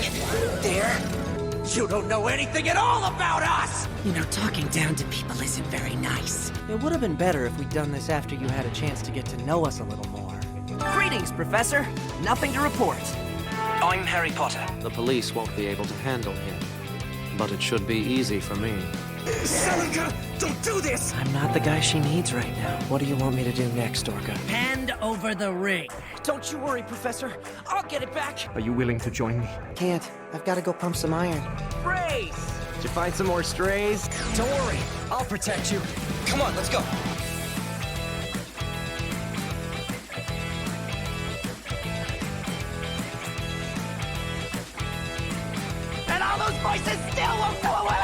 doing there? You don't know anything at all about us! You know, talking down to people isn't very nice. It would have been better if we'd done this after you had a chance to get to know us a little more. Greetings, Professor. Nothing to report. I'm Harry Potter. The police won't be able to handle him, but it should be easy for me. Celica, don't do this! I'm not the guy she needs right now. What do you want me to do next, Orca? Hand over the ring. Don't you worry, Professor. I'll get it back. Are you willing to join me? Can't. I've got to go pump some iron. Praise! Did you find some more strays? Don't worry, I'll protect you. Come on, let's go. And all those voices still won't go away!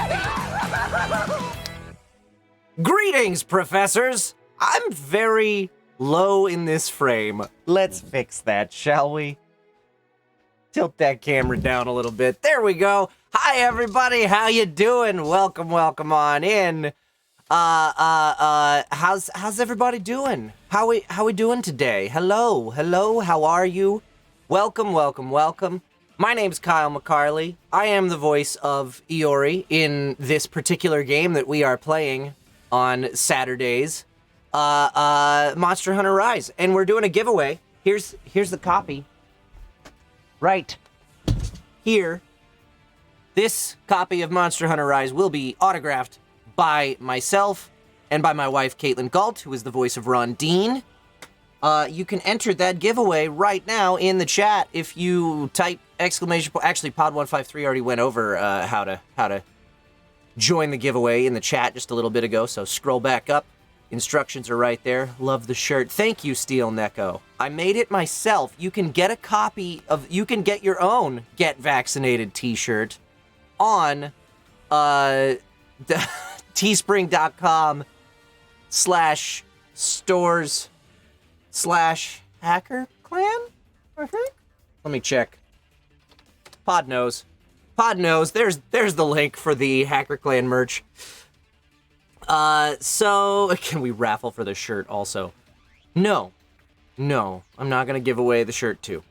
Greetings, professors! I'm very low in this frame. Let's fix that, shall we? Tilt that camera down a little bit. There we go. Hi, everybody. How you doing? Welcome on in. How's everybody doing? How we doing today? Hello. How are you? Welcome. My name's Kyle McCarley. I am the voice of Iori in this particular game that we are playing on Saturdays, Monster Hunter Rise, and we're doing a giveaway. Here's the copy. Right here. This copy of Monster Hunter Rise will be autographed by myself and by my wife, Caitlin Galt, who is the voice of Rondine. You can enter that giveaway right now in the chat if you type exclamation point. Actually, Pod153 already went over how to join the giveaway in the chat just a little bit ago, so scroll back up. Instructions are right there. Love the shirt. Thank you, Steel Neko. I made it myself. You can get you can get your own Get Vaccinated t-shirt on teespring.com/stores/Hacker Clan, I think. Let me check. Pod knows. There's the link for the Hacker Clan merch. So can we raffle for the shirt also? No, I'm not gonna give away the shirt too.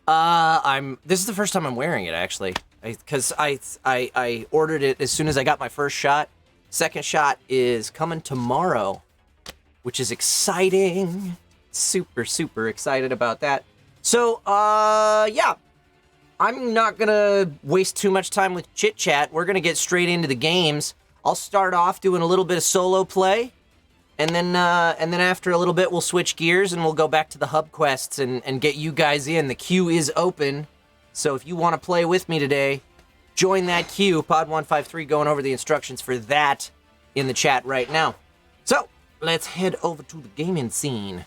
This is the first time I'm wearing it actually, because I ordered it as soon as I got my first shot. Second shot is coming tomorrow, which is exciting. Super excited about that. So, yeah. I'm not gonna waste too much time with chit chat. We're gonna get straight into the games. I'll start off doing a little bit of solo play, and then after a little bit we'll switch gears and we'll go back to the hub quests and get you guys in. The queue is open, so if you want to play with me today, join that queue. Pod153 going over the instructions for that in the chat right now. So let's head over to the gaming scene.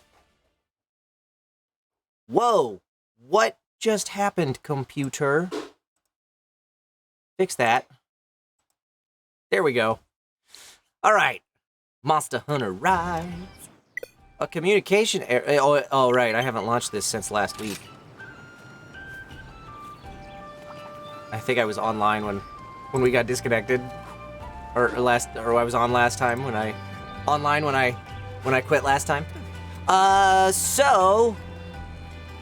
Whoa, what just happened, computer? Fix that. There we go. All right. Monster Hunter Rise. A communication oh, right. I haven't launched this since last week. I think I was online when we got disconnected. Or I was on last time when I quit last time. So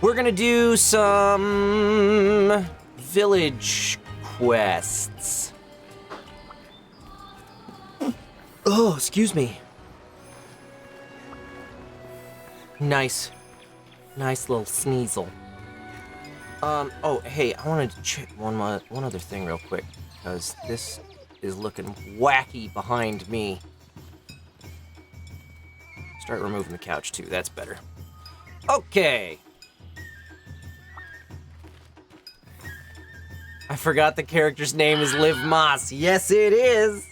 we're gonna do some village quests. Oh, excuse me. Nice little sneasel. Oh, hey, I wanted to check one other thing real quick, because this is looking wacky behind me. Start removing the couch, too. That's better. Okay. I forgot the character's name is Liv Moss. Yes, it is.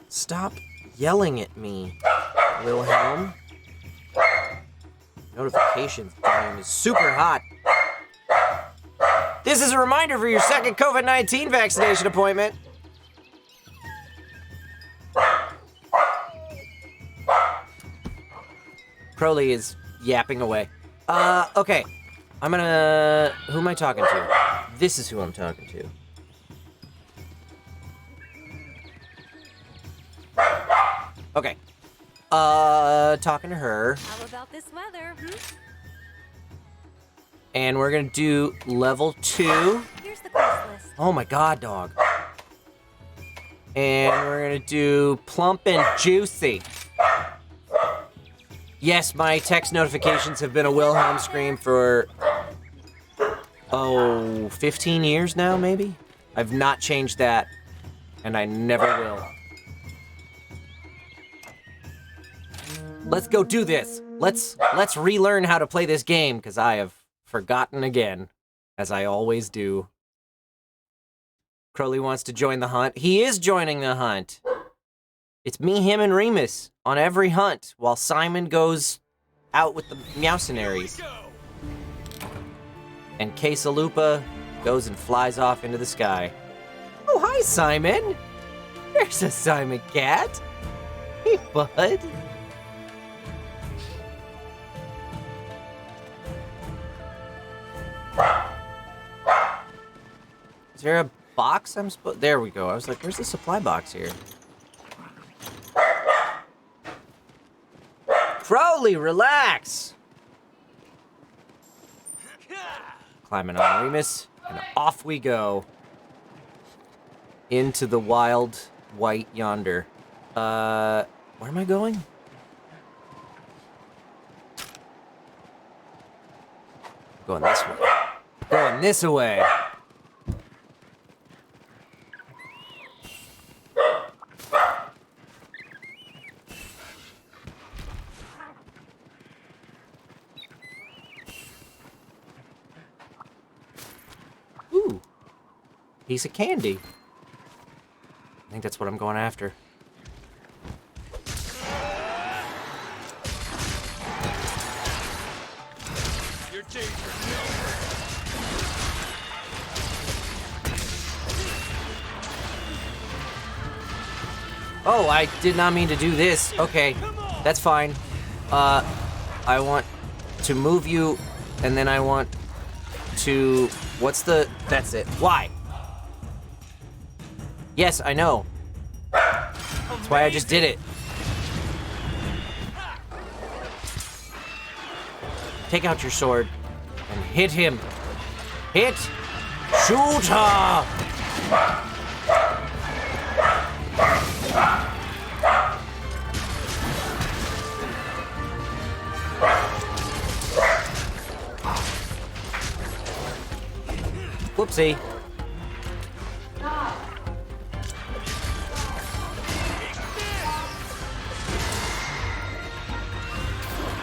Stop yelling at me, Wilhelm. Notifications volume is super hot. This is a reminder for your second COVID-19 vaccination appointment. Crowley is yapping away. Okay. Who am I talking to? This is who I'm talking to. Okay. Talking to her. How about this weather, And we're gonna do level 2. Here's the quest list. Oh my god, dog. And we're gonna do plump and juicy. Yes, my text notifications have been a Wilhelm scream for, 15 years now, maybe? I've not changed that, and I never will. Let's go do this. Let's relearn how to play this game, because I have forgotten again, as I always do. Crowley wants to join the hunt. He is joining the hunt. It's me, him, and Remus on every hunt, while Simon goes out with the Meowcenaries. And Quesalupa goes and flies off into the sky. Oh, hi, Simon. There's a Simon cat. Hey, bud. Is there a box I'm supposed... There we go. I was like, where's the supply box here? Crowley, relax! Climbing on Remus, and off we go. Into the wild white yonder. Where am I going? Going this way. Going this way. Ooh. Piece of candy. I think that's what I'm going after. Oh, I did not mean to do this. Okay, that's fine. I want to move you, and then I want to... What's the... That's it. Why? Yes, I know. That's why I just did it. Take out your sword and hit him. Hit! Shoot her! Whoopsie.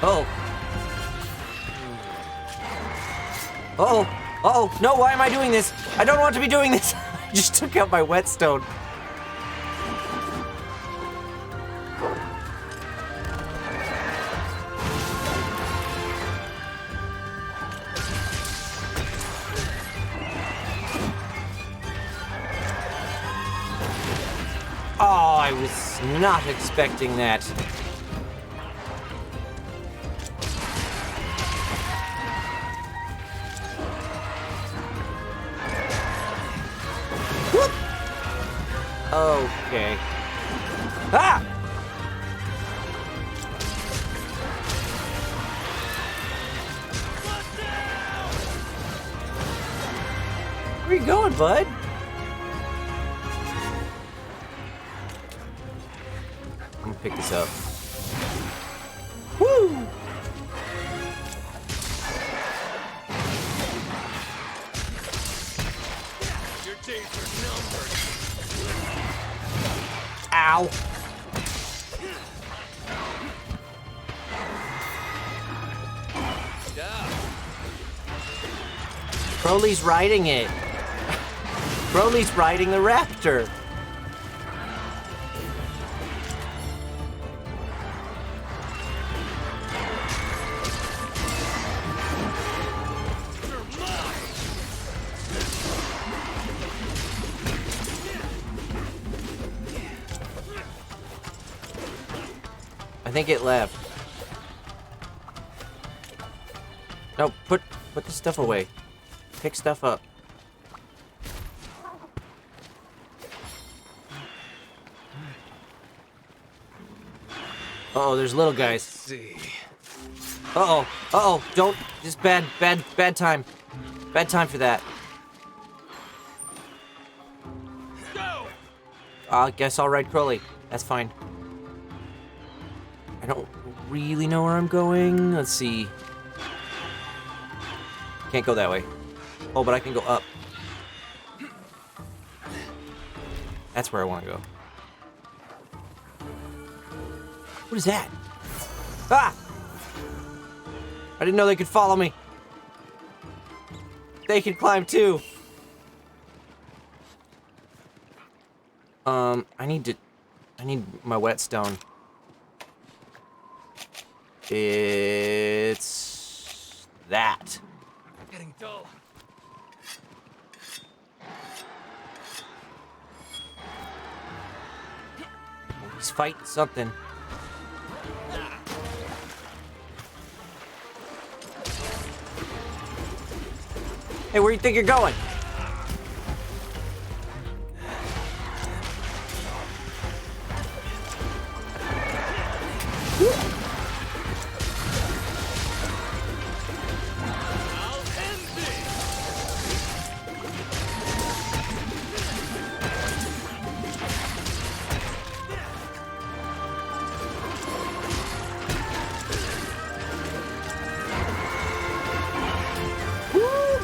Oh. Oh. Oh. No, why am I doing this? I don't want to be doing this. I just took out my whetstone. Oh, I was not expecting that. Whoop! Okay. Ah! Where you going, bud? I'm gonna pick this up. Woo! Your days are numbered. Ow! Crowley's riding it. Crowley's riding the raptor. I think it left. No, put the stuff away. Pick stuff up. Uh oh, there's little guys. See. Uh-oh. Uh-oh. Don't. Just bad time. Bad time for that. I guess I'll ride Crowley. That's fine. I don't really know where I'm going. Let's see. Can't go that way. Oh, but I can go up. That's where I want to go. What is that? Ah! I didn't know they could follow me. They can climb too. I need my whetstone. It's that. Getting dull. He's fighting something. Hey, where do you think you're going?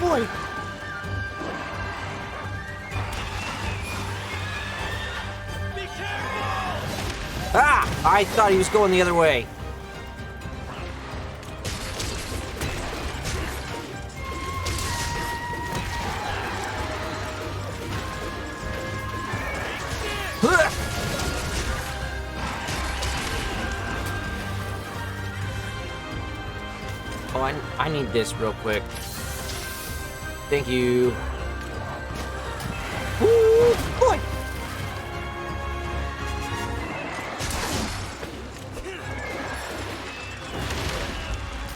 Boy. Ah! I thought he was going the other way. Oh, I need this real quick. Thank you. Woo, boy.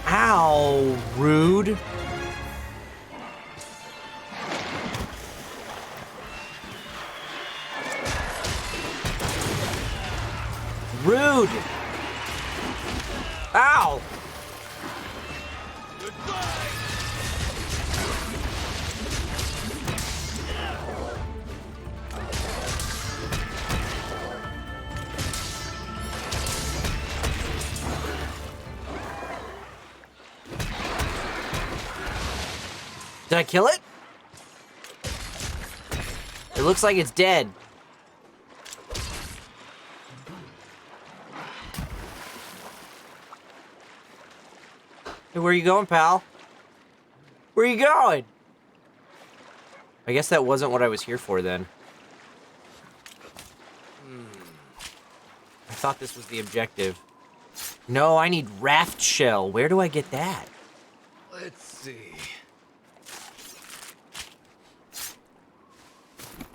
Ow, rude. Rude. Ow. Did I kill it? It looks like it's dead. Hey, where are you going, pal? Where are you going? I guess that wasn't what I was here for then. I thought this was the objective. No, I need raft shell. Where do I get that? Let's see.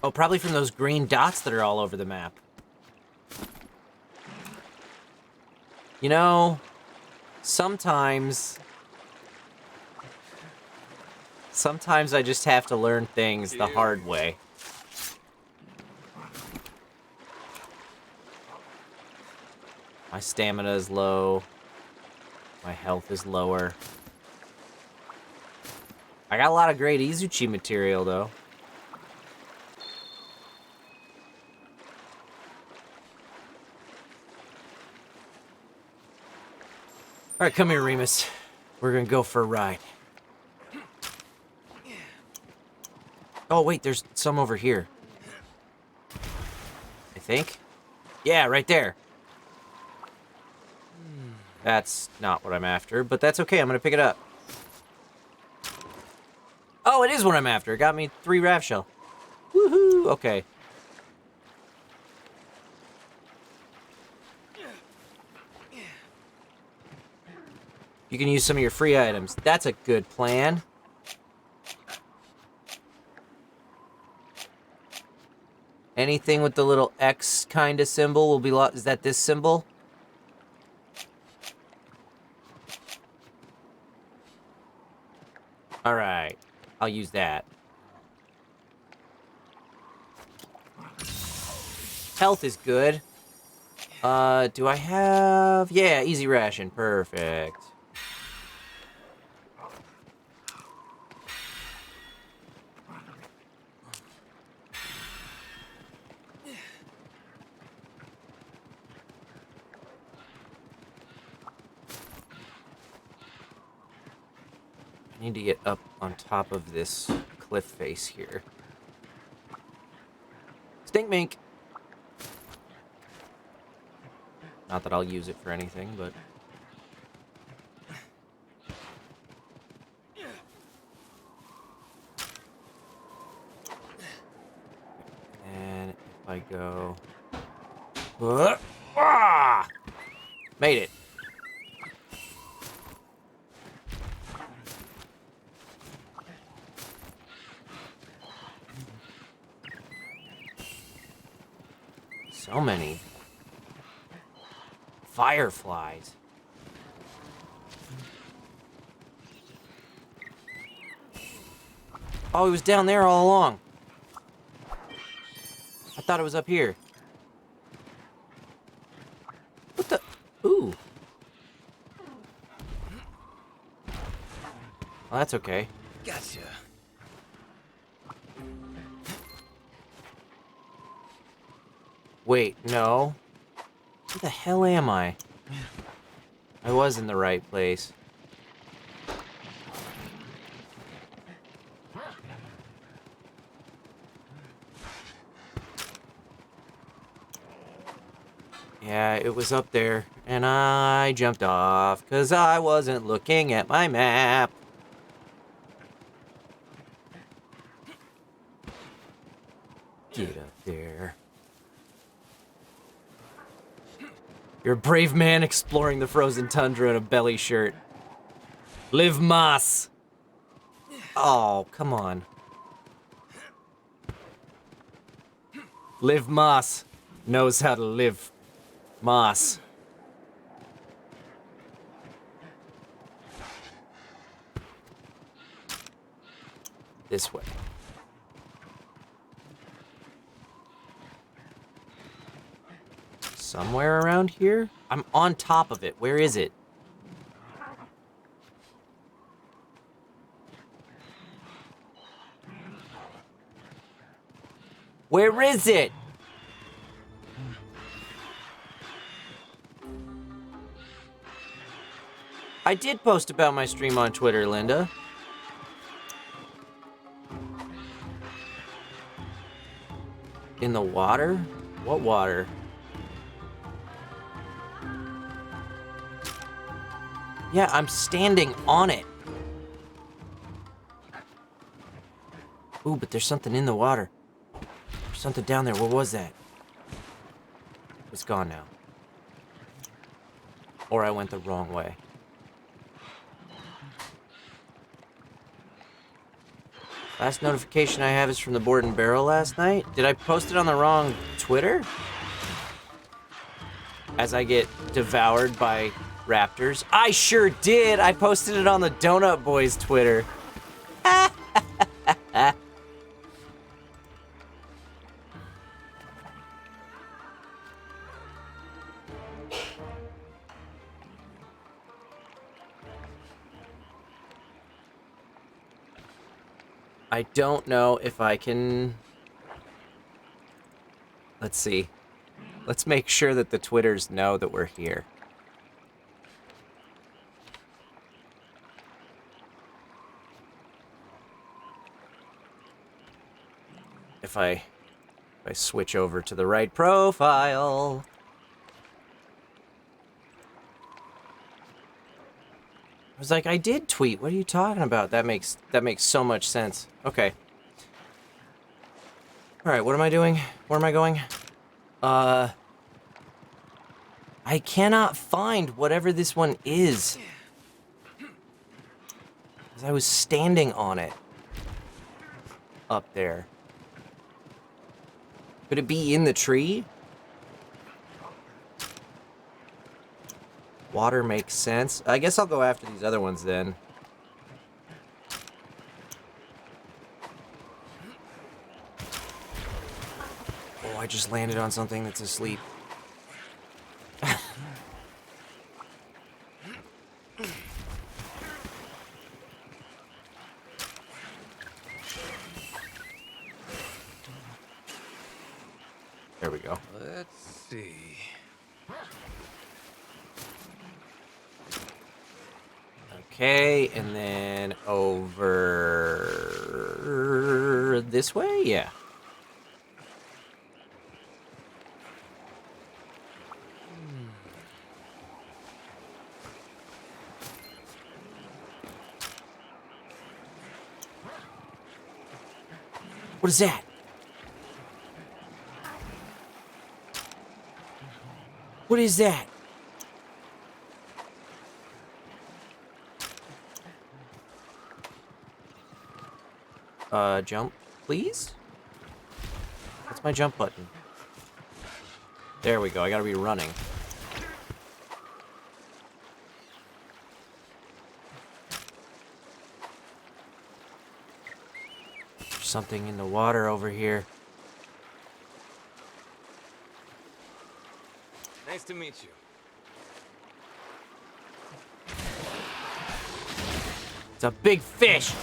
Oh, probably from those green dots that are all over the map. You know, sometimes I just have to learn things the hard way. My stamina is low. My health is lower. I got a lot of great Izuchi material, though. Alright, come here, Remus. We're gonna go for a ride. Oh, wait, there's some over here. I think? Yeah, right there. That's not what I'm after, but that's okay. I'm gonna pick it up. Oh, it is what I'm after. It got me 3 raft shell. Woohoo! Okay. You can use some of your free items. That's a good plan. Anything with the little X kind of symbol will be lost. Is that this symbol? Alright. I'll use that. Health is good. Do I have... Yeah, easy ration. Perfect. need to get up on top of this cliff face here. Stink mink! Not that I'll use it for anything, but... And if I go... Made it! So many fireflies. Oh, he was down there all along. I thought it was up here. What the? Ooh. Well, that's okay. Gotcha. Wait, no. Where the hell am I? I was in the right place. Yeah, it was up there, and I jumped off, 'cause I wasn't looking at my map. Get up there. You're a brave man exploring the frozen tundra in a belly shirt. Live Moss! Oh, come on. Live Moss knows how to live Moss. This way. Somewhere around here? I'm on top of it. Where is it? Where is it? I did post about my stream on Twitter, Linda. In the water? What water? Yeah, I'm standing on it. Ooh, but there's something in the water. There's something down there. What was that? It's gone now. Or I went the wrong way. Last notification I have is from the Board and Barrel last night. Did I post it on the wrong Twitter? As I get devoured by raptors. I sure did! I posted it on the Donut Boys Twitter. I don't know if I can... Let's see. Let's make sure that the Twitters know that we're here. If I switch over to the right profile. I was like, I did tweet. What are you talking about? That makes so much sense. Okay. All right, what am I doing? Where am I going? I cannot find whatever this one is. 'Cause I was standing on it. Up there. Could it be in the tree? Water makes sense. I guess I'll go after these other ones then. Oh, I just landed on something that's asleep. There we go. Let's see. Okay, and then over this way? Yeah. What is that? What is that? Jump, please? What's my jump button? There we go, I gotta be running. There's something in the water over here. Nice to meet you. It's a big fish!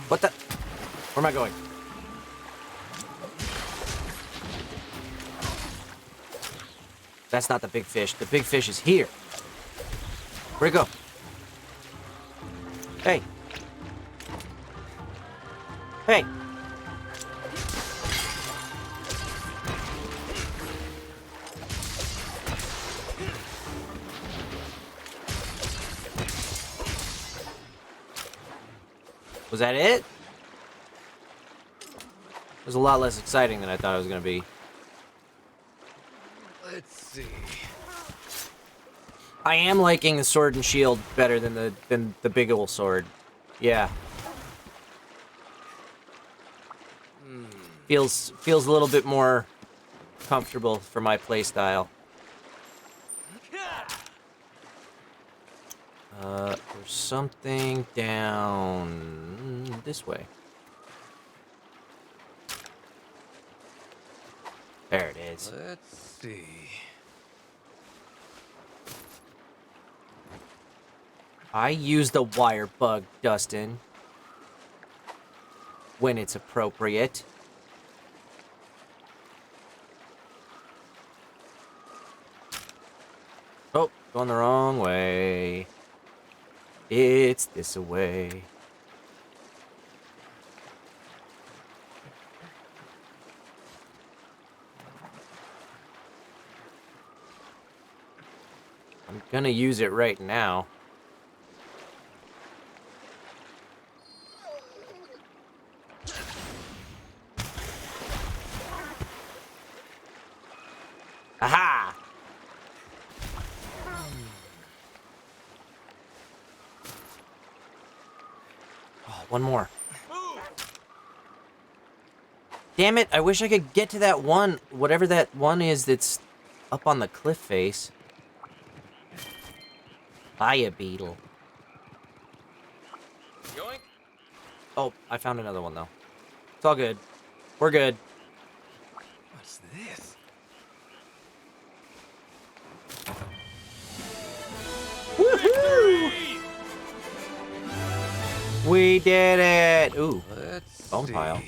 What the? Where am I going? That's not the big fish. The big fish is here. Where'd it go? Hey. Hey. Was that it? It was a lot less exciting than I thought it was going to be. Let's see. I am liking the sword and shield better than the big ol' sword. Yeah. Feels a little bit more comfortable for my playstyle. There's something down this way. There it is. Let's see. I use the wire bug, Dustin. When it's appropriate. Oh, going the wrong way. It's this way. I'm gonna use it right now. Aha! Oh, one more. Damn it, I wish I could get to that one, whatever that one is that's up on the cliff face. Fire beetle. Yoink. Oh, I found another one though. It's all good. We're good. What's this? Woohoo! We did it! Ooh, Let's bone see. pile.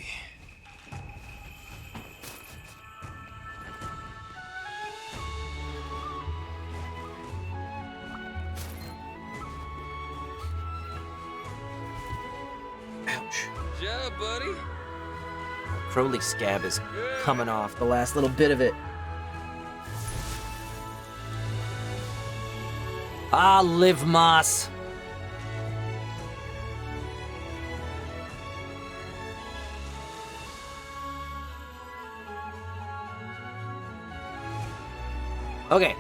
Ouch. Good job, buddy. Crowley scab is coming off, the last little bit of it. Ah, live moss. Okay.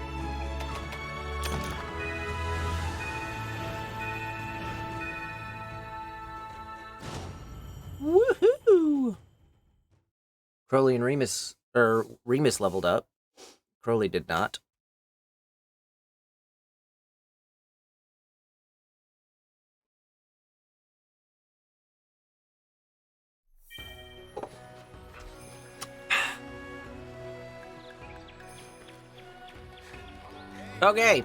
Woohoo! Crowley and Remus, Remus leveled up. Crowley did not. Okay.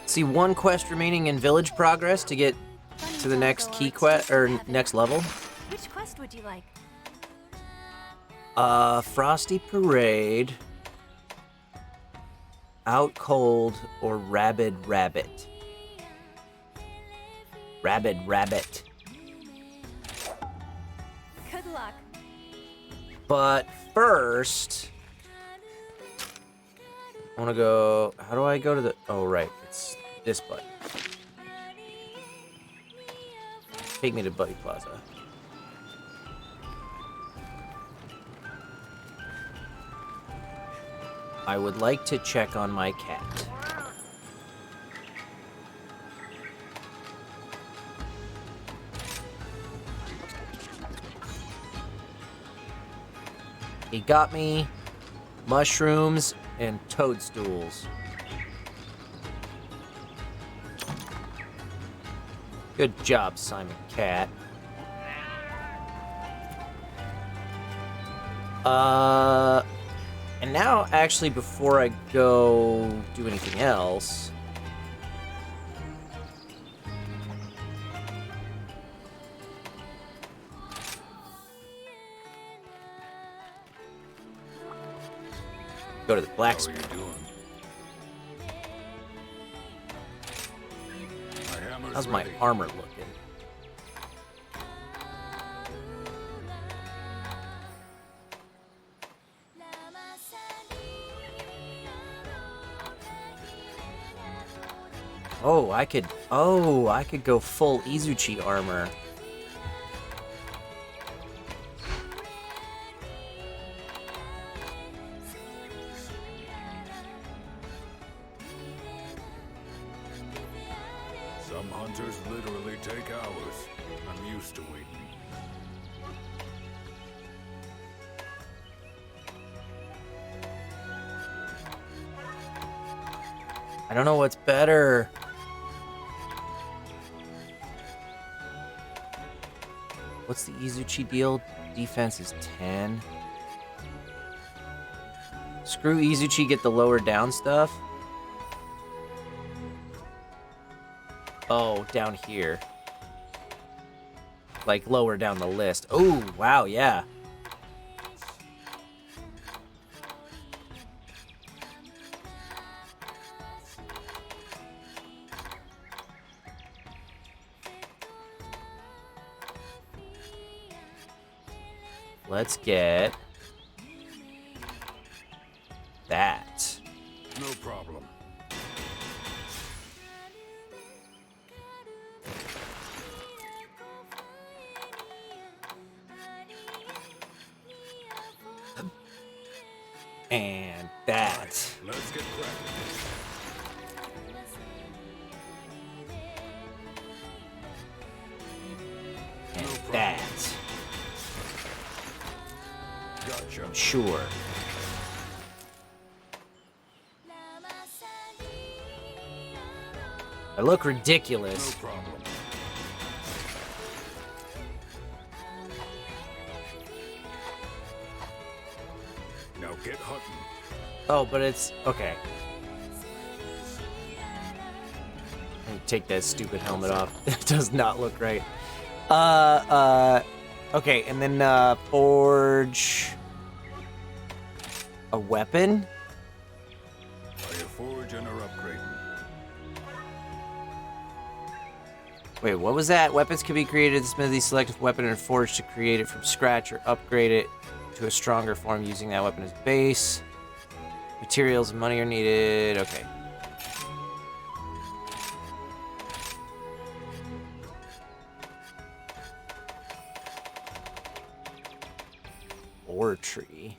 See, one quest remaining in village progress to get to the next key quest, or next level. Which quest would you like? Frosty Parade. Out cold or rabid rabbit? Rabid rabbit. Good luck. But first, I want to go. How do I go to the? Oh, right. It's this button. Take me to Buddy Plaza. I would like to check on my cat. He got me mushrooms and toadstools. Good job, Simon Cat. And now, actually, before I go do anything else, go to the blacksmith. How are you doing? My hammer's How's my ready. armor looking? Oh, I could go full Izuchi armor. Some hunters literally take hours. I'm used to waiting. I don't know what's better. What's the Izuchi deal? Defense is 10. Screw Izuchi, get the lower down stuff. Oh, down here. Like lower down the list. Oh, wow, yeah. Let's get that. No problem. And that. Let's get cracking. And problem. that. Gotcha. Sure. I look No ridiculous. problem. Now get hunting. Oh, but it's okay. Let me take that stupid helmet off. It does not look right. Okay, and then forge a weapon. Are you forging or upgrading? Wait, what was that? Weapons can be created in the smithy. Select a weapon and forge to create it from scratch or upgrade it to a stronger form using that weapon as base. Materials and money are needed. Okay. Ore tree.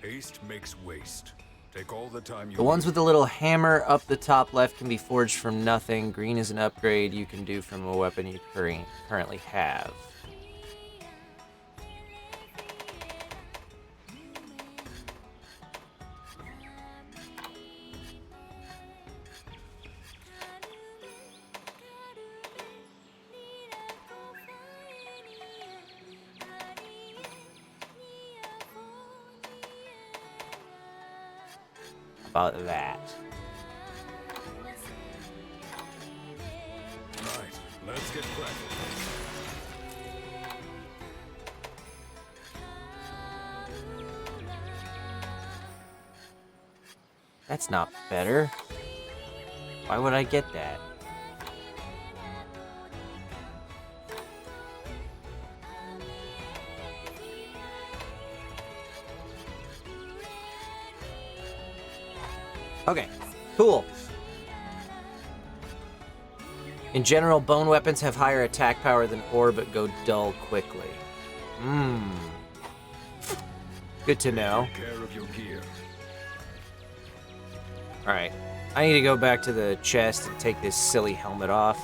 Haste makes waste. Take all the time you The ones with the little hammer up the top left can be forged from nothing. Green is an upgrade you can do from a weapon you currently have. About that. Right. Let's get cracking. That's not better. Why would I get that? Okay, cool. In general, bone weapons have higher attack power than ore, but go dull quickly. Good to know. Take care of your gear. Alright. I need to go back to the chest and take this silly helmet off.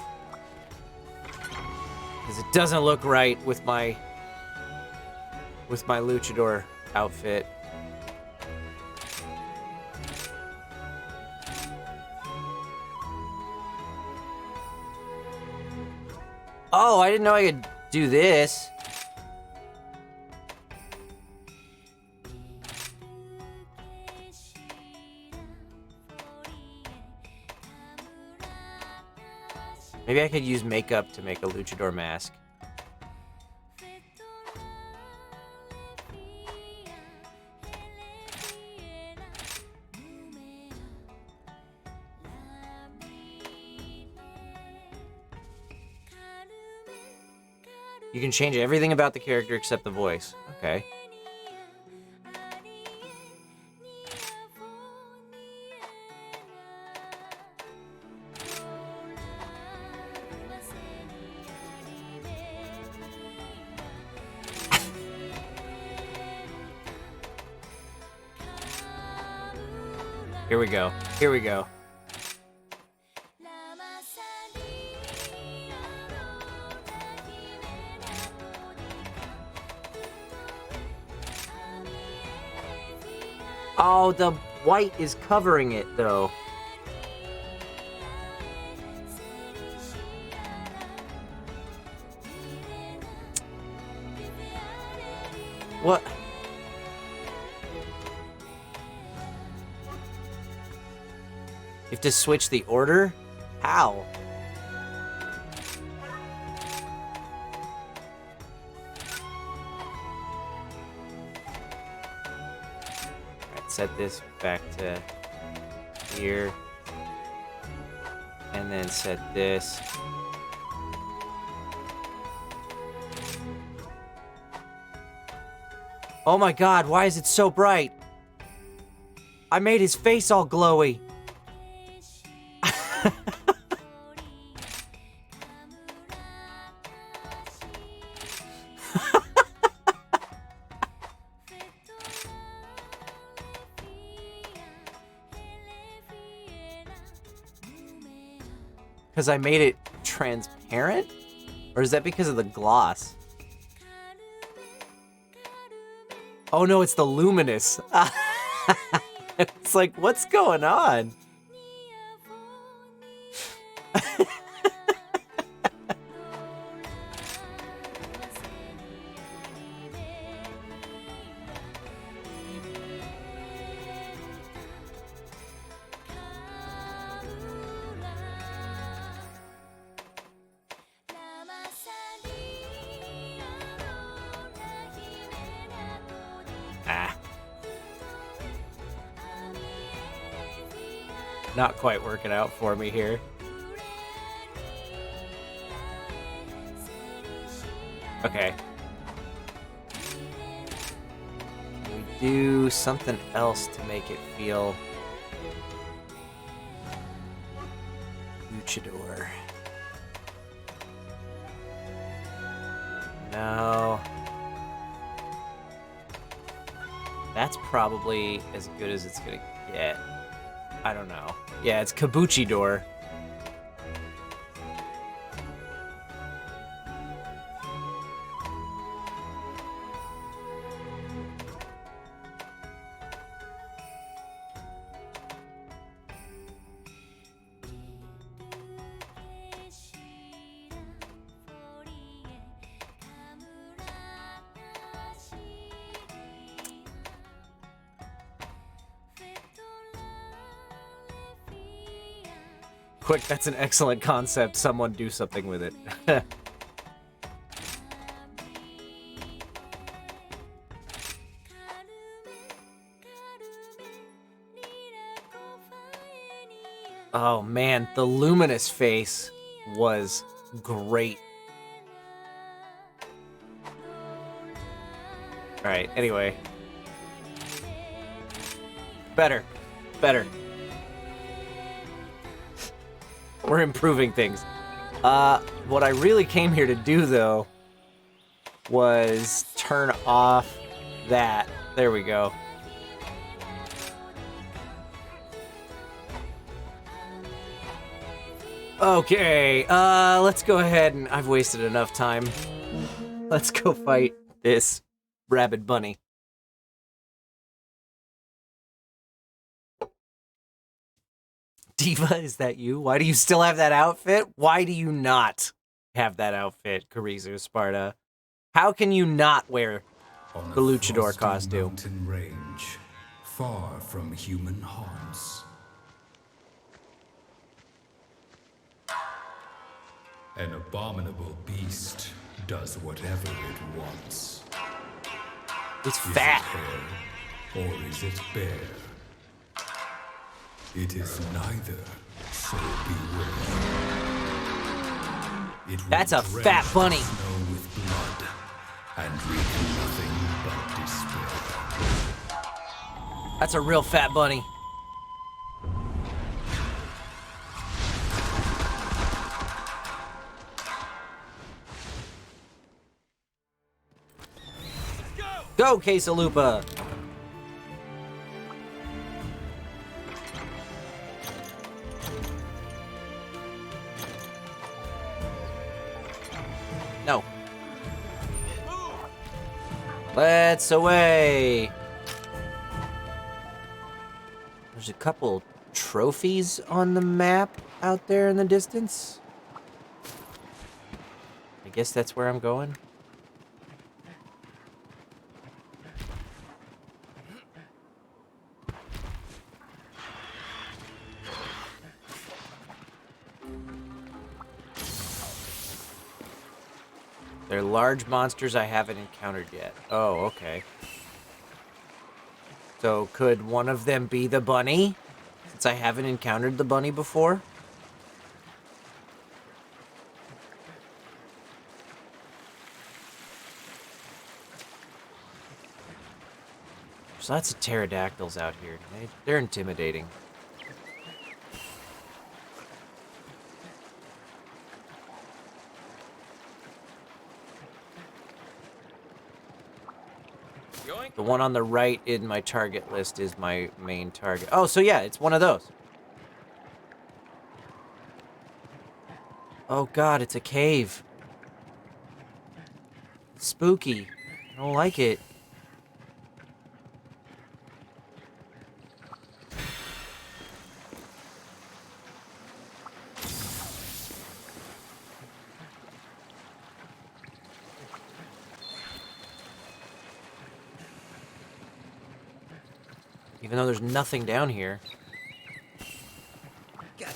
Because it doesn't look right with my luchador outfit. Oh, I didn't know I could do this. Maybe I could use makeup to make a luchador mask. You can change everything about the character except the voice. Okay. Here we go. Here we go. Oh, the white is covering it, though. What? You have to switch the order? How? Set this back to here, and then set this. Oh my god, why is it so bright? I made his face all glowy. Because I made it transparent? Or is that because of the gloss? Oh no, it's the luminous. It's like, what's going on? Not quite working out for me here. Okay. We do something else to make it feel luchador. No. That's probably as good as it's gonna get. I don't know. Yeah, it's Kabuchidor. Quick, that's an excellent concept. Someone do something with it. Oh man, the luminous face was great. Alright, anyway. Better. We're improving things. What I really came here to do, though, was turn off that. There we go. Okay, let's go ahead and I've wasted enough time. Let's go fight this rabid bunny. Diva, is that you? Why do you still have that outfit? Why do you not have that outfit, Karizu Sparta? How can you not wear On the a luchador frosty costume? mountain range, far from human haunts. An abominable beast does whatever it wants. It's Is fat. it hare, or is it bear? It is neither, so beware. It will That's a drench fat the bunny. snow with blood and wreak nothing but despair. That's a real fat bunny. Go, Quesalupa! No. Let's away. There's a couple trophies on the map out there in the distance. I guess that's where I'm going. They're large monsters I haven't encountered yet. Oh, okay. So could one of them be the bunny? Since I haven't encountered the bunny before? There's lots of pterodactyls out here. They're intimidating. Yoink. The one on the right in my target list is my main target. Oh, so yeah, it's one of those. Oh god, it's a cave. Spooky. I don't like it. Even though there's nothing down here. Gotcha.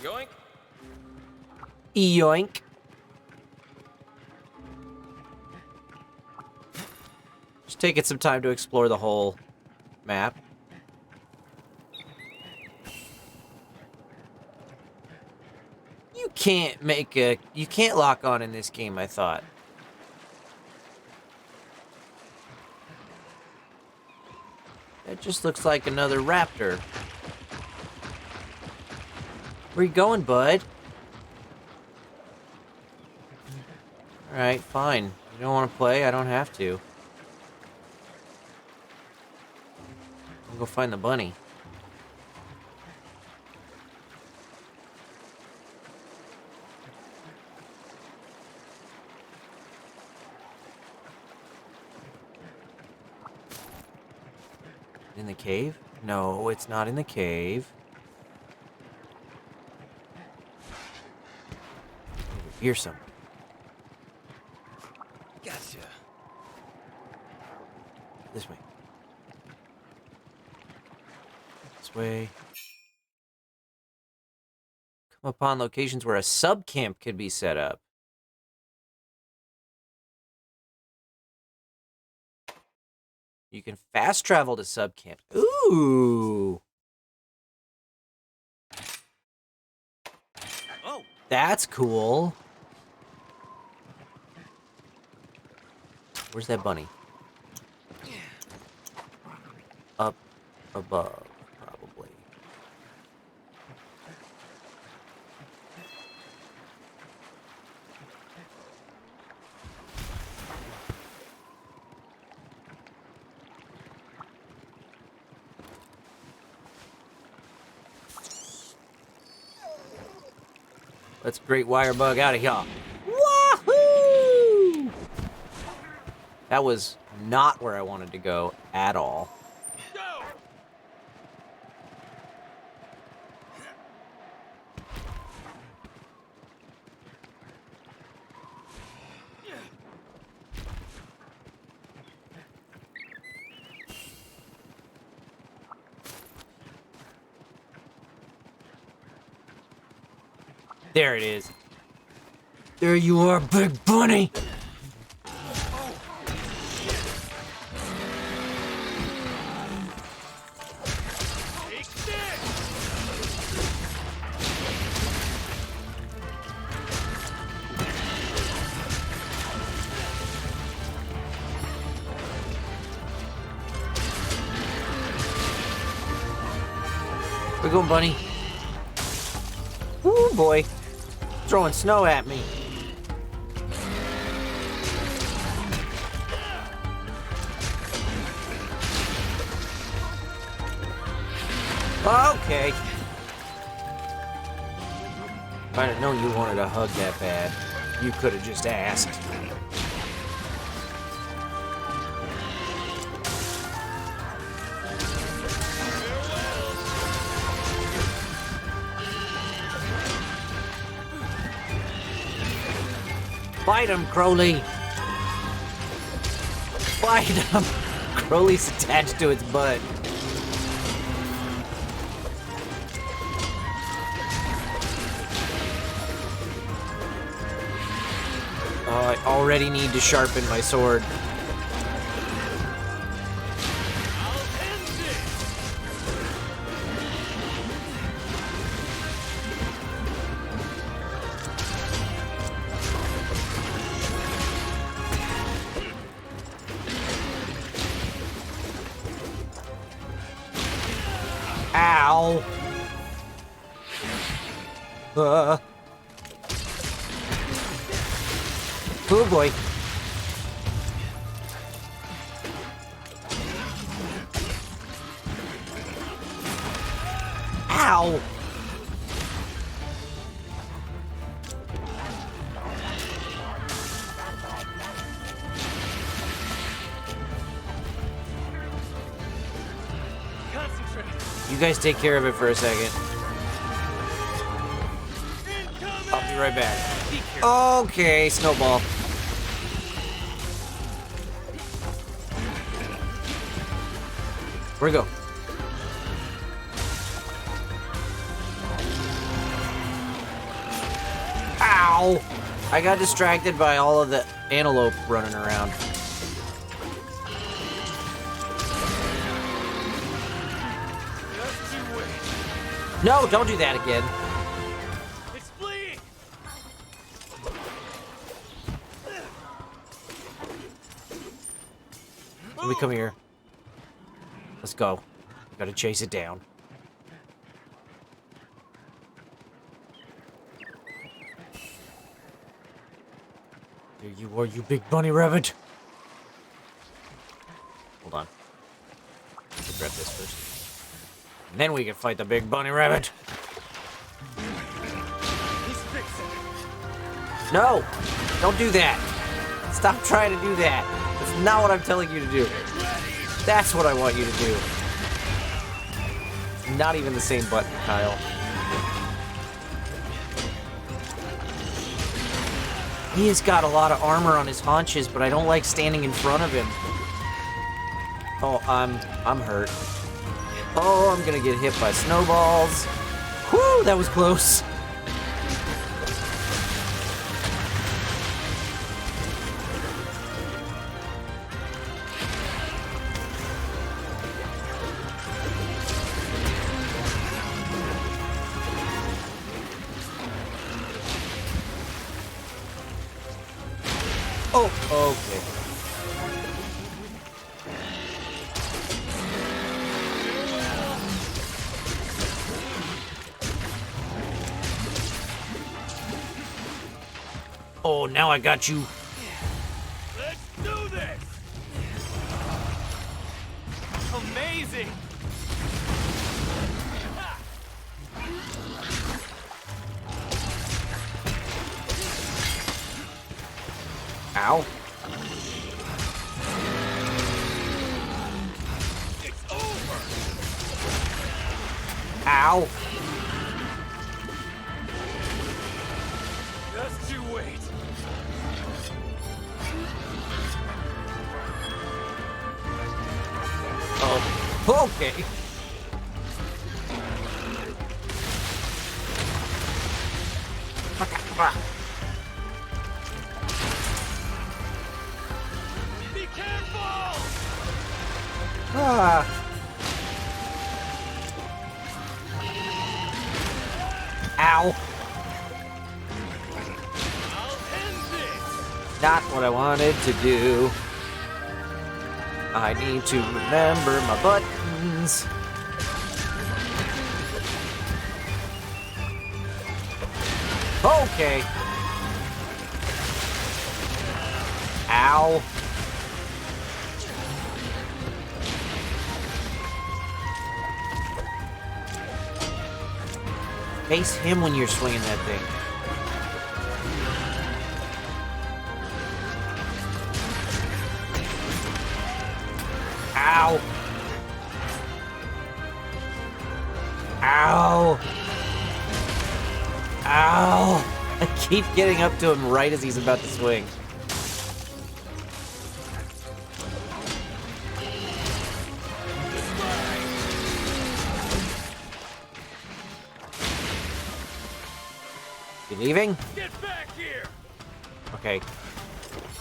Yoink. Yoink. Just taking some time to explore the whole map. You can't lock on in this game, I thought. It just looks like another raptor. Where you going, bud? Alright, fine. You don't want to play? I don't have to. I'll go find the bunny. In the cave? No, it's not in the cave. Over here somewhere. Gotcha. This way. This way. Upon locations where a sub camp could be set up. You can fast travel to sub camp. Ooh. Oh, That's cool. Where's that bunny? Up above, probably. Let's great wire bug out of here. Wahoo! That was not where I wanted to go at all. There it is. There you are, big bunny. Where you going, bunny? Ooh, boy. Throwing snow at me. Okay. If I'd have known you wanted a hug that bad, you could have just asked. Fight him, Crowley! Fight him! Crowley's attached to its butt. Oh, I already need to sharpen my sword. Ow! Oh boy. Ow! You guys take care of it for a second. I'll be right back. Okay, snowball. Where'd he go? Ow! I got distracted by all of the antelope running around. No, don't do that again. it's bleeding. Let me come here. Let's go. Gotta chase it down. There you are, you big bunny rabbit. Hold on. Let's grab this first. And then we can fight the big bunny rabbit. No! Don't do that! Stop trying to do that! That's not what I'm telling you to do. That's what I want you to do. It's not even the same button, Kyle. He has got a lot of armor on his haunches, but I don't like standing in front of him. Oh, I'm hurt. Oh, I'm gonna get hit by snowballs. Whew, that was close. Oh, okay. Oh, now I got you. Let's do this! Amazing! Ow. It's over! Ow. Just you wait. Oh, okay. Be careful! Ah. Ow. I'll end this! Not what I wanted to do. I need to remember my buttons. Okay. Ow. Face him when you're swinging that thing. Ow. Ow. Ow. I keep getting up to him right as he's about to swing. You leaving? Get back here! Okay.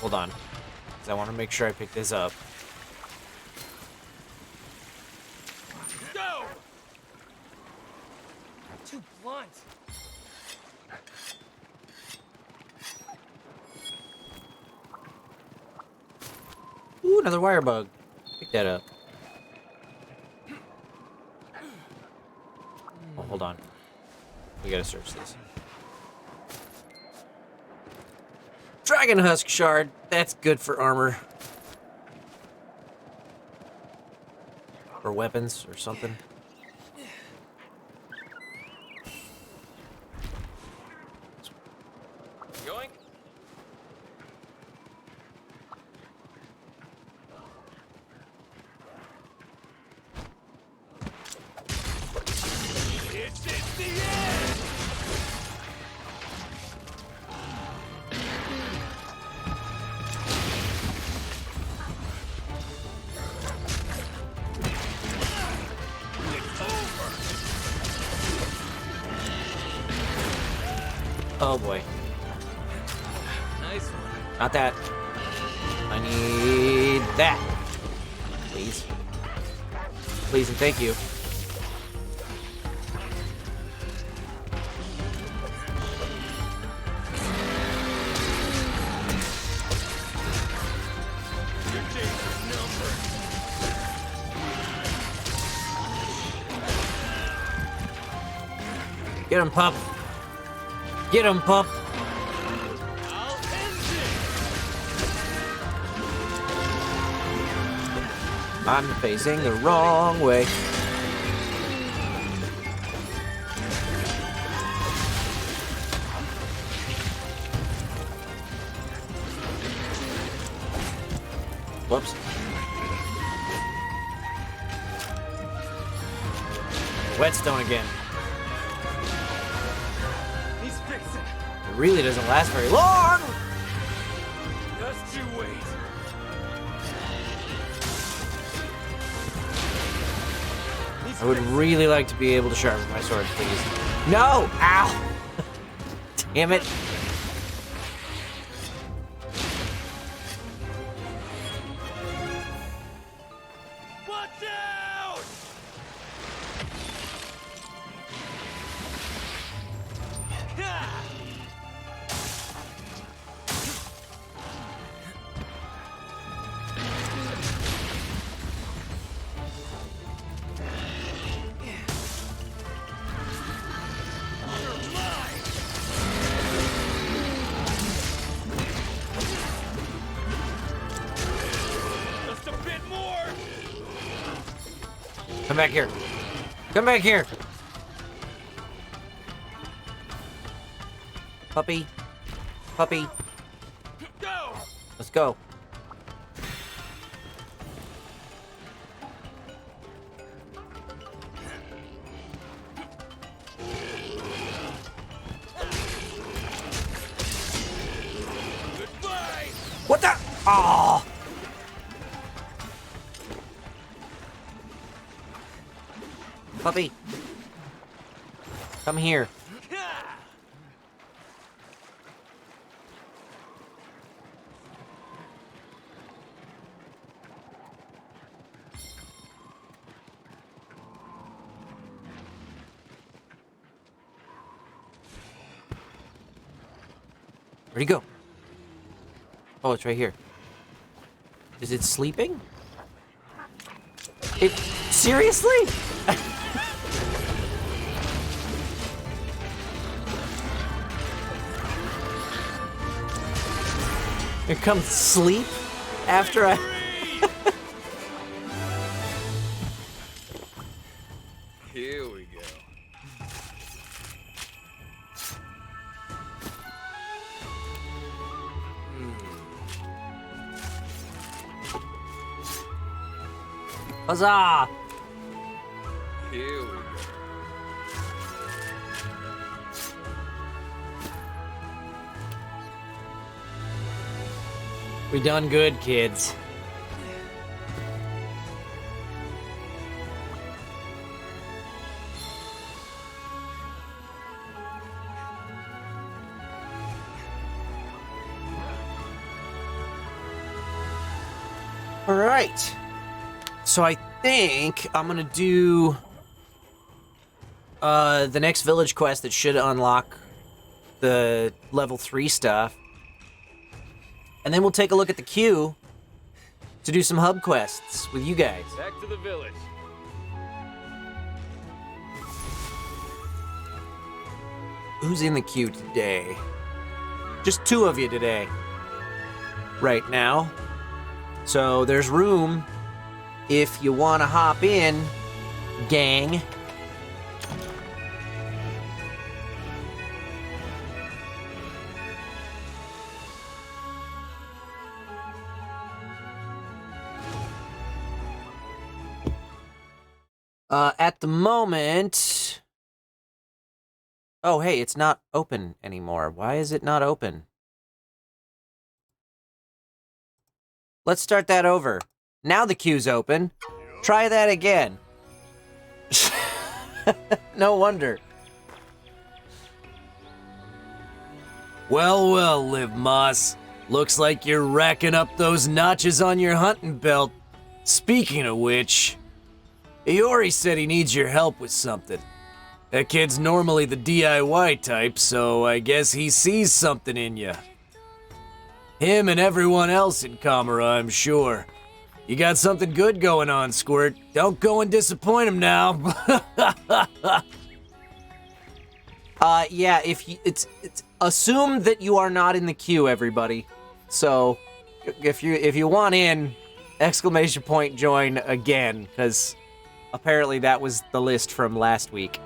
Hold on. 'Cause I want to make sure I pick this up. Go! Too blunt. Ooh, another wire bug. Pick that up. Oh, hold on. We gotta search this. Dragon Husk Shard. That's good for armor. Or weapons, or something. Yoink! It's the end! It's over! Oh boy. Nice one. Not that. I need that. Please. Please and thank you. Your days are numbered. Get him, pup. Get him, pup. I'll end this! I'm facing the wrong way. Whoops. Whetstone again. He's fixing. It really doesn't last very long. Just you wait. I would really like to be able to sharpen my sword, please. No! Ow! Damn it. Watch out! Ha! Come back here. Come back here. Puppy. Puppy. Go! Let's go. Goodbye! What the? Oh. Puppy. Come here. Where'd he go? Oh, it's right here. Is it sleeping? It seriously? Here comes sleep after I... Here we go. Huzzah! Here we go. We done good, kids. All right. So I think I'm gonna do the next village quest that should unlock the level 3 stuff. And then we'll take a look at the queue to do some hub quests with you guys. Back to the village. Who's in the queue today? Just 2 of you today. Right now. So there's room if you want to hop in, gang. At the moment... Oh, hey, it's not open anymore. Why is it not open? Let's start that over. Now the queue's open. Try that again. No wonder. Well, well, Liv Moss. Looks like you're racking up those notches on your hunting belt. Speaking of which, Iori said he needs your help with something. That kid's normally the DIY type, so I guess he sees something in you. Him and everyone else in Kamara, I'm sure. You got something good going on, Squirt. Don't go and disappoint him now. Yeah, if you, it's assume that you are not in the queue, everybody. So, if you want in, exclamation point join again, because apparently that was the list from last week.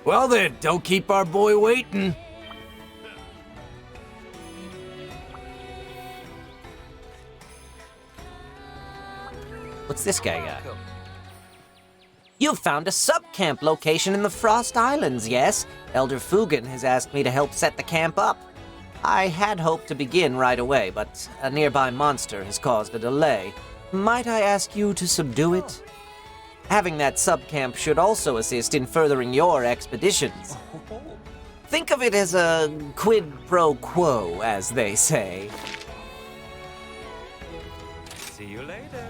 Well then, don't keep our boy waiting. What's this guy got? You've found a sub-camp location in the Frost Islands, yes? Elder Fugan has asked me to help set the camp up. I had hoped to begin right away, but a nearby monster has caused a delay. Might I ask you to subdue it? Having that sub-camp should also assist in furthering your expeditions. Think of it as a quid pro quo, as they say. See you later.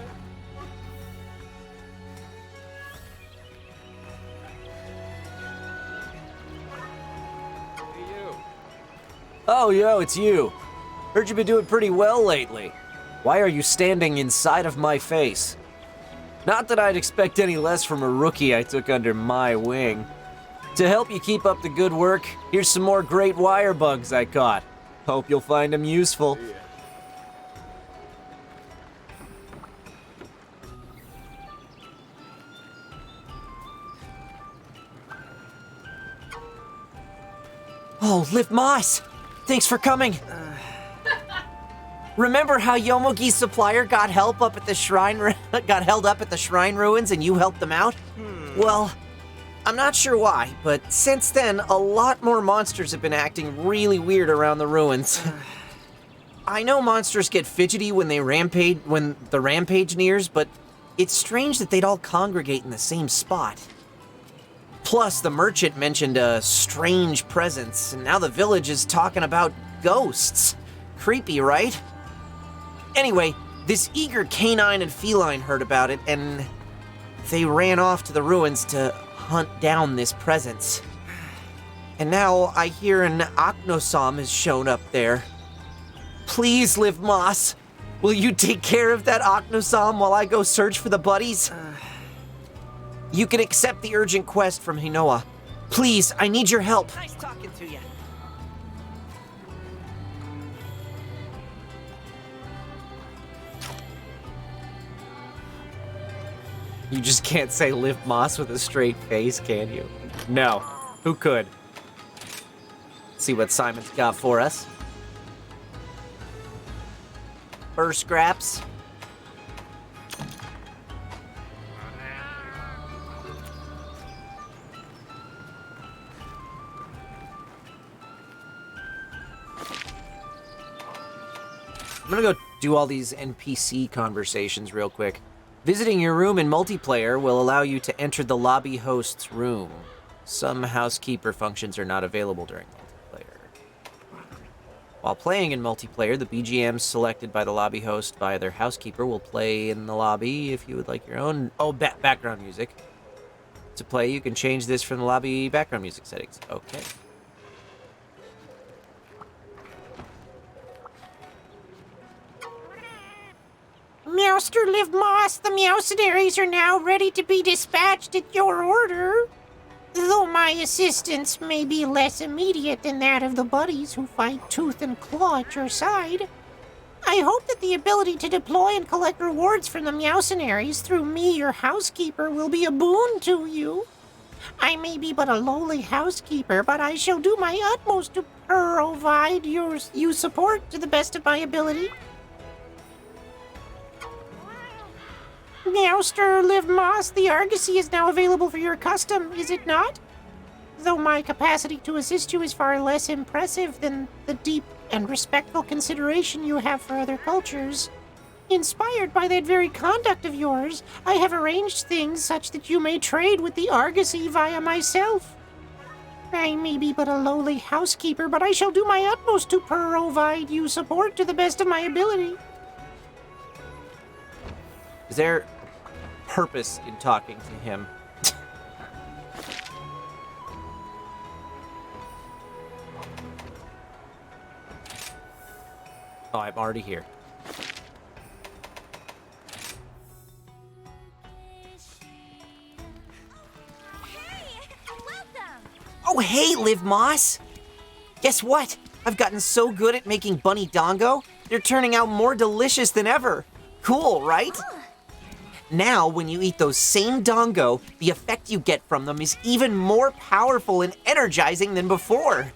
Hey, you. Oh, yo, it's you. Heard you've been doing pretty well lately. Why are you standing inside of my face? Not that I'd expect any less from a rookie I took under my wing. To help you keep up the good work, here's some more great wire bugs I caught. Hope you'll find them useful. Oh, Liv Moss! Thanks for coming! Remember how Yomogi's supplier got help up at the shrine, got held up at the shrine ruins and you helped them out? Well, I'm not sure why, but since then, a lot more monsters have been acting really weird around the ruins. I know monsters get fidgety when the rampage nears, but it's strange that they'd all congregate in the same spot. Plus, the merchant mentioned a strange presence, and now the village is talking about ghosts. Creepy, right? Anyway, this eager canine and feline heard about it, and they ran off to the ruins to hunt down this presence. And now I hear an Aknosom has shown up there. Please, Liv Moss, will you take care of that Aknosom while I go search for the buddies? You can accept the urgent quest from Hinoa. Please, I need your help. Nice talking to you. You just can't say Liv Moss with a straight face, can you? No. Who could? See what Simon's got for us. Fur scraps. I'm gonna go do all these NPC conversations real quick. Visiting your room in multiplayer will allow you to enter the lobby host's room. Some housekeeper functions are not available during multiplayer. While playing in multiplayer, the BGMs selected by the lobby host via their housekeeper will play in the lobby if you would like your own background music. To play, you can change this from the lobby background music settings. Okay. Meowster Liv Moss, the Meowcenaries are now ready to be dispatched at your order. Though my assistance may be less immediate than that of the buddies who fight tooth and claw at your side, I hope that the ability to deploy and collect rewards from the Meowcenaries through me, your housekeeper, will be a boon to you. I may be but a lowly housekeeper, but I shall do my utmost to provide you support to the best of my ability. Meowster Liv Moss, the Argosy is now available for your custom, is it not? Though my capacity to assist you is far less impressive than the deep and respectful consideration you have for other cultures. Inspired by that very conduct of yours, I have arranged things such that you may trade with the Argosy via myself. I may be but a lowly housekeeper, but I shall do my utmost to provide you support to the best of my ability. Is there purpose in talking to him? Oh, I'm already here. Oh, hey, Liv Moss! Guess what? I've gotten so good at making bunny dongo, they're turning out more delicious than ever. Cool, right? Now, when you eat those same dongo, the effect you get from them is even more powerful and energizing than before.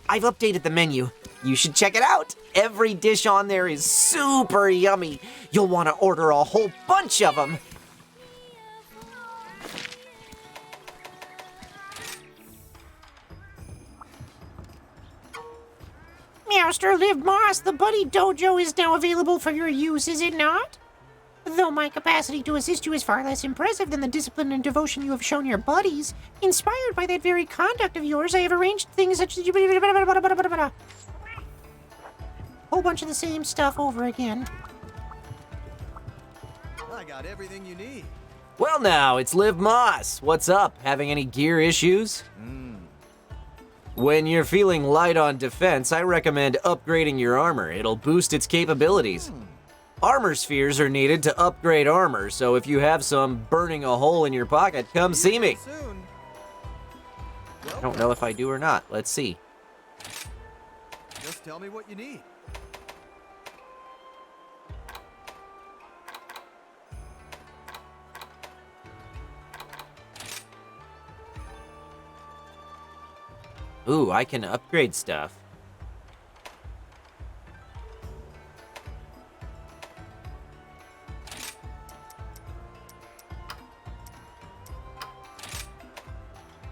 I've updated the menu. You should check it out. Every dish on there is super yummy. You'll want to order a whole bunch of them. Meowster Liv Moss, the Buddy Dojo is now available for your use, is it not? Though my capacity to assist you is far less impressive than the discipline and devotion you have shown your buddies, inspired by that very conduct of yours, I have arranged things such as whole bunch of the same stuff over again. I got everything you need. Well now, it's Liv Moss. What's up? Having any gear issues? When you're feeling light on defense, I recommend upgrading your armor. It'll boost its capabilities. Armor spheres are needed to upgrade armor, so if you have some burning a hole in your pocket, come see me. Soon. I don't know if I do or not. Let's see. Just tell me what you need. Ooh, I can upgrade stuff.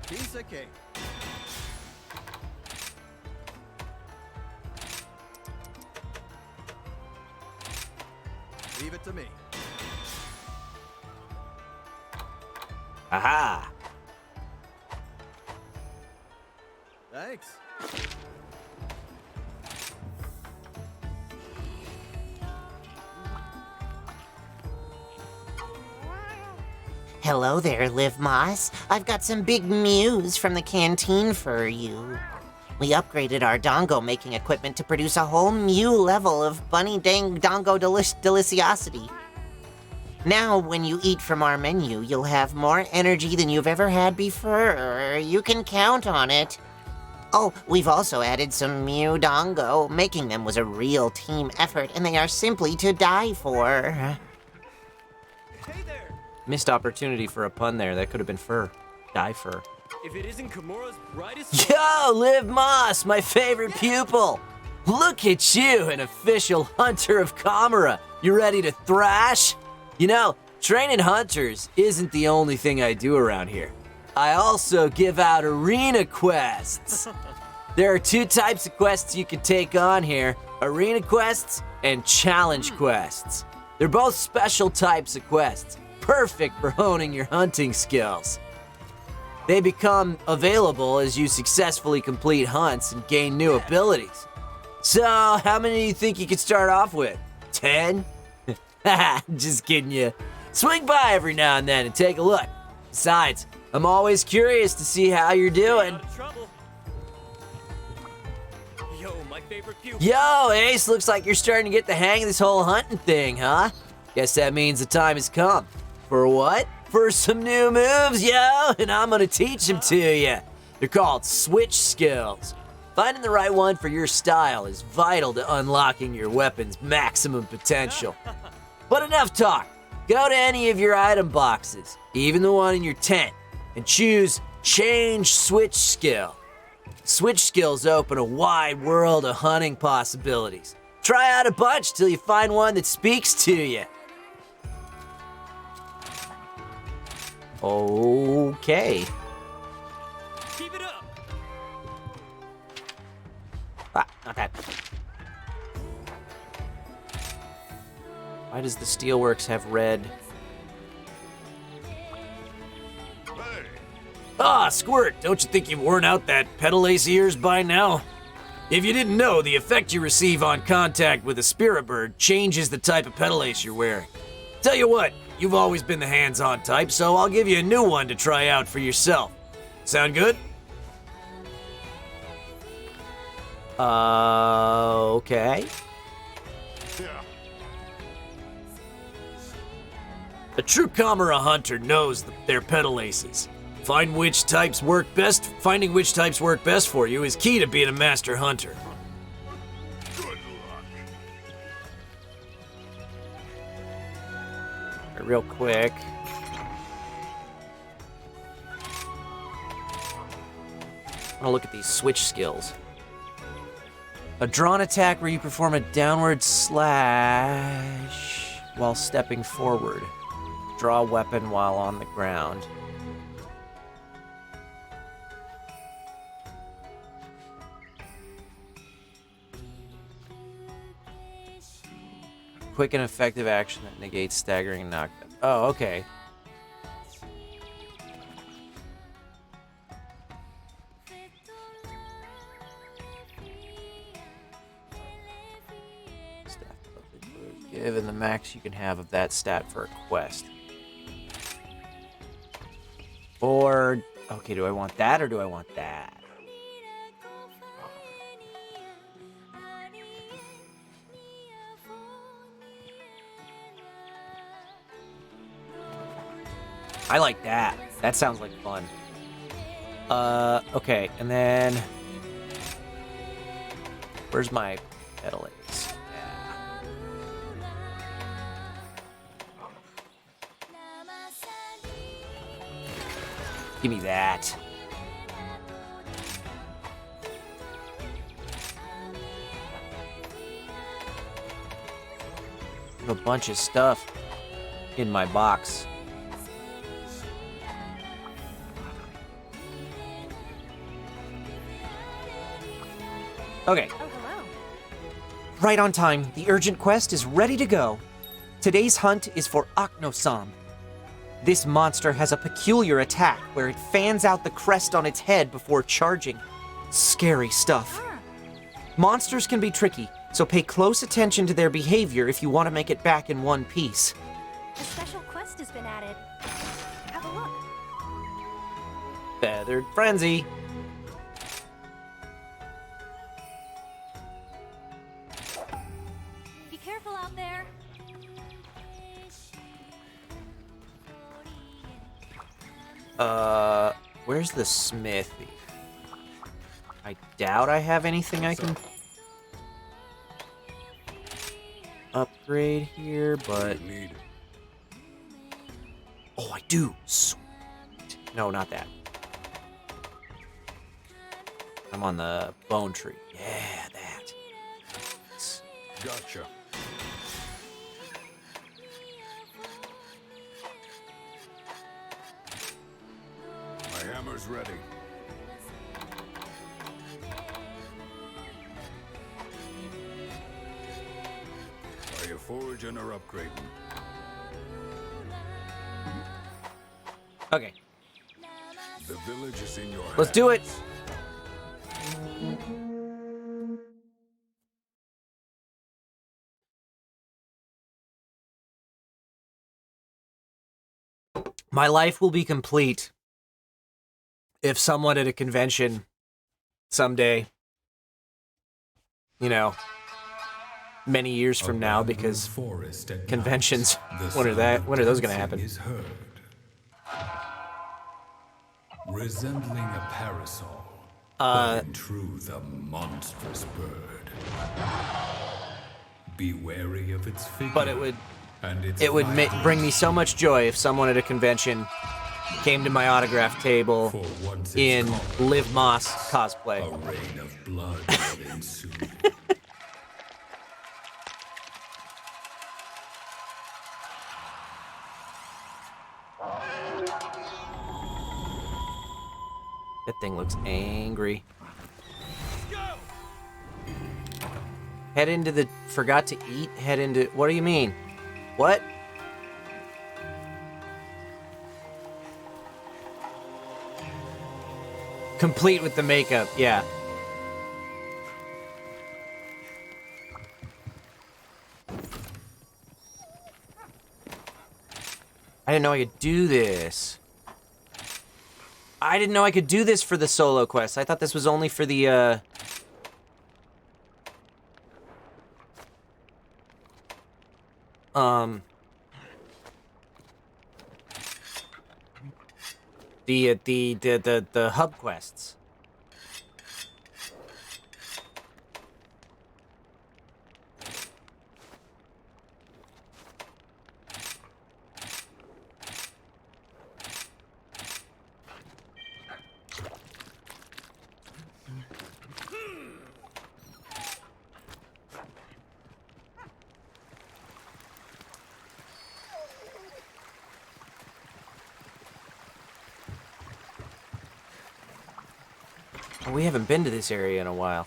Piece of cake. Leave it to me. Aha! Thanks. Hello there, Liv Moss. I've got some big news from the canteen for you. We upgraded our dongo making equipment to produce a whole new level of bunny dang dongo deliciosity. Now, when you eat from our menu, you'll have more energy than you've ever had before. You can count on it. Oh, we've also added some Mew Dongo. Making them was a real team effort, and they are simply to die for. Hey there! Missed opportunity for a pun there. That could have been fur. Die fur. If it isn't Kimura's brightest... Yo, Liv Moss, my favorite pupil. Look at you, an official hunter of Kamura. You ready to thrash? You know, training hunters isn't the only thing I do around here. I also give out arena quests. There are two types of quests you can take on here, arena quests and challenge quests. They're both special types of quests, perfect for honing your hunting skills. They become available as you successfully complete hunts and gain new abilities. So, how many do you think you could start off with? 10? Just kidding you. Swing by every now and then and take a look. Besides, I'm always curious to see how you're doing. Out of trouble. Yo, my favorite pupil. Yo, Ace, looks like you're starting to get the hang of this whole hunting thing, huh? Guess that means the time has come. For what? For some new moves, yo, and I'm gonna teach them to you. They're called switch skills. Finding the right one for your style is vital to unlocking your weapon's maximum potential. But enough talk. Go to any of your item boxes, even the one in your tent, and choose Change Switch Skill. Switch skills open a wide world of hunting possibilities. Try out a bunch till you find one that speaks to you. Okay. Keep it up. Ah, not that. Why does the Steelworks have red? Ah, Squirt, don't you think you've worn out that pedal ace of yours by now? If you didn't know, the effect you receive on contact with a spirit bird changes the type of pedal ace you're wearing. Tell you what, you've always been the hands-on type, so I'll give you a new one to try out for yourself. Sound good? Okay. A true Kamura hunter knows their pedal aces. Finding which types work best for you is key to being a master hunter. Real quick. I'm gonna look at these switch skills. A drawn attack where you perform a downward slash while stepping forward. Draw a weapon while on the ground. Quick and effective action that negates staggering knockdown. Oh, okay. Given the max you can have of that stat for a quest. Or, okay, do I want that or do I want that? I like that. That sounds like fun. Okay, and then... Where's my pedal ace? Yeah. Give me that. I have a bunch of stuff in my box. Okay. Oh, hello. Right on time. The urgent quest is ready to go. Today's hunt is for Aknosam. This monster has a peculiar attack where it fans out the crest on its head before charging. Scary stuff. Monsters can be tricky, so pay close attention to their behavior if you want to make it back in one piece. A special quest has been added. Have a look. Feathered Frenzy. Be careful out there. Where's the smithy? I doubt I have anything I can upgrade here, but... Need. Oh, I do! Sweet. No, not that. I'm on the bone tree. Yeah, that. Gotcha. My hammer's ready. Are you foraging or upgrading? Okay, The village is in your hands. let's do it! My life will be complete if someone at a convention someday, you know, many years from now, because conventions, when are those gonna happen? Is heard. Resembling a parasol, but in truth a monstrous bird. Be wary of its figure. But it would and its bring me so much joy if someone at a convention came to my autograph table For once it's in called Liv Moss a cosplay. rain of blood will ensue. That thing looks angry. Head into the... Forgot to eat? Head into... What do you mean? What? Complete with the makeup, yeah. I didn't know I could do this. I didn't know I could do this for the solo quest. I thought this was only for the, the hub quests. Oh, we haven't been to this area in a while.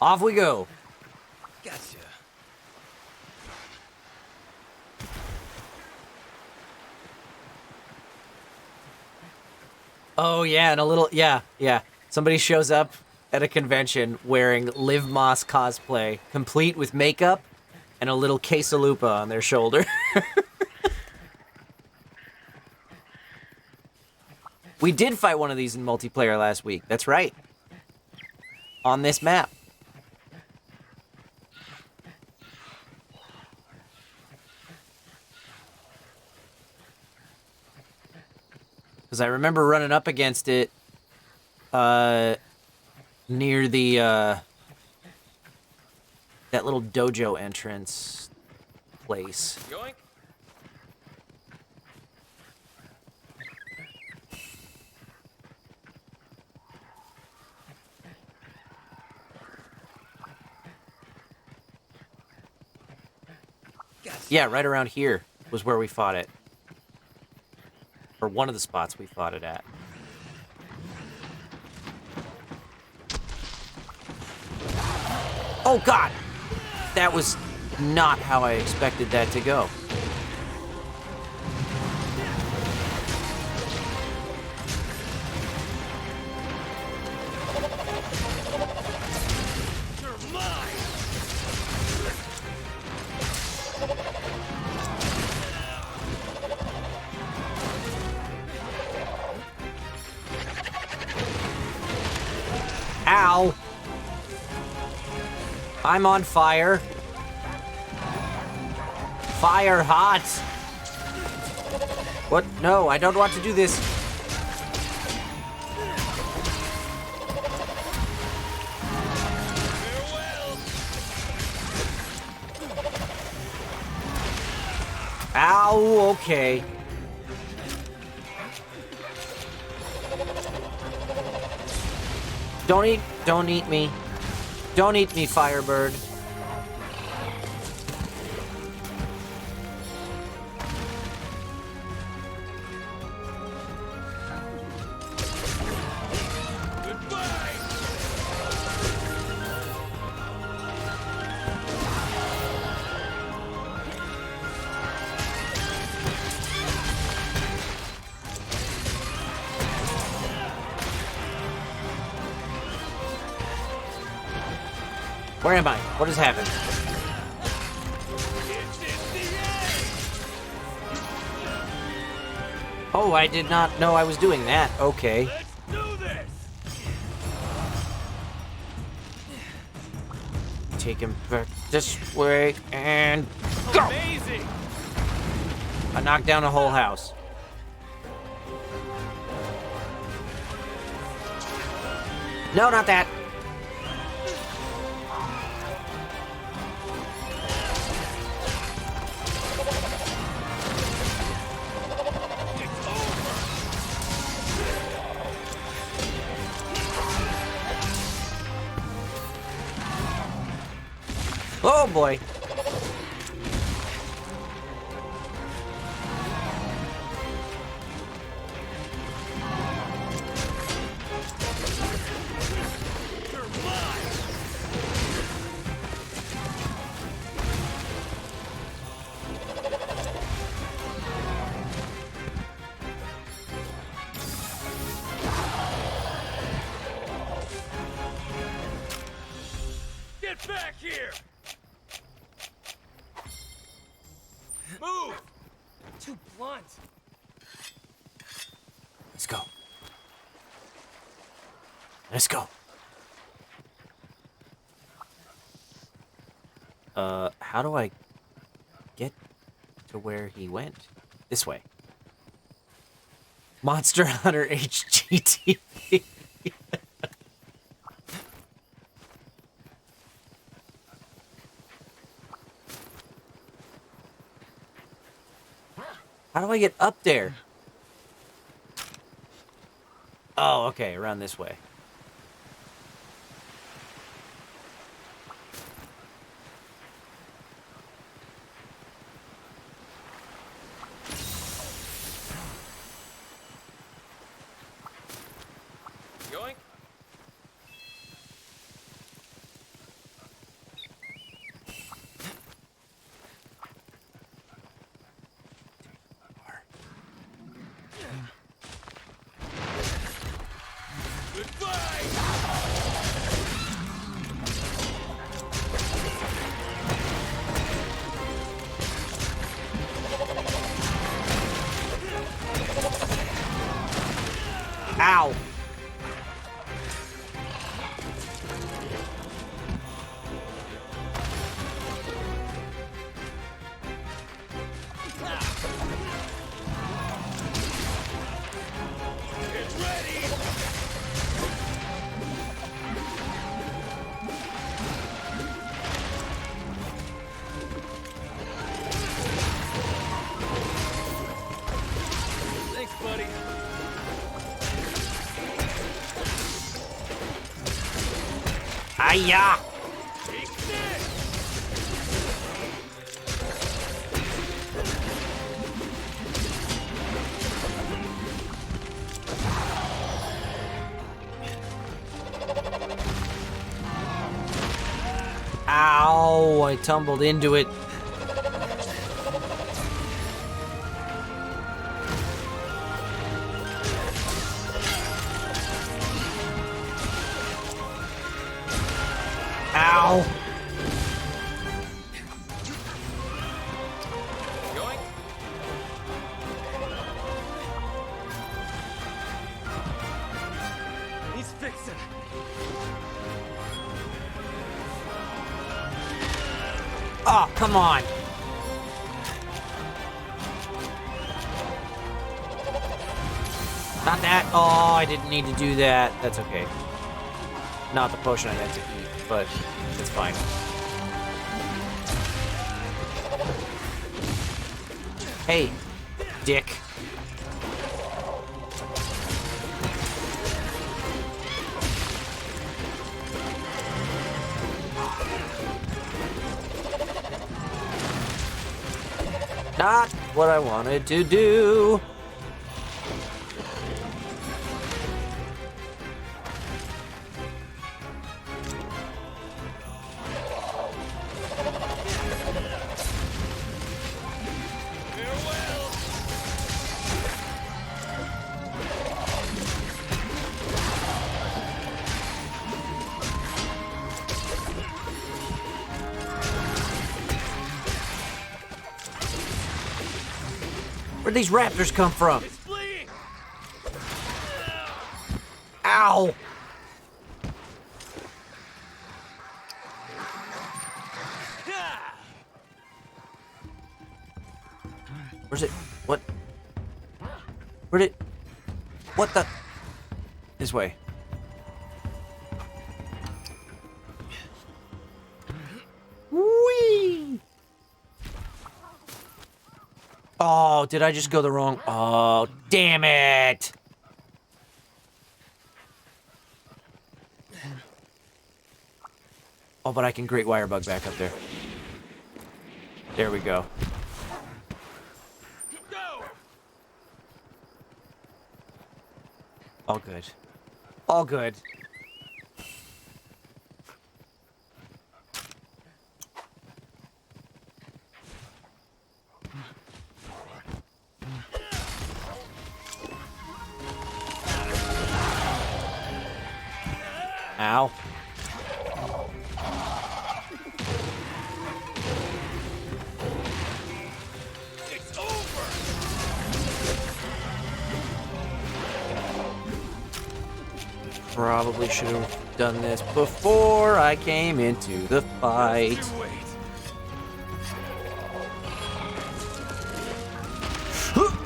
Off we go. Gotcha. Oh yeah, and a little yeah. Somebody shows up at a convention wearing Liv Moss cosplay, complete with makeup and a little quesalupa on their shoulder. We did fight one of these in multiplayer last week. That's right. On this map. Because I remember running up against it near the that little dojo entrance place. Yoink. Yeah, right around here was where we fought it. Or one of the spots we fought it at. Oh, God! That was not how I expected that to go. Ow! I'm on fire. Fire hot. What? No, I don't want to do this. Ow, okay. Don't eat me. Don't eat me, Firebird. Where am I? What has happened? Oh, I did not know I was doing that. Okay. Let's do this! Take him back this way and go! Amazing! I knocked down a whole house. No, not that. Oh boy. Get back here! Move! Too blunt. Let's go. Let's go. How do I get to where he went? This way. Monster Hunter HGT. How do I get up there? Oh, okay, around this way. Yoink! Ow! Thanks, buddy. Hiya! Take this! I tumbled into it. Ow! Going? He's fixing. Oh, come on! Not that. Oh, I didn't need to do that. That's okay. Not the potion I meant to eat, but it's fine. Hey, dick. Not what I wanted to do. Where'd these raptors come from? It's bleeding. Ow! Where's it? What? Where'd it? What the? This way. Whee! Oh, did I just go the wrong? Oh, damn it! Oh, but I can Great Wire Bug back up there. There we go. Go. All good. All good. Ow. It's over. Probably should have done this before I came into the fight. You wait.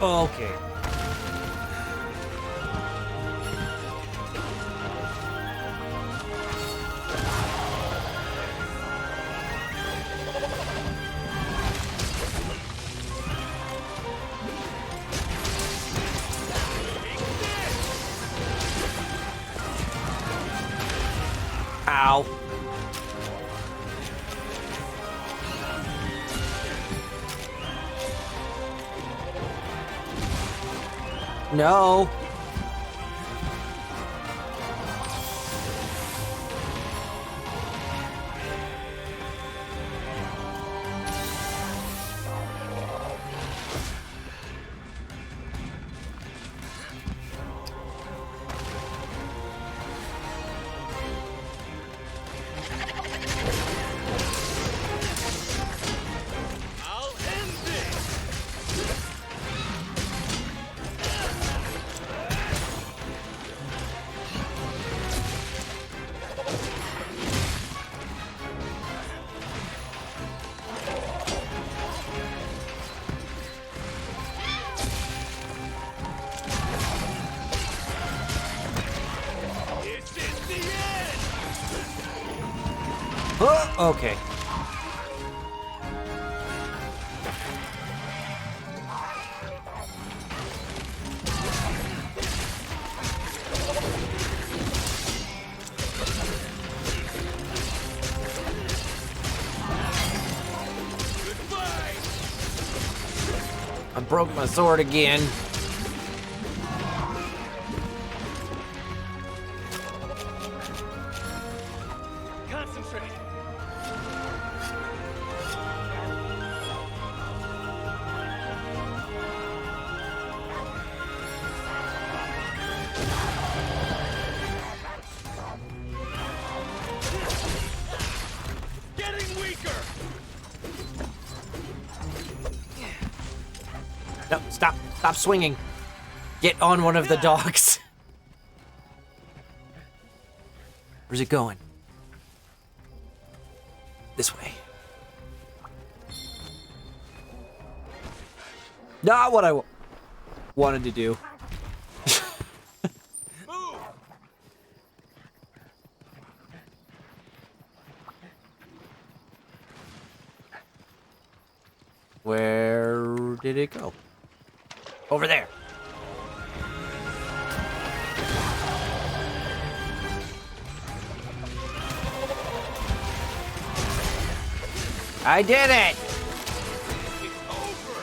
Okay. Ow. No. I'll end this. This is the end. Okay. Goodbye. I broke my sword again. Concentrate. Stop swinging. Get on one of the dogs. Where's it going? This way. Not what I wanted to do. Where did it go? Over there. I did it! It's over.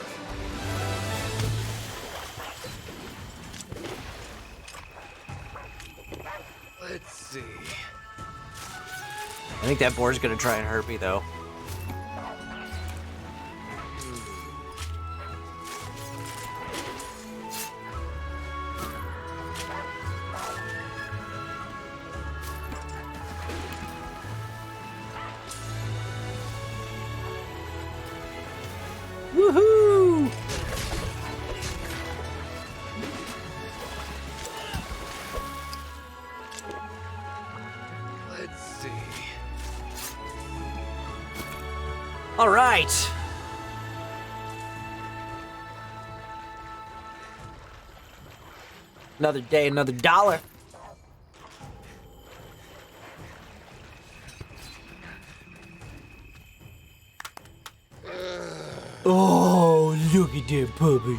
Let's see. I think that boar's gonna try and hurt me, though. Woohoo! Let's see. All right. Another day, another dollar. Oh, look at that puppy.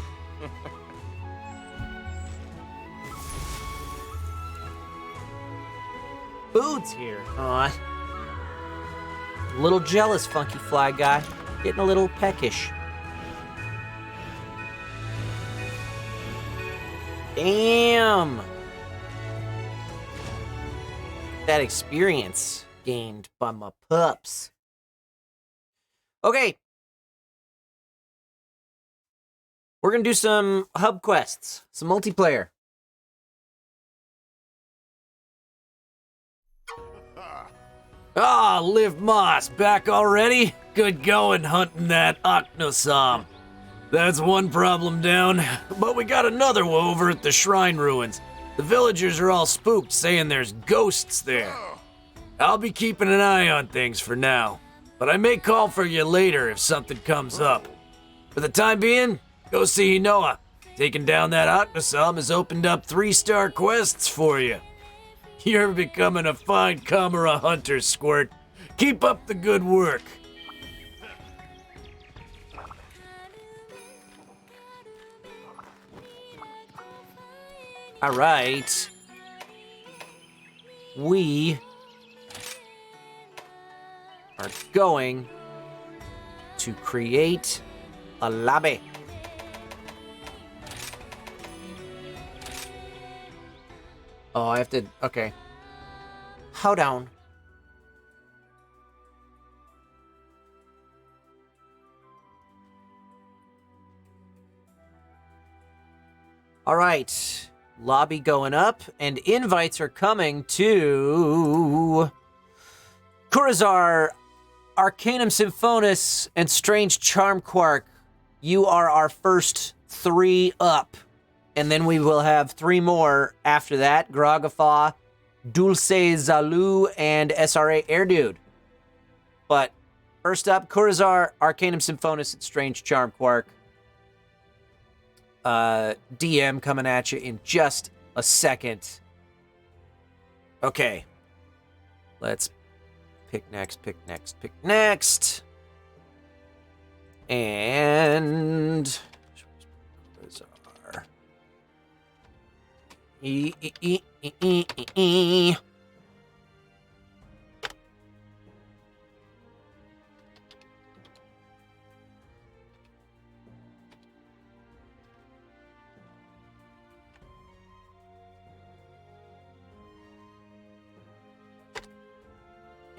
Food's here. Aw. A little jealous, Funky Fly Guy. Getting a little peckish. Damn. That experience gained by my pups. Okay. We're gonna do some hub quests, some multiplayer. Ah, Liv Moss, back already? Good going hunting that Ocnosom. That's one problem down, but we got another one over at the shrine ruins. The villagers are all spooked, saying there's ghosts there. I'll be keeping an eye on things for now, but I may call for you later if something comes up. For the time being, go see Noah. Taking down that Ocnosom has opened up 3-star quests for you. You're becoming a fine Kamara hunter, Squirt. Keep up the good work. All right. We are going to create a lobby. Oh, I have to, okay. Hold on. All right. Lobby going up, and invites are coming to Kurazar, Arcanum Symphonis, and Strange Charm Quark. You are our first 3 up. And then we will have 3 more after that. Grogafa, Dulce Zalu, and SRA Air Dude. But first up, Kurazar, Arcanum Symphonis, and Strange Charm Quark. DM coming at you in just a second. Okay. Let's pick next. And Kurazar.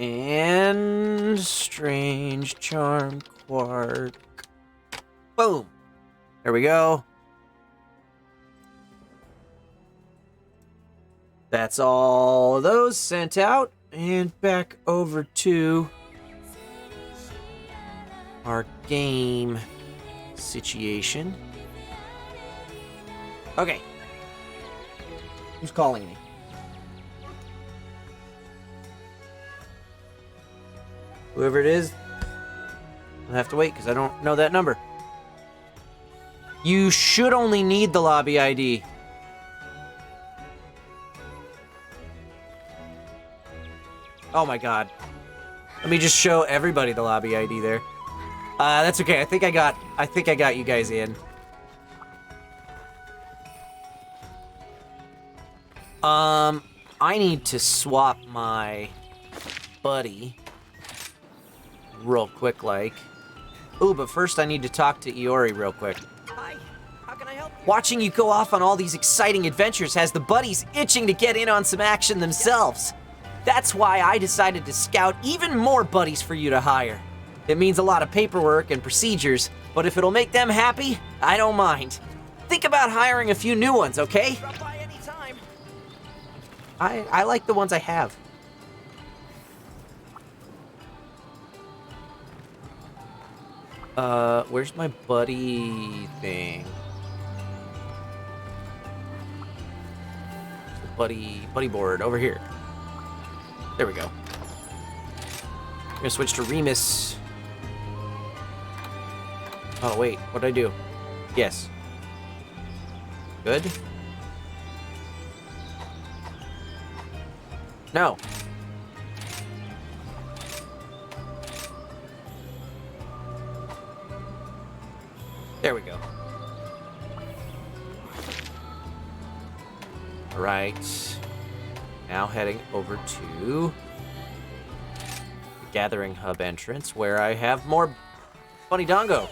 And Strange Charm Quark. Boom. There we go. That's all of those sent out. And back over to our game situation. Okay. Who's calling me? Whoever it is, I'll have to wait because I don't know that number. You should only need the lobby ID. Oh my god. Let me just show everybody the lobby ID there. That's okay. I think I got you guys in. I need to swap my buddy real quick, like. Ooh, but first I need to talk to Iori real quick. Hi, how can I help you? Watching you go off on all these exciting adventures has the buddies itching to get in on some action themselves. That's why I decided to scout even more buddies for you to hire. It means a lot of paperwork and procedures, but if it'll make them happy, I don't mind. Think about hiring a few new ones, okay? Drop by anytime. I like the ones I have. Where's my buddy thing? Buddy board over here. There we go. I'm gonna switch to Remus. Oh wait, what'd I do? Yes. Good. No. There we go. All right. Now heading over to the Gathering Hub entrance where I have more Bunny Dongo.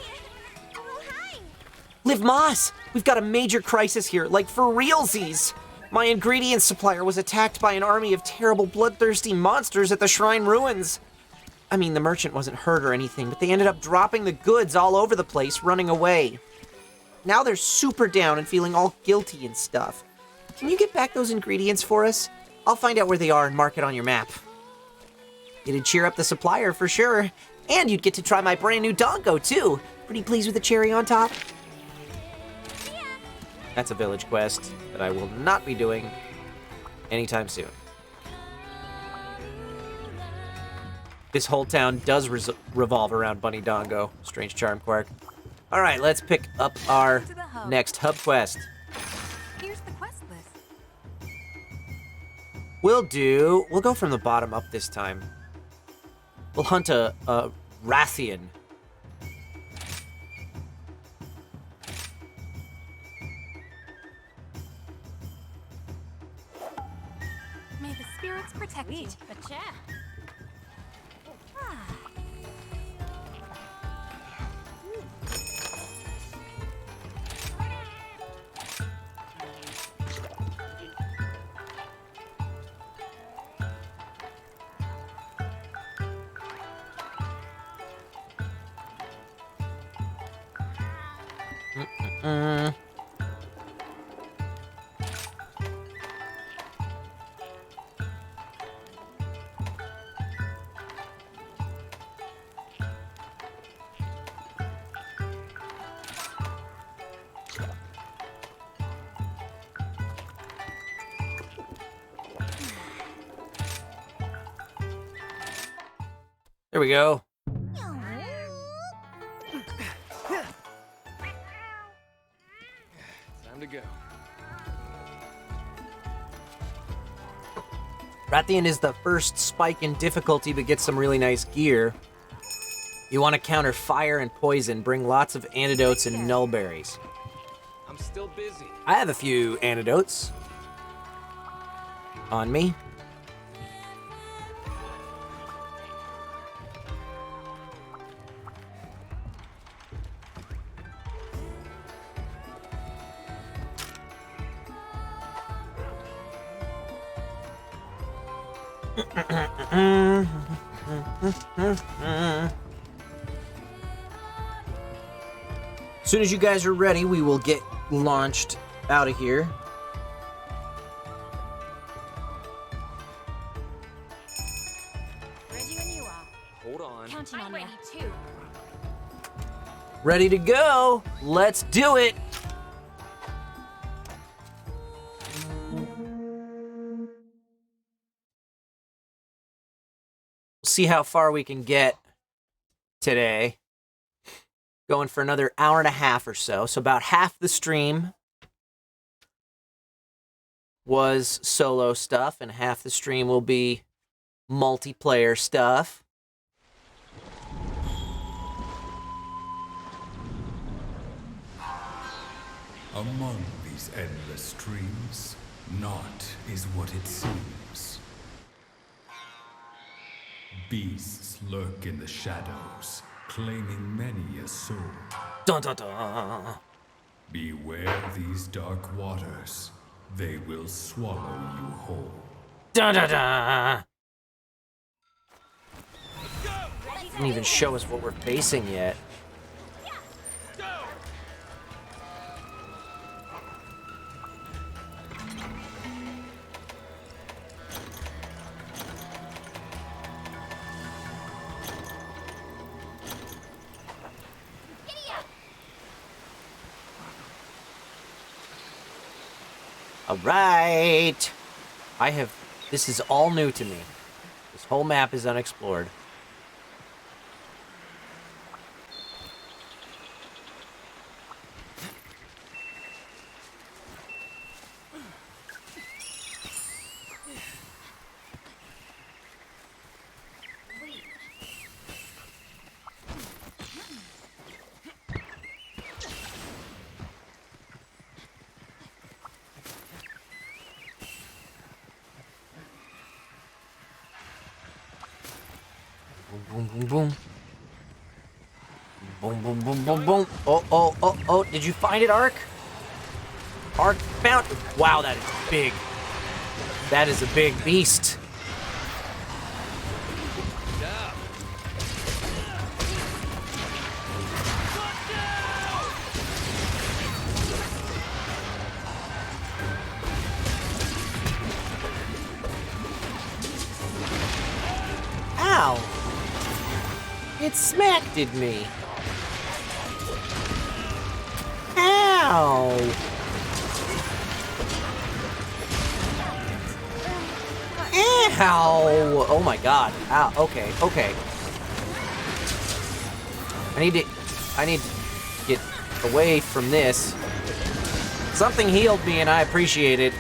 Liv Moss! We've got a major crisis here, like for realsies! My ingredient supplier was attacked by an army of terrible bloodthirsty monsters at the Shrine Ruins. I mean, the merchant wasn't hurt or anything, but they ended up dropping the goods all over the place, running away. Now they're super down and feeling all guilty and stuff. Can you get back those ingredients for us? I'll find out where they are and mark it on your map. It'd cheer up the supplier for sure, and you'd get to try my brand new Dongo too. Pretty pleased with the cherry on top? That's a village quest that I will not be doing anytime soon. This whole town does revolve around Bunny Dongo. Strange charm quark. All right, let's pick up our next hub quest. Here's the quest list. We'll go from the bottom up this time. We'll hunt a Rathian. May the spirits protect you. Acha. There we go. Time to go. Rathian is the first spike in difficulty, but gets some really nice gear. You want to counter fire and poison, bring lots of antidotes and nullberries. I'm still busy. I have a few antidotes on me. As soon as you guys are ready, we will get launched out of here. Ready when you are. Hold on. Counting on you. Too. Ready to go. Let's do it. See how far we can get today. Going for another hour and a half or so. So about half the stream was solo stuff, and half the stream will be multiplayer stuff. Among these endless streams, naught is what it seems. Beasts lurk in the shadows, claiming many a soul. Dun dun dun. Beware these dark waters. They will swallow you whole. Dun dun dun. Didn't even show us what we're facing yet. Alright! This is all new to me. This whole map is unexplored. Boom, boom, boom. Boom, boom, boom, boom, boom. Oh, oh, oh, oh. Did you find it, Ark? Ark found... Wow, that is big. That is a big beast. Ow! It smacked me. Ow! Ow! Oh my god. Ow. Okay, okay. I need to get away from this. Something healed me and I appreciate it.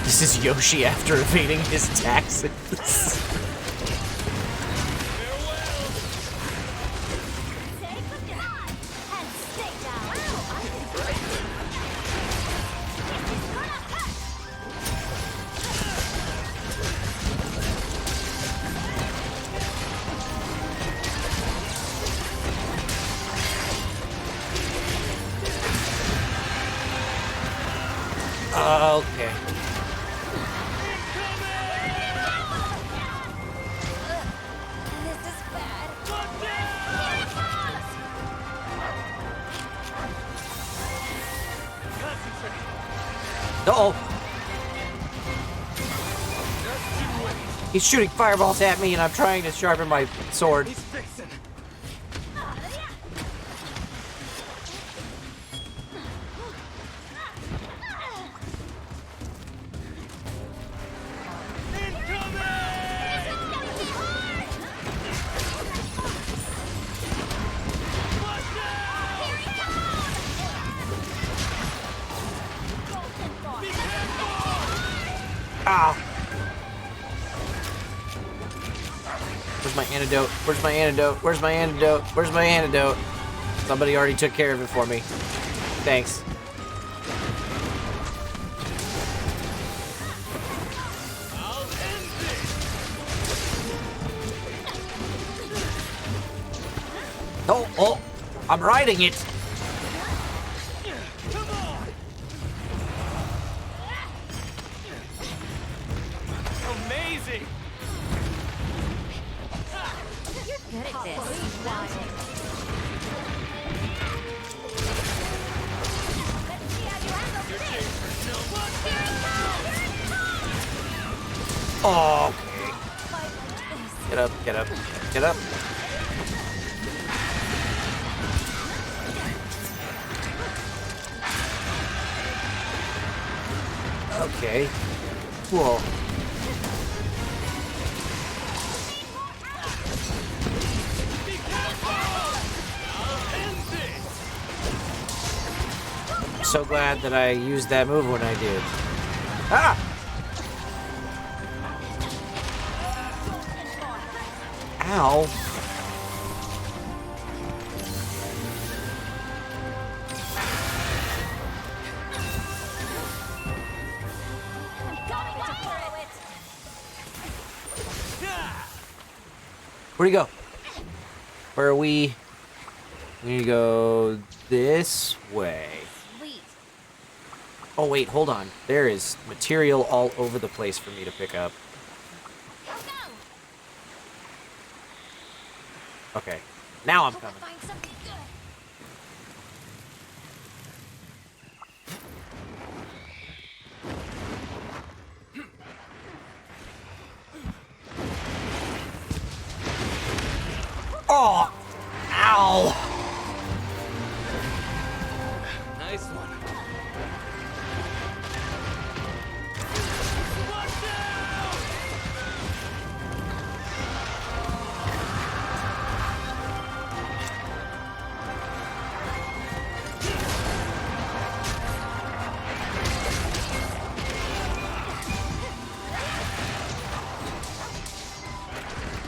This is Yoshi after evading his taxes. Okay. Uh-oh. He's shooting fireballs at me and I'm trying to sharpen my sword. He's fixing. Ow. Where's my antidote? Where's my antidote? Where's my antidote? Where's my antidote? Somebody already took care of it for me. Thanks. Oh, oh, I'm riding it. Amazing. Good at this. Oh, okay. Get up, get up, get up. Okay. Cool. I'm so glad that I used that move when I did. Ah! Ow. Where'd he go? Where are we? We need to go this way. Sweet. Oh wait, hold on. There is material all over the place for me to pick up. Okay, now I'm Hope I coming. find something good. Oh! Ow! Nice one.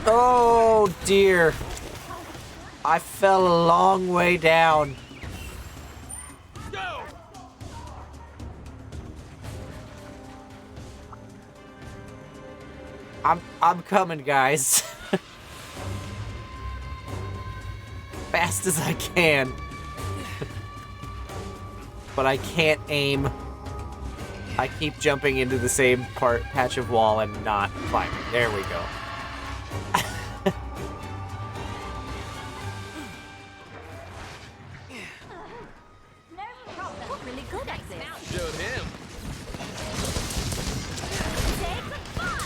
Oh dear. I fell a long way down. I'm coming, guys. Fast as I can. But I can't aim. I keep jumping into the same patch of wall and not climbing. There we go. We're really good at this. Showed him. Say goodbye.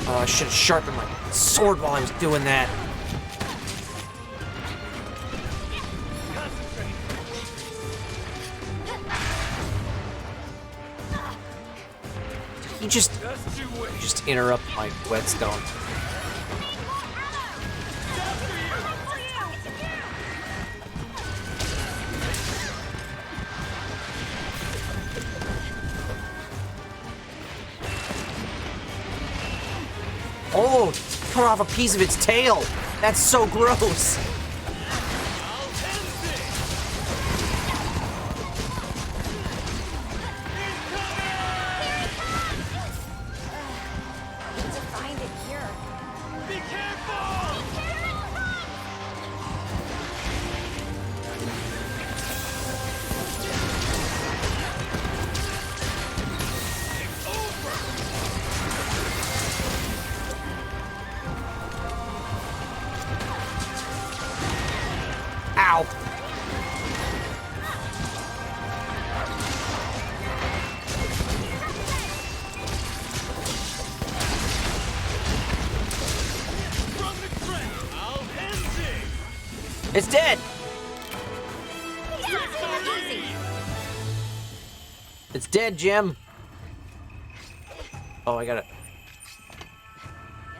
Oh, I should have sharpened my sword while I was doing that. Did he just interrupt my whetstone? Oh, cut off a piece of its tail. That's so gross. To find it here. Ow. It's dead. Easy. It's dead, Jim. Oh, I got it.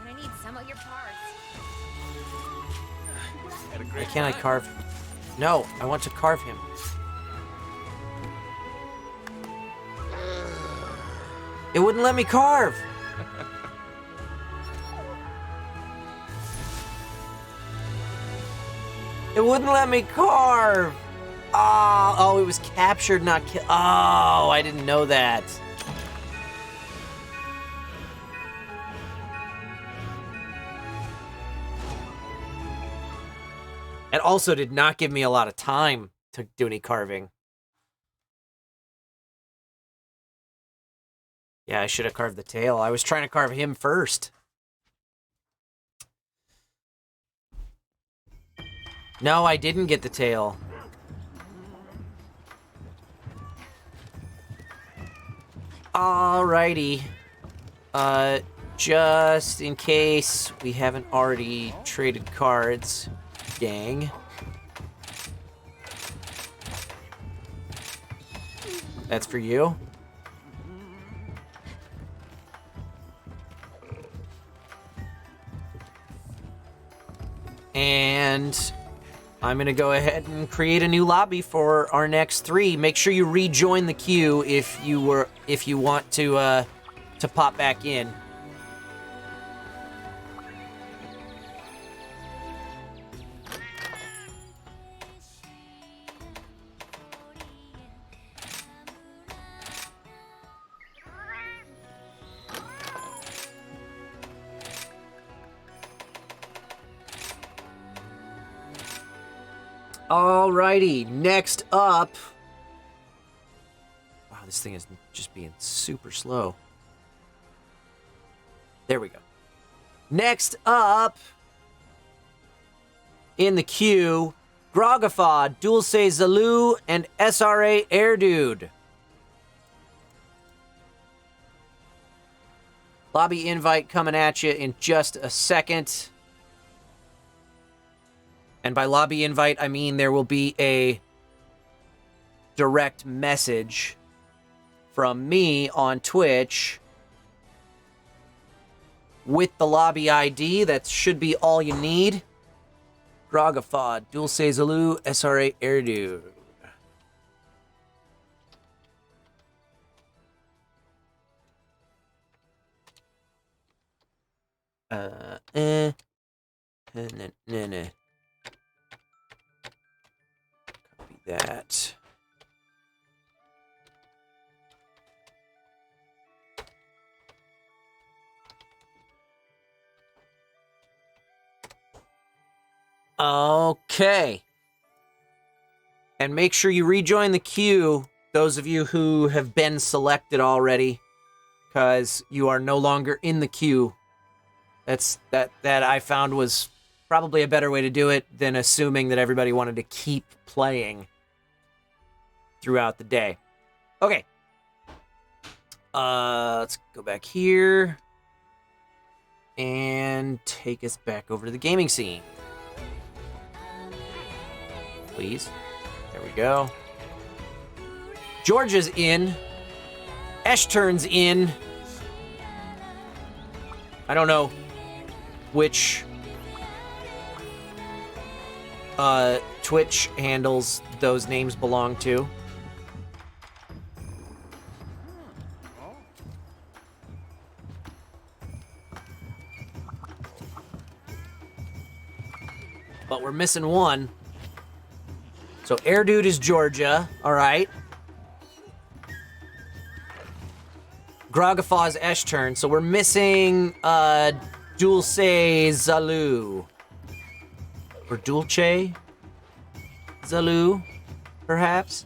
Gonna need some of your parts. Why can't I carve? No, I want to carve him. It wouldn't let me carve. It wouldn't let me carve. Oh, it was captured, not killed. Oh, I didn't know that. It also did not give me a lot of time to do any carving. Yeah, I should have carved the tail. I was trying to carve him first. No, I didn't get the tail. Alrighty. Just in case we haven't already traded cards, gang. That's for you. And I'm gonna go ahead and create a new lobby for our next 3. Make sure you rejoin the queue if you want to pop back in. Alrighty, next up. Wow, this thing is just being super slow. There we go. Next up in the queue, Grogafod, Dulce Zalu, and SRA Air Dude. Lobby invite coming at you in just a second. And by lobby invite, I mean there will be a direct message from me on Twitch with the lobby ID. That should be all you need. Grogafod, Dulce Zalu, SRA Airdo. Nah. That. Okay. And make sure you rejoin the queue, those of you who have been selected already, because you are no longer in the queue. That I found was probably a better way to do it than assuming that everybody wanted to keep playing throughout the day. Okay. Let's go back here and take us back over to the gaming scene. Please. There we go. Georgia's in. Eshturn's in. I don't know which Twitch handles those names belong to. But we're missing one. So Air Dude is Georgia, all right. Grogafaw's Eshturn, so we're missing Dulce Zalu. Or Dulce Zalu, perhaps?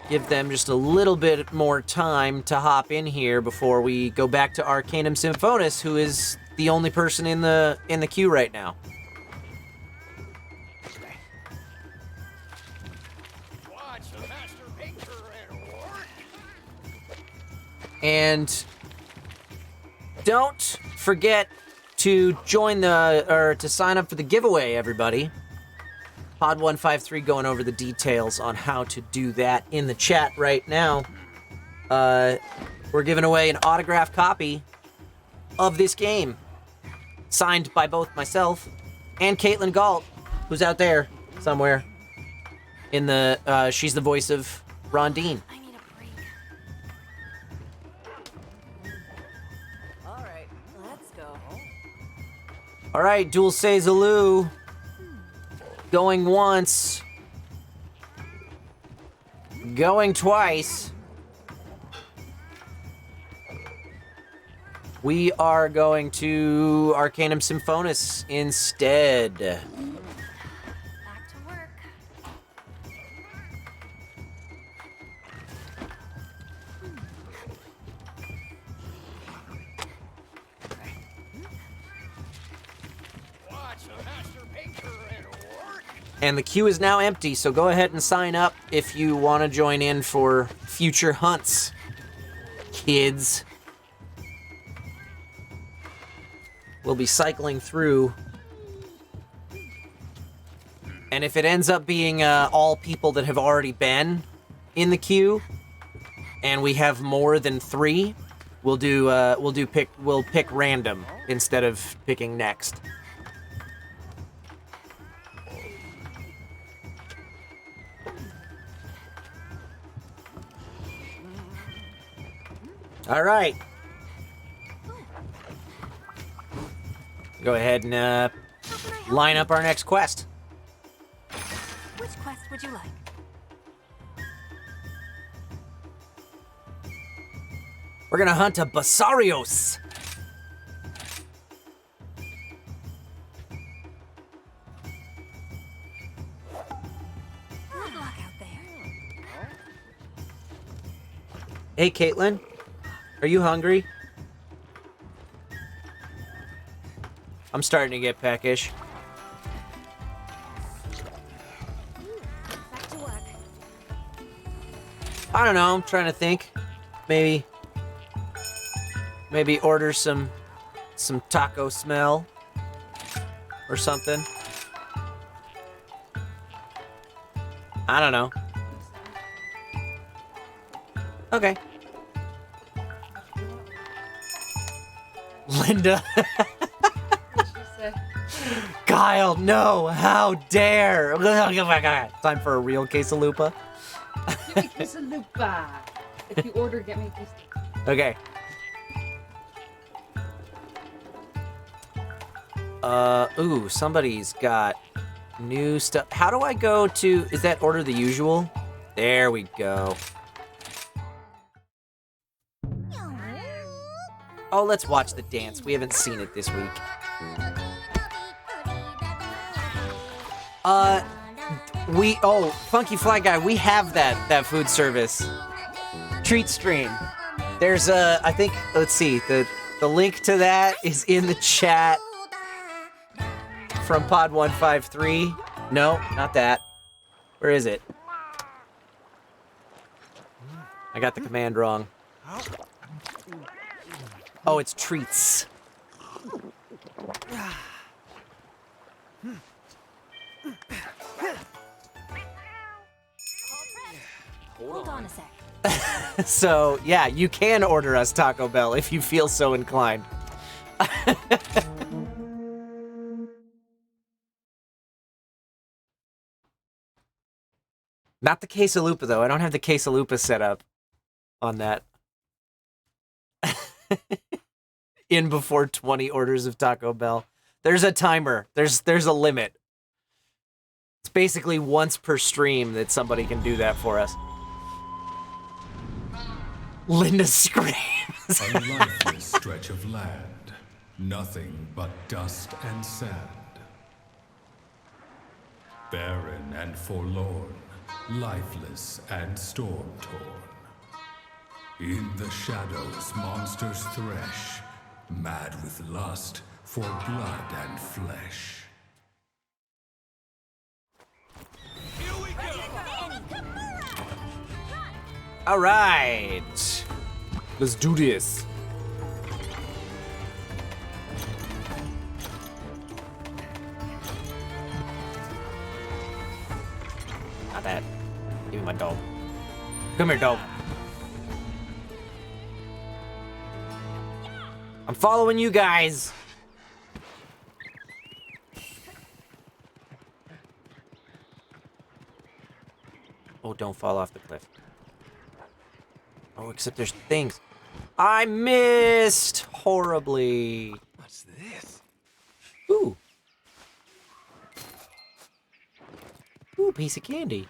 Give them just a little bit more time to hop in here before we go back to Arcanum Symphonis, who is the only person in the queue right now. And don't forget to join to sign up for the giveaway, everybody. Pod153 going over the details on how to do that in the chat right now. We're giving away an autographed copy of this game, signed by both myself and Caitlin Galt, who's out there somewhere. She's the voice of Rondine. I need a break. All right, let's go. All right, Dulce Zalu. Going once. Going twice. We are going to Arcanum Symphonis instead. Back to work. And the queue is now empty, so go ahead and sign up if you want to join in for future hunts, kids. We'll be cycling through. And if it ends up being all people that have already been, in the queue, and we have more than 3, we'll pick random instead of picking next. All right. Go ahead and line up our next quest. Which quest would you like? We're gonna hunt a Basarios. Good luck out there. Hey, Caitlin, are you hungry? I'm starting to get peckish. Back to work. I don't know. I'm trying to think. Maybe order some taco smell or something. I don't know. Okay. Linda. Kyle, no! How dare! Time for a real quesalupa. Give me quesalupa. If you order, get me quesalupa. Okay. Ooh, somebody's got new stuff. How do I go to... Is that order the usual? There we go. Oh, let's watch the dance. We haven't seen it this week. Funky Fly Guy, we have that food service. Treat stream. There's I think, let's see, the link to that is in the chat from Pod 153. No, not that. Where is it? I got the command wrong. Oh, it's treats. Hold on a sec. So, yeah, you can order us Taco Bell if you feel so inclined. Not the quesalupa, though. I don't have the quesalupa set up on that. In before 20 orders of Taco Bell. There's a timer. There's a limit. It's basically once per stream that somebody can do that for us. Linda screams. A lifeless stretch of land. Nothing but dust and sand. Barren and forlorn. Lifeless and storm-torn. In the shadows, monsters thresh. Mad with lust for blood and flesh. All right. Let's do this. Not that. Give me my dog. Come here, dog. I'm following you guys. Oh, don't fall off the cliff. Oh, except there's things. I missed horribly. What's this? Ooh. Ooh, piece of candy.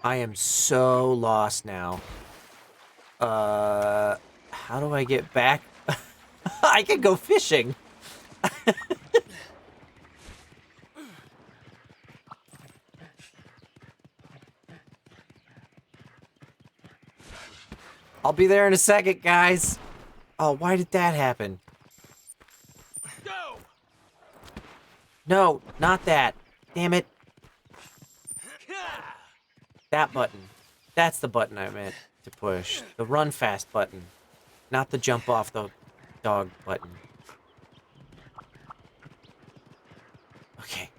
I am so lost now. How do I get back? I can go fishing. I'll be there in a second, guys. Oh, why did that happen? Go! No, not that. Damn it. That button. That's the button I meant to push. The run fast button. Not the jump off the dog button. Okay.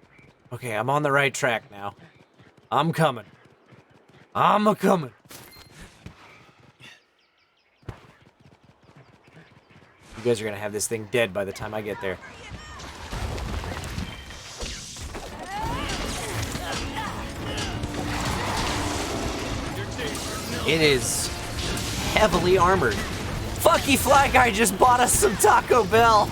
Okay, I'm on the right track now. I'm coming. I'm a coming. You guys are gonna have this thing dead by the time I get there. It is heavily armored. Fucky Fly Guy just bought us some Taco Bell.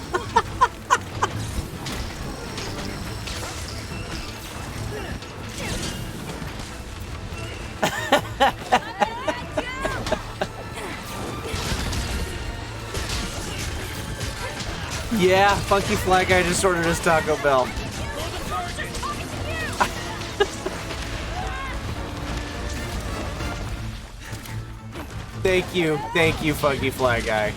Yeah, Funky Fly Guy just ordered us Taco Bell. Thank you, Funky Fly Guy.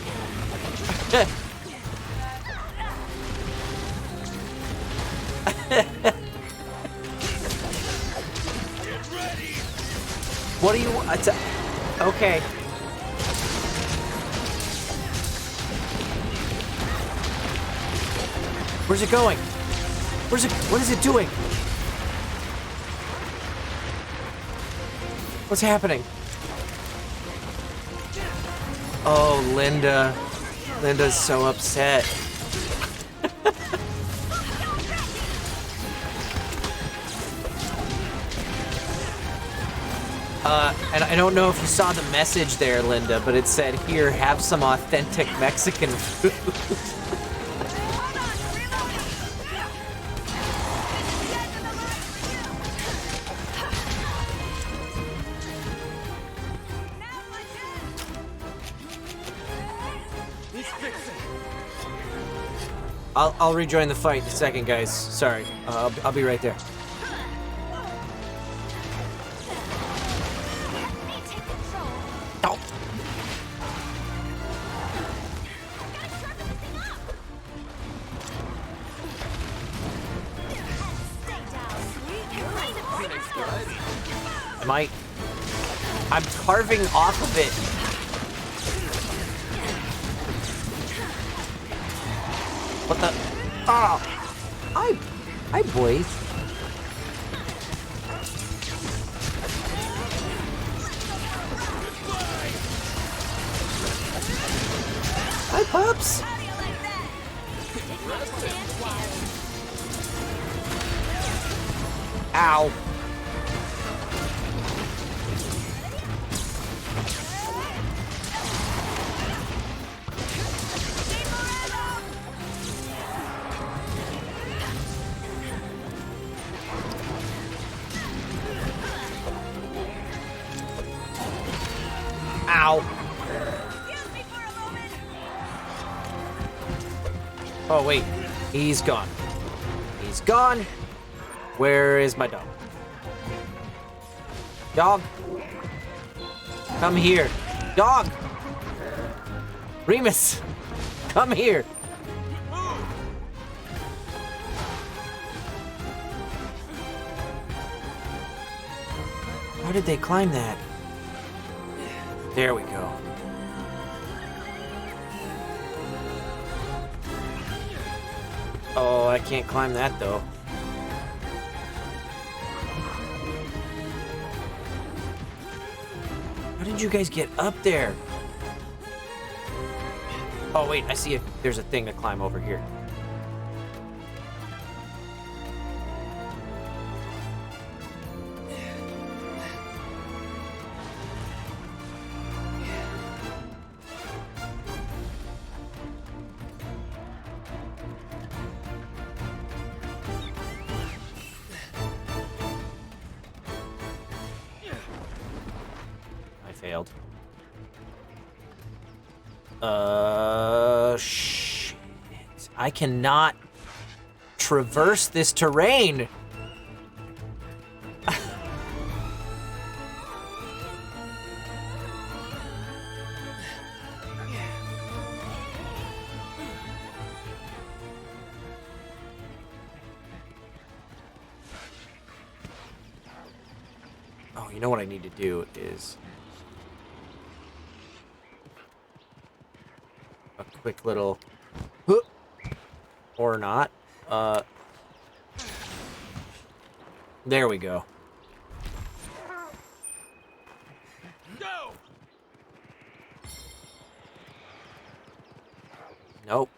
What do you want? Okay. Where's it going? What is it doing? What's happening? Oh, Linda. Linda's so upset. And I don't know if you saw the message there, Linda, but it said, here, have some authentic Mexican food. I'll rejoin the fight in a second, guys. Sorry. I'll be right there. Oh. I'm carving off of it. What the? Oh! Hi, boys. Hi, pups. Ow. Ow. Oh, wait. He's gone. He's gone. Where is my dog? Dog. Come here. Dog. Remus. Come here. How did they climb that? There we go. Oh, I can't climb that though. How did you guys get up there? Oh wait, I see there's a thing to climb over here. Failed. Shit. I cannot traverse this terrain. Oh, you know what I need to do is a quick little, or not. There we go. Nope.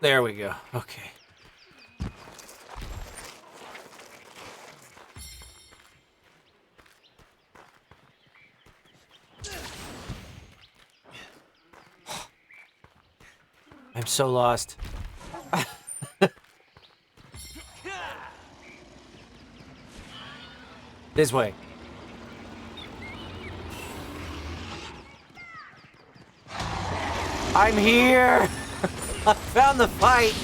There we go. Okay. I'm so lost. This way. I'm here! I found the fight!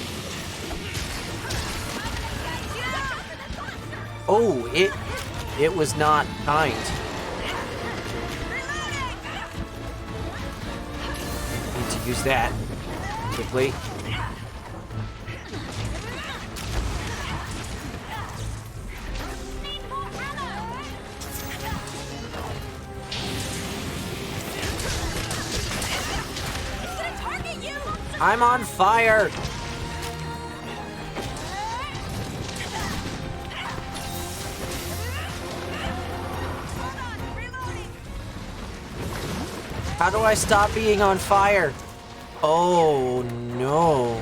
Oh, it was not kind. Need to use that quickly. I'm on fire! How do I stop being on fire? Oh no.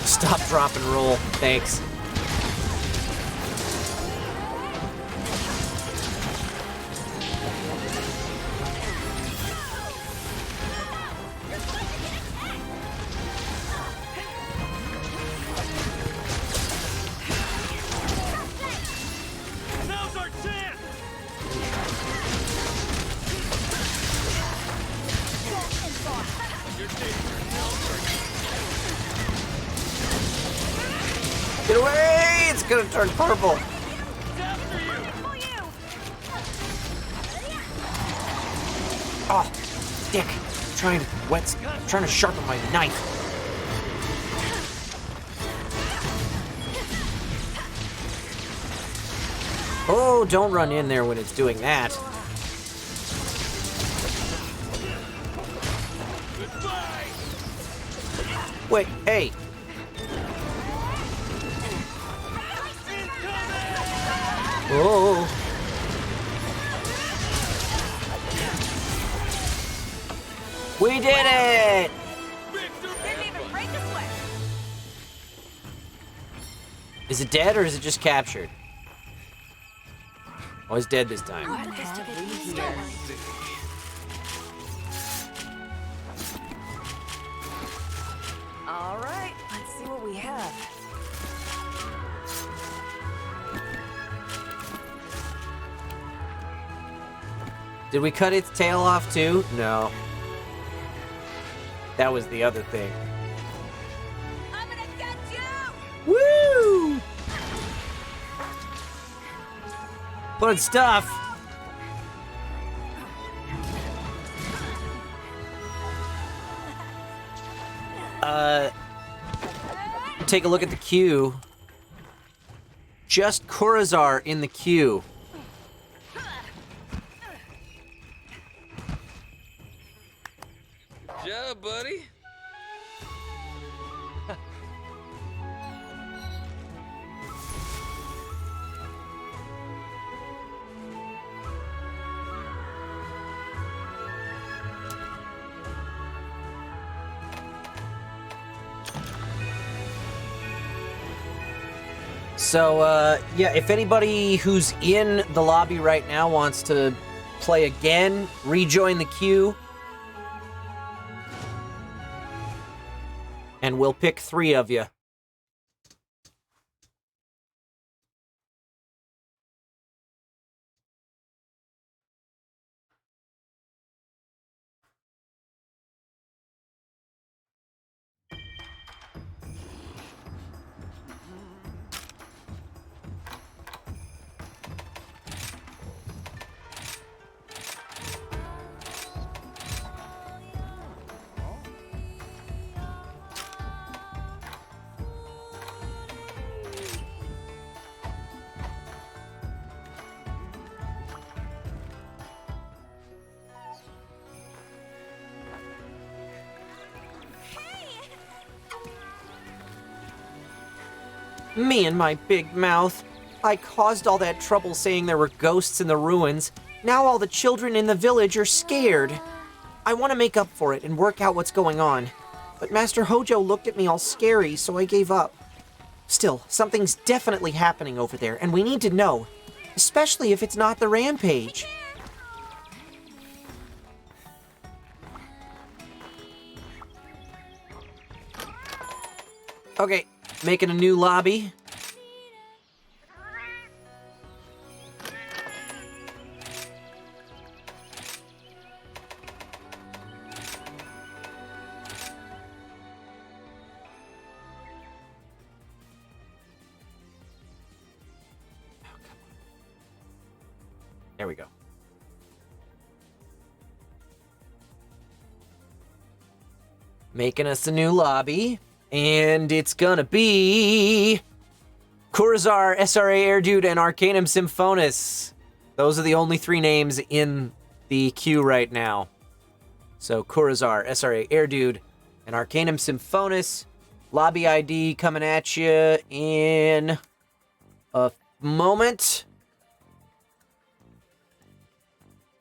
Stop, drop, and roll. Thanks. Now's our chance! Get away! It's gonna turn purple. Oh, dick! I'm trying to sharpen my knife. Oh, don't run in there when it's doing that. Wait, hey. Oh. We did it! Is it dead or is it just captured? Oh, it's dead this time. All right, let's see what we have. Did we cut its tail off too? No. That was the other thing. I'm gonna get you! Woo! Fun stuff. Take a look at the queue. Just Kurazar in the queue. Good job, buddy. So, yeah, if anybody who's in the lobby right now wants to play again, rejoin the queue. And we'll pick 3 of you. Me and my big mouth. I caused all that trouble saying there were ghosts in the ruins. Now all the children in the village are scared. I want to make up for it and work out what's going on. But Master Hojo looked at me all scary, so I gave up. Still, something's definitely happening over there, and we need to know. Especially if it's not the Rampage. Okay, making a new lobby. There we go. Making us a new lobby. And it's gonna be Kurazar, SRA Air Dude, and Arcanum Symphonis. Those are the only 3 names in the queue right now. So Kurazar, SRA Air Dude, and Arcanum Symphonis. Lobby ID coming at you in a moment.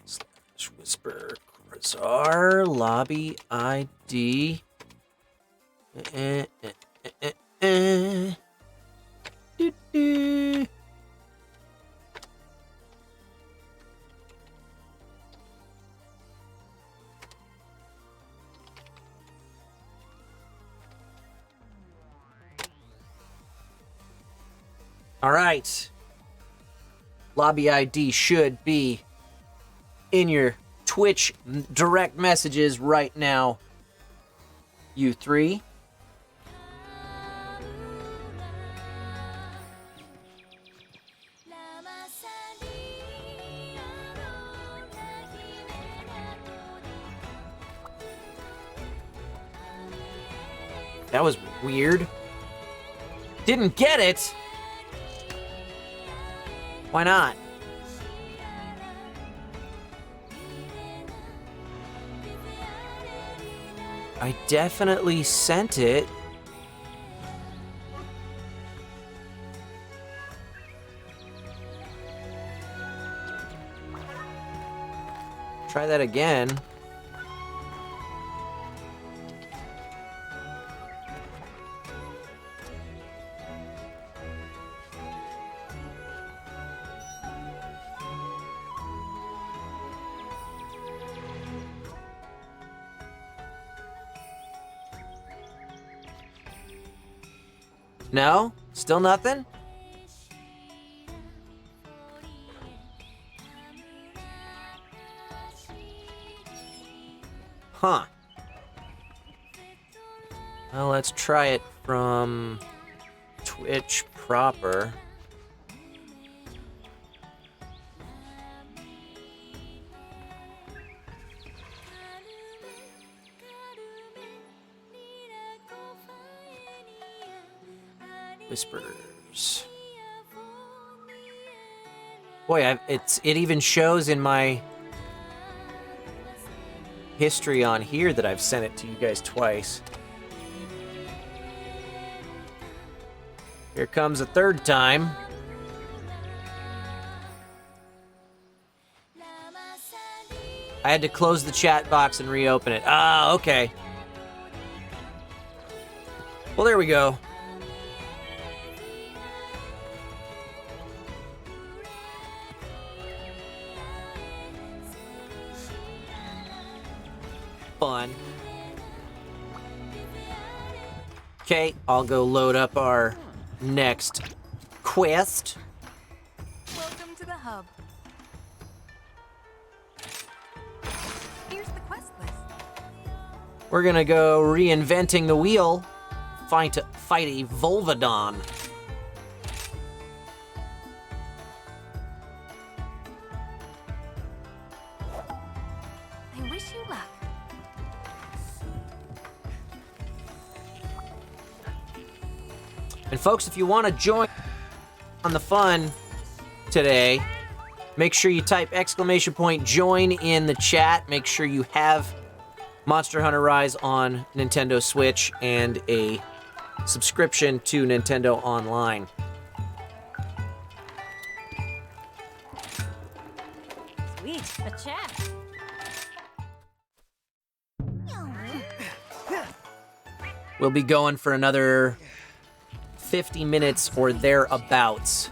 / whisper Kurazar, lobby ID. All right. Lobby ID should be in your Twitch direct messages right now. You 3. That was weird. Didn't get it. Why not? I definitely sent it. Try that again. No? Still nothing? Huh. Well, let's try it from Twitch proper. Whispers. Boy, it even shows in my history on here that I've sent it to you guys twice. Here comes a third time. I had to close the chat box and reopen it. Ah, okay. Well, there we go. Fun. Okay, I'll go load up our next quest. Welcome to the hub. Here's the quest list. We're gonna go reinventing the wheel. Fight a Volvodon. I wish you luck. And folks, if you want to join on the fun today, make sure you type !join in the chat. Make sure you have Monster Hunter Rise on Nintendo Switch and a subscription to Nintendo Online. Sweet, a chat. We'll be going for another 50 minutes or thereabouts.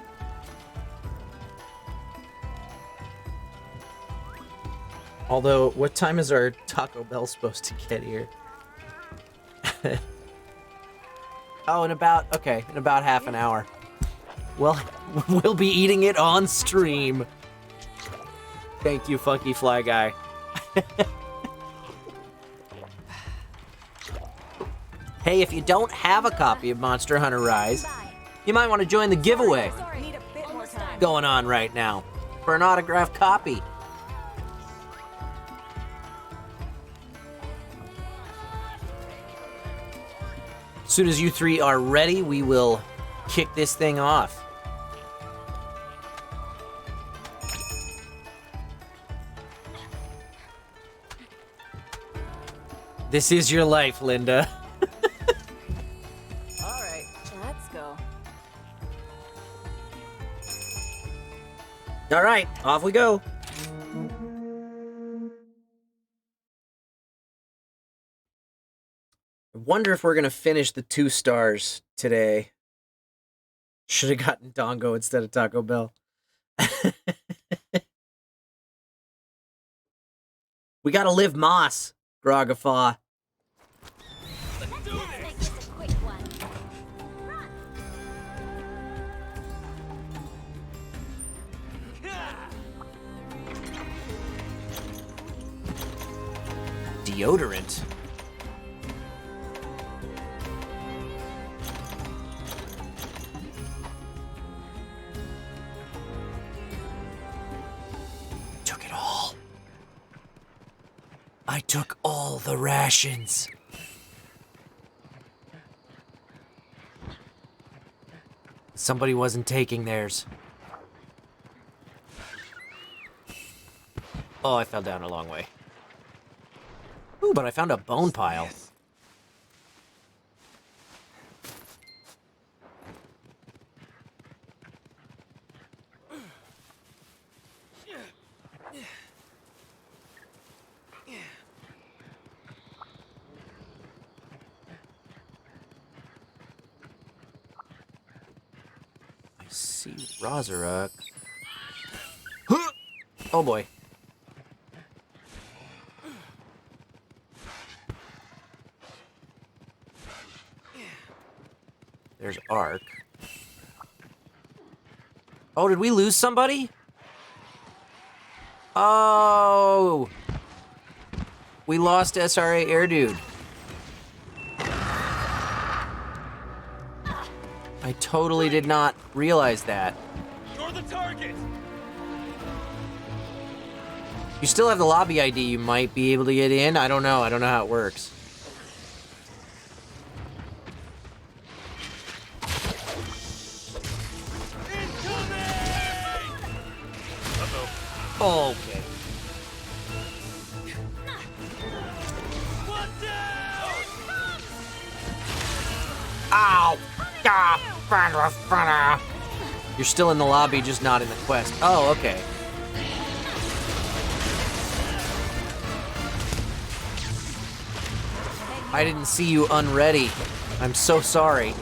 Although, what time is our Taco Bell supposed to get here? Oh, in about half an hour. Well, we'll be eating it on stream. Thank you, Funky Fly Guy. Hey, if you don't have a copy of Monster Hunter Rise, you might want to join the giveaway going on right now for an autographed copy. As soon as you three are ready, we will kick this thing off. This is your life, Linda. All right, let's go. All right, off we go. I wonder if we're gonna finish the 2 stars today. Should have gotten Dongo instead of Taco Bell. We gotta live Moss, Grogafaw. Deodorant. Took it all. I took all the rations. Somebody wasn't taking theirs. Oh, I fell down a long way. Ooh, but I found a bone pile. I see Razoruk. Oh boy. There's Ark. Oh, did we lose somebody? Oh! We lost SRA Air Dude. I totally did not realize that. You're the target. You still have the lobby ID, you might be able to get in. I don't know how it works. Oh, okay. Ow! You're still in the lobby, just not in the quest. Oh, okay. I didn't see you unready. I'm so sorry.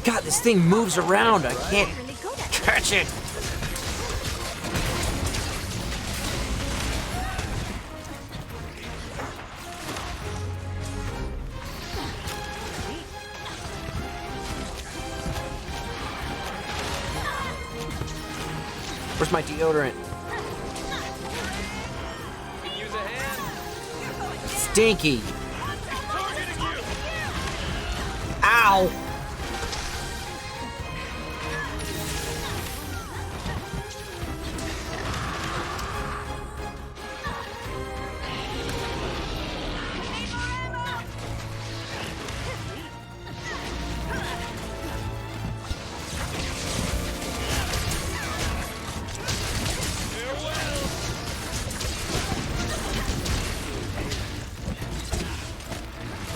God, this thing moves around. I can't catch it. Where's my deodorant? Stinky. Ow.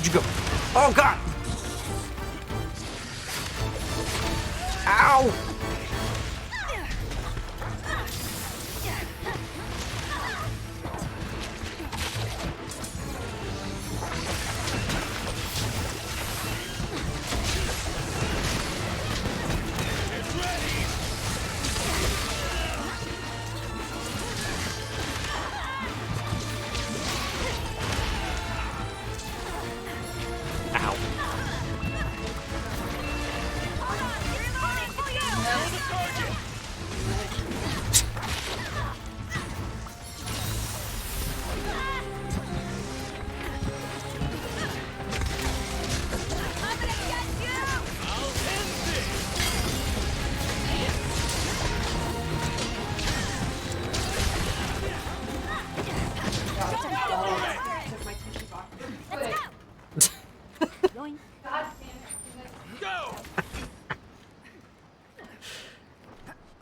Where'd you go? Oh, God! Ow!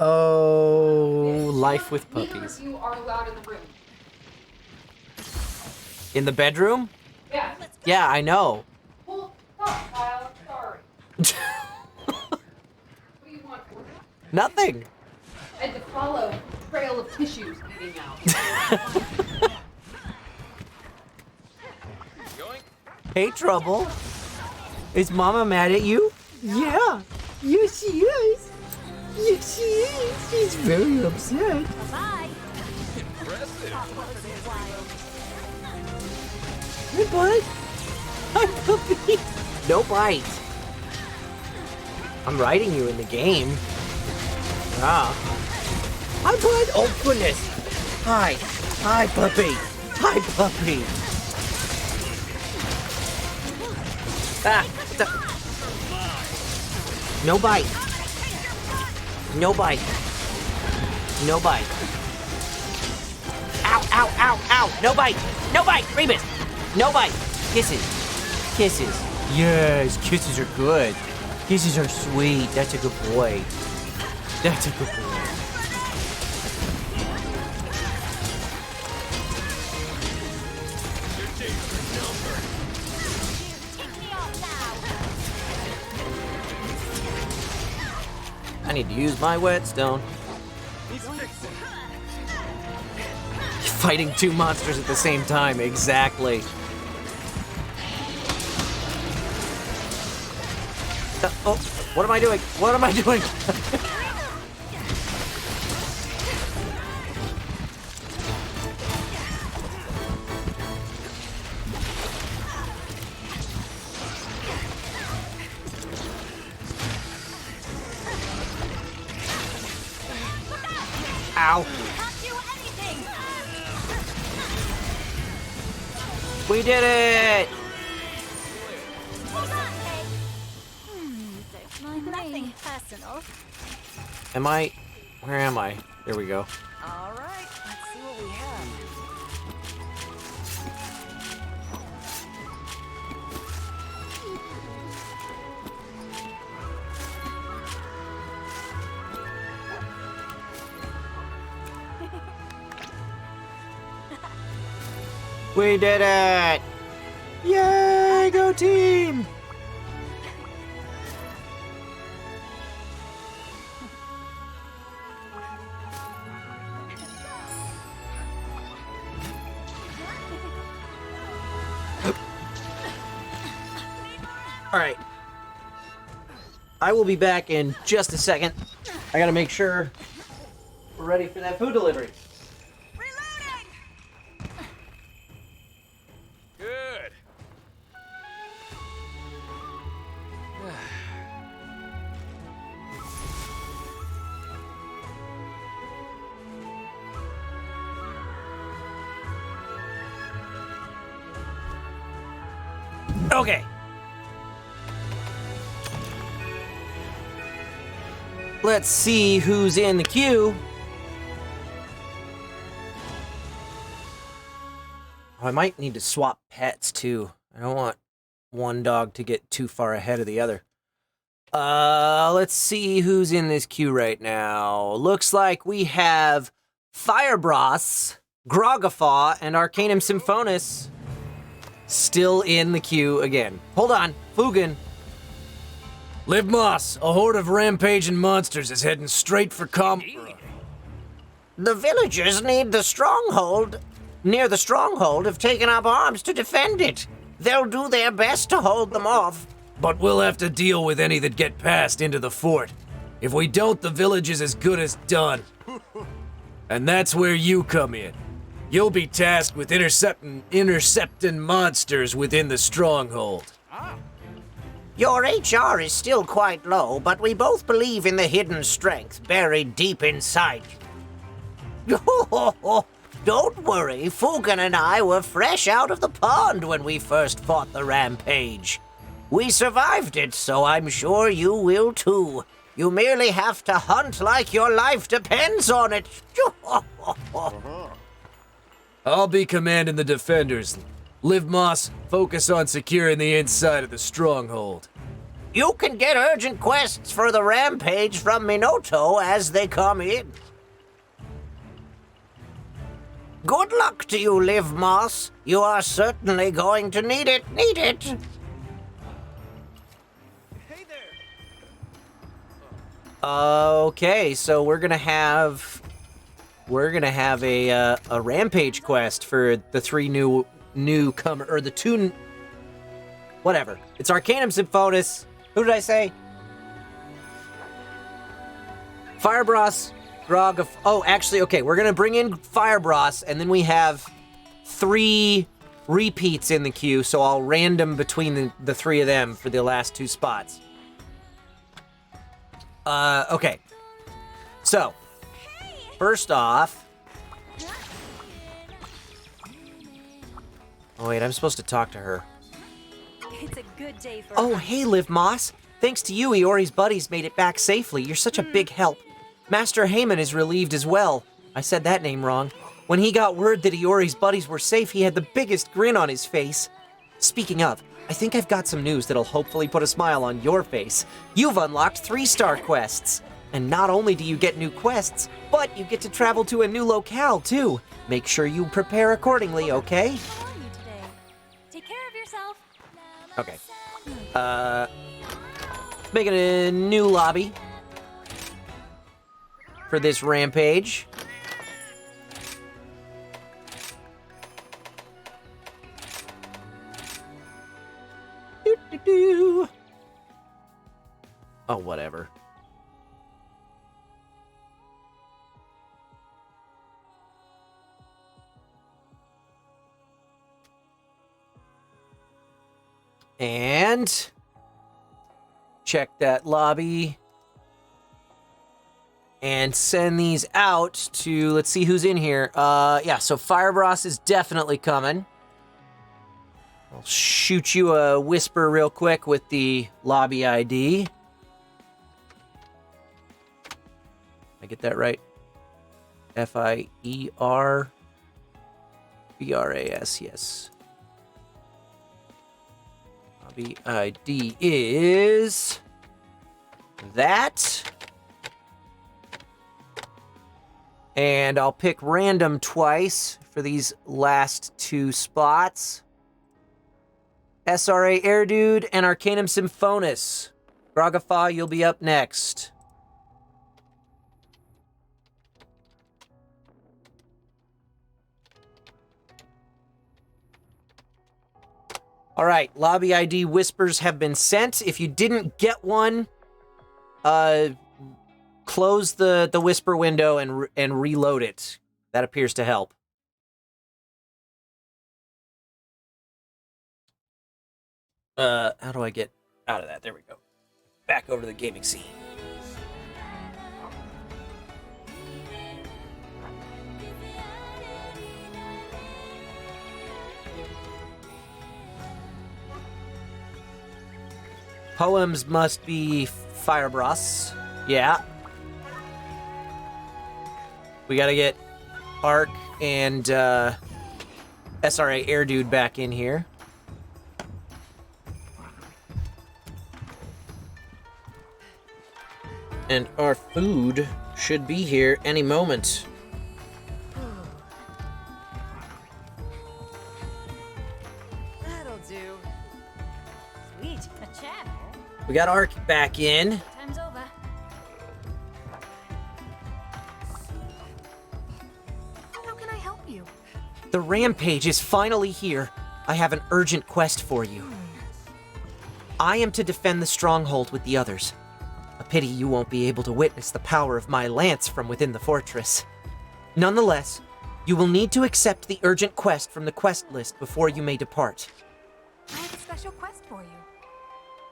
Oh, life with puppies. You are allowed in the room. In the bedroom? Yeah. Yeah, I know. Well, stop, Kyle. Sorry. What do you want? Nothing. I had to follow a trail of tissues leading out. Hey, Trouble. Is Mama mad at you? Yeah. Yes, she is. Yes, she is. She's very upset. Bye. Hey, bud. Hi, puppy. No bite. I'm riding you in the game. Ah. Hi, bud. Oh, goodness. Hi. Hi, puppy. Hi, puppy. Ah. No bite. No bite. No bite. Ow, ow, ow, ow. No bite. No bite. Rebus. No bite. Kisses. Kisses. Yes, kisses are good. Kisses are sweet. That's a good boy. That's a good boy. I need to use my whetstone. Fighting two monsters at the same time, exactly. Oh, what am I doing? What am I doing? Ow. We did it! Nothing personal. Am I? Where am I? There we go. All right, let's see what we have. We did it! Yay, go team! All right. I will be back in just a second. I gotta make sure we're ready for that food delivery. Good. Okay. Let's see who's in the queue. Oh, I might need to swap pets too. I don't want one dog to get too far ahead of the other. Let's see who's in this queue right now. Looks like we have Firebross, Grogafaw, and Arcanum Symphonis. Still in the queue again. Hold on, Fugan. Liv Moss, a horde of rampaging monsters is heading straight for The villagers need the stronghold. Near the stronghold have taken up arms to defend it. They'll do their best to hold them off. But we'll have to deal with any that get past into the fort. If we don't, the village is as good as done. And that's where you come in. You'll be tasked with intercepting monsters within the stronghold. Your HR is still quite low, but we both believe in the hidden strength buried deep inside you. Don't worry, Fugan and I were fresh out of the pond when we first fought the Rampage. We survived it, so I'm sure you will too. You merely have to hunt like your life depends on it. I'll be commanding the defenders. Liv Moss, focus on securing the inside of the stronghold. You can get urgent quests for the Rampage from Minoto as they come in. Good luck to you, Liv Moss. You are certainly going to need it. Okay, so we're gonna have a Rampage quest for the three newcomer, or the two, whatever. It's Arcanum Symphonis. Who did I say? Firebras, Grog. Oh, actually, okay. We're gonna bring in Firebras, and then we have 3 repeats in the queue. So I'll random between the 3 of them for the last 2 spots. Okay. So, first off... Oh, wait, I'm supposed to talk to her. It's a good day for Oh, hey, Liv Moss. Thanks to you, Iori's buddies made it back safely. You're such a big help. Master Heyman is relieved as well. I said that name wrong. When he got word that Iori's buddies were safe, he had the biggest grin on his face. Speaking of, I think I've got some news that'll hopefully put a smile on your face. You've unlocked 3-star quests. And not only do you get new quests, but you get to travel to a new locale, too. Make sure you prepare accordingly, okay? Take care of yourself. Okay. Making a new lobby for this Rampage. Doo-doo-doo. Oh, whatever. And check that lobby and send these out to, let's see who's in here. Yeah, so Firebras is definitely coming. I'll shoot you a whisper real quick with the lobby ID. I get that right? F-I-E-R-B-R-A-S, yes. Lobby ID is that. And I'll pick random twice for these last 2 spots. SRA Air Dude and Arcanum Symphonis. Gragafa, you'll be up next. All right, lobby ID whispers have been sent. If you didn't get one, close the whisper window and reload it. That appears to help. How do I get out of that? There we go. Back over to the gaming scene. Poems must be Firebras. Yeah. We gotta get Ark and SRA Air Dude back in here. And our food should be here any moment. do. Sweet, a chat. We got Ark back in. Time's over. How can I help you? The Rampage is finally here. I have an urgent quest for you. I am to defend the stronghold with the others. A pity you won't be able to witness the power of my lance from within the fortress. Nonetheless, you will need to accept the urgent quest from the quest list before you may depart. I have a special quest for you.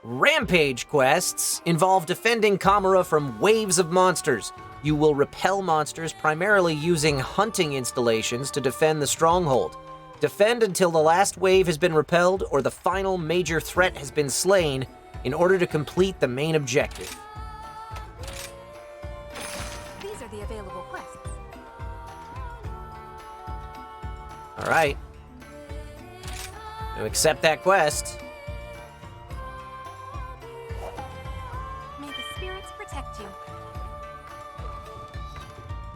Rampage quests involve defending Kamara from waves of monsters. You will repel monsters primarily using hunting installations to defend the stronghold. Defend until the last wave has been repelled or the final major threat has been slain in order to complete the main objective. These are the available quests. All right. To accept that quest. May the spirits protect you.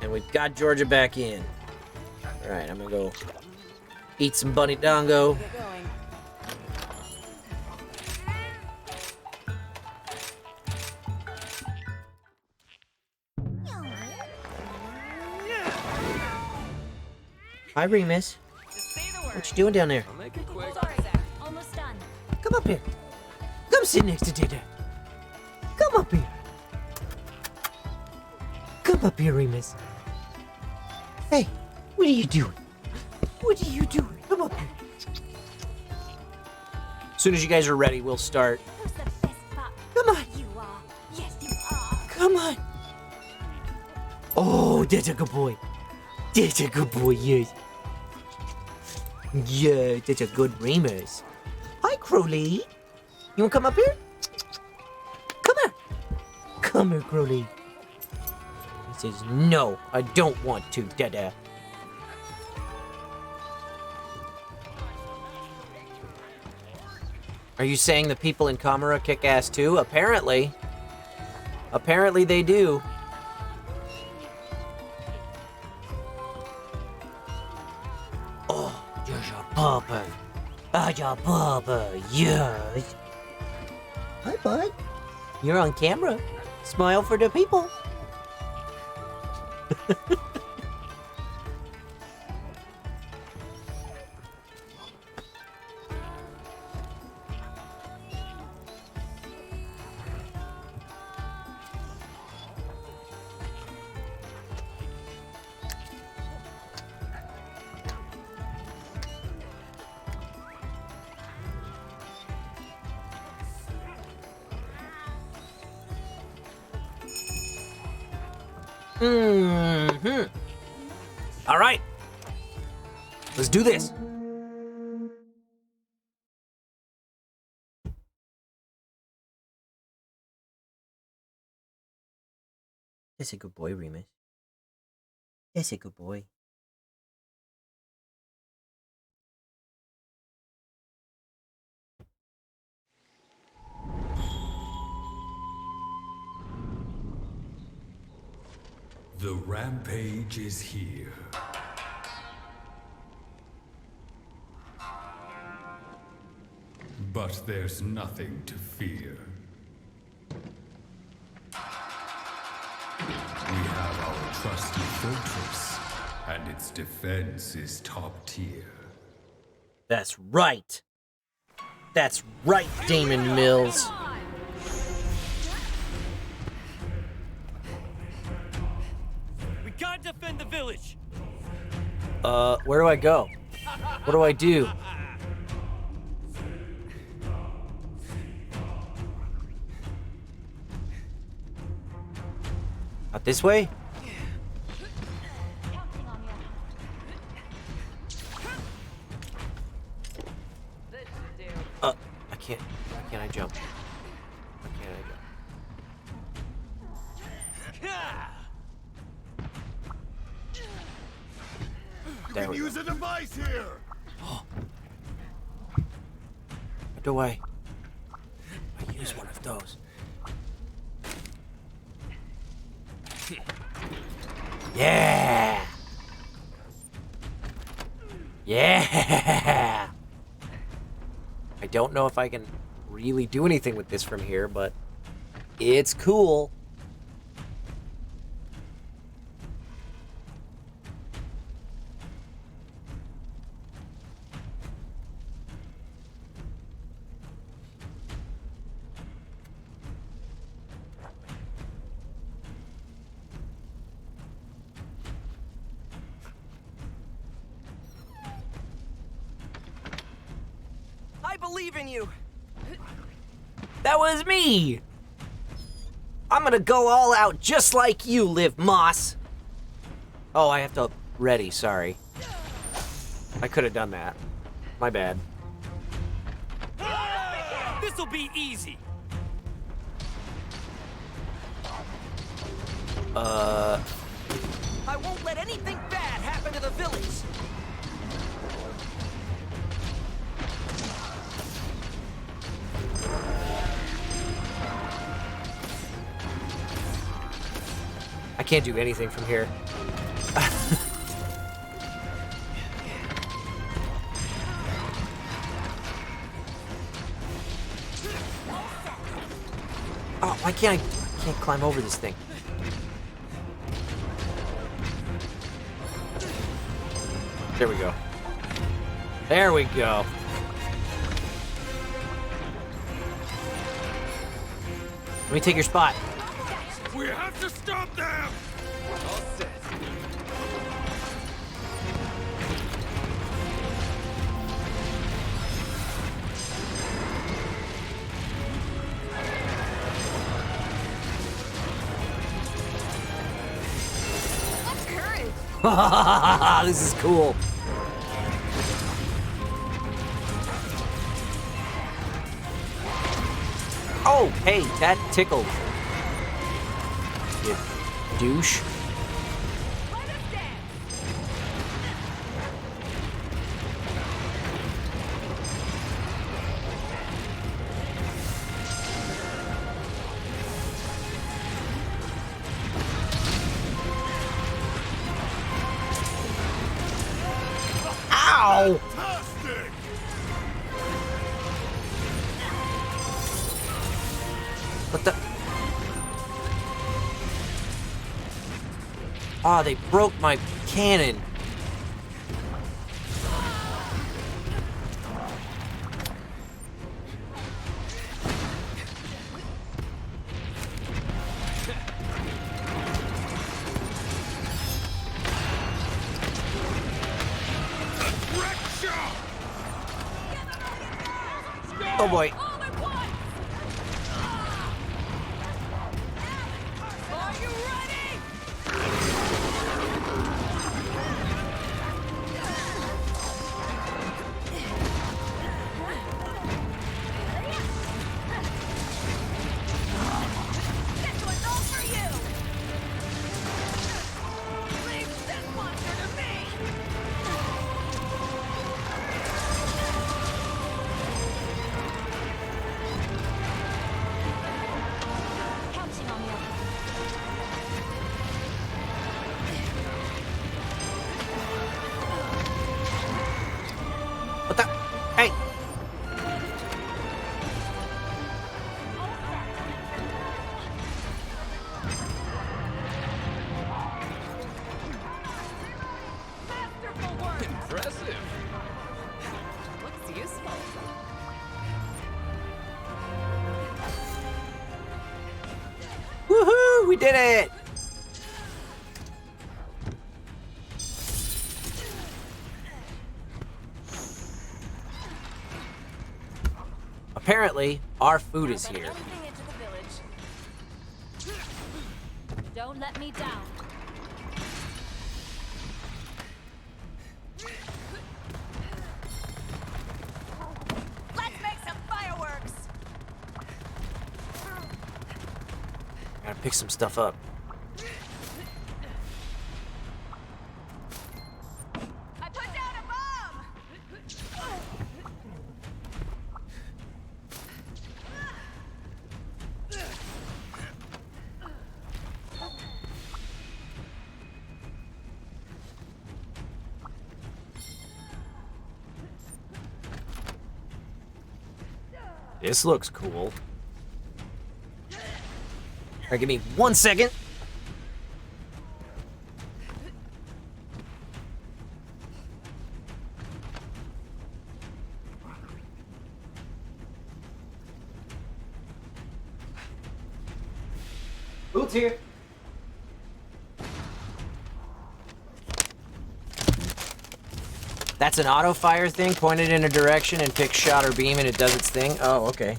And we've got Georgia back in. All right, I'm gonna go eat some bunny dongo. Get going. Hi, Remus. What you doing down there? I'll make it quick. Sorry, almost done. Come up here. Come sit next to Dada. Come up here. Come up here, Remus. Hey, what are you doing? What are you doing? Come up here. As soon as you guys are ready, we'll start. Who's the best pup? Come on. You are. Yes, you are. Come on. Oh, that's a good boy. That's a good boy, yes. Yeah, that's a good Remus. Hi, Crowley. You wanna come up here? Come here. Come here, Crowley. He says, no, I don't want to, Dada. Are you saying the people in Kamara kick ass too? Apparently. Apparently they do. Oh, you're your papa. Your papa, yes. Hi, bud. You're on camera. Smile for the people. All right. Let's do this. That's a good boy, Remus. That's a good boy. The Rampage is here. But there's nothing to fear. We have our trusty fortress, and its defense is top tier. That's right. That's right, Damon Mills. We gotta defend the village. Where do I go? What do I do? Out this way? Counting on you. I can't. Why can't I jump? Why can't I jump? There we go. Use a device here. How do I use one of those? Yeah! Yeah! don't know if I can really do anything with this from here, but it's cool. I believe in you. That was me! I'm gonna go all out just like you, Liv Moss! Oh, I have to ready, sorry. I could have done that. My bad. This'll be easy. I won't let anything bad happen to the village. I can't do anything from here. Oh, why can't I can't climb over this thing? There we go. There we go. Let me take your spot. We have to stop them! All set. This is cool. Oh, hey, that tickled. You douche. Ow! Fantastic! What the? Ah, they broke my cannon. Oh boy. What the? Hey! Impressive. Looks useful. Woohoo! We did it! Apparently, our food is here. Don't let me down. Let's make some fireworks. Gotta pick some stuff up. I put down a bomb. This looks cool. Alright, give me 1 second. Boots here. That's an auto fire thing, point it in a direction and pick shot or beam and it does its thing. Oh, okay.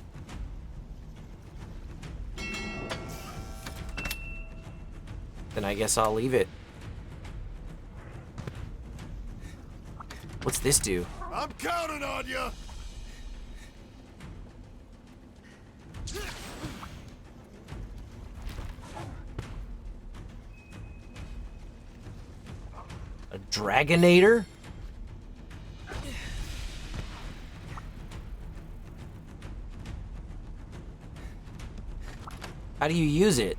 Then I guess I'll leave it. What's this do? I'm counting on you. A Dragonator? How do you use it?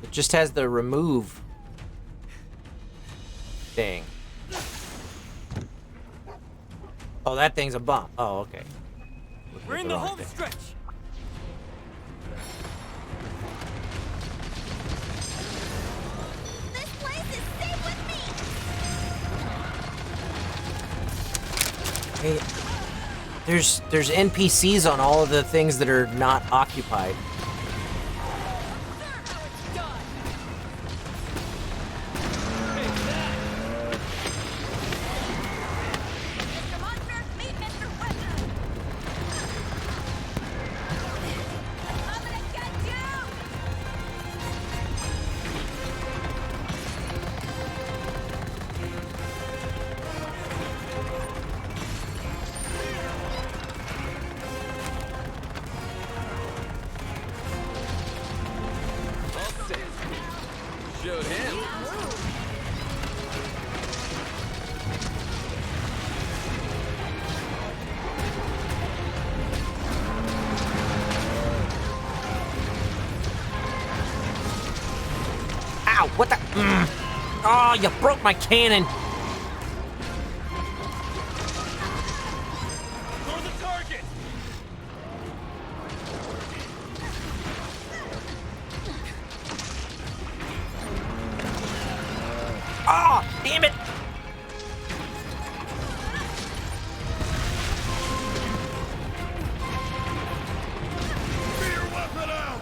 It just has the remove thing. Oh, that thing's a bomb. Oh, okay. We're in the home stretch. This place is safe with me! Hey, there's NPCs on all of the things that are not occupied. Shoot him. Ow, what the? Oh, you broke my cannon. For the target. Oh, damn it. Get your weapon out.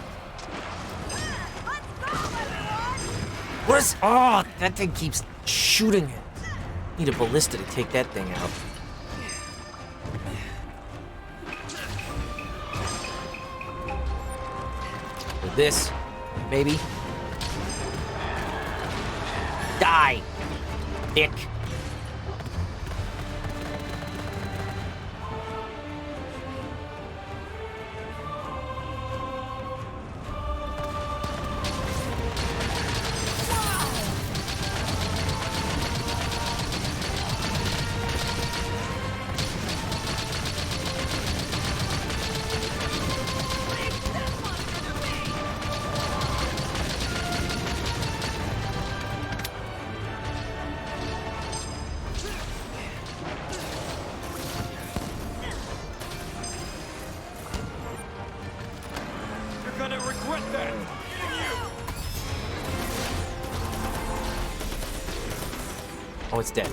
What is? Oh, that thing keeps shooting it. Need a ballista to take that thing out. With this, maybe. Die, dick. You're gonna regret that. Oh, it's dead.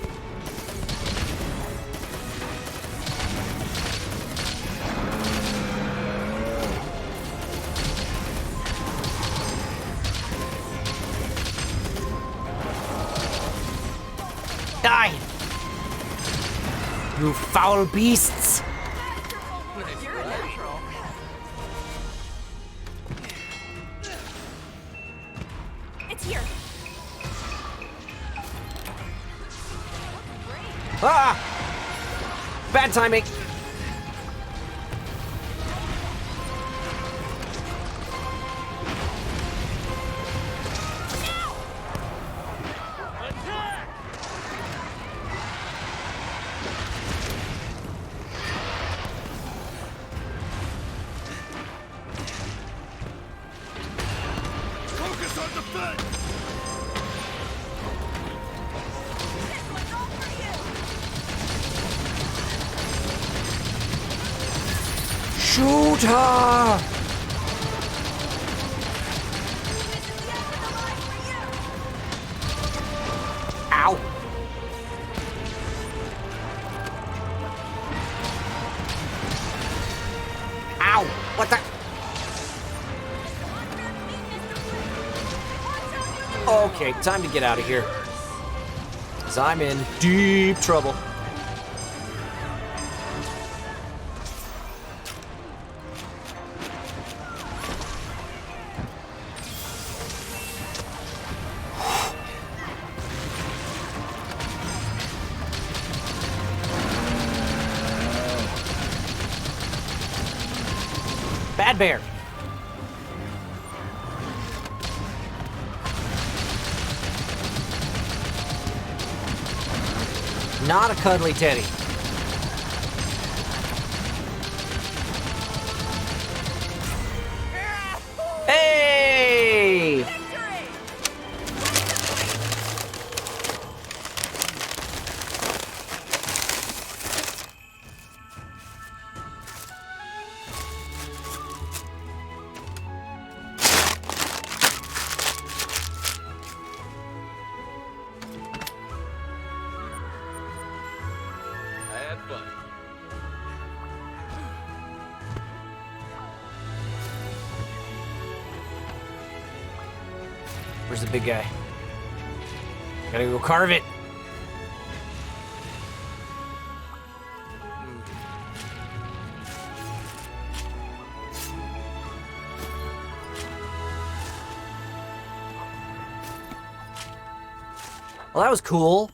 Die! You foul beasts! You're a natural. It's here. Ah! Bad timing. Focus on defense. This one's all for you! Shoot her! Ow! Ow! What the? Okay, time to get out of here. 'Cause I'm in deep trouble. Bad bear. Not a cuddly teddy. Hey! Where's the big guy? Gotta go carve it. Well, that was cool.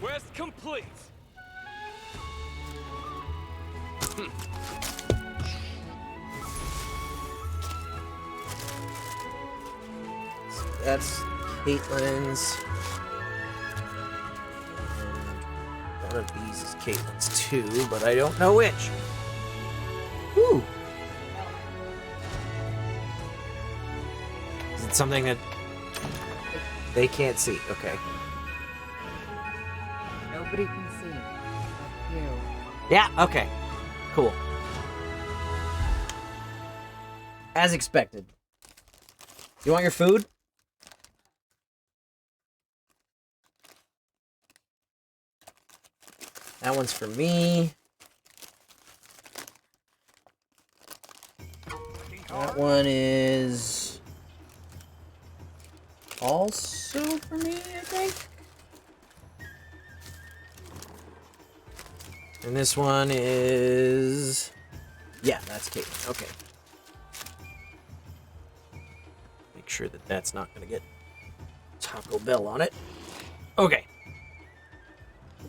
Quest complete. That's Caitlin's. And one of these is Caitlin's too, but I don't know which. Whew. Is it something that they can't see? Okay. Nobody can see. But you. Yeah, okay. Cool. As expected. You want your food? That one's for me. That one is also for me, I think. And this one is... Yeah, that's Caitlin. Okay. Make sure that that's not going to get Taco Bell on it. Okay.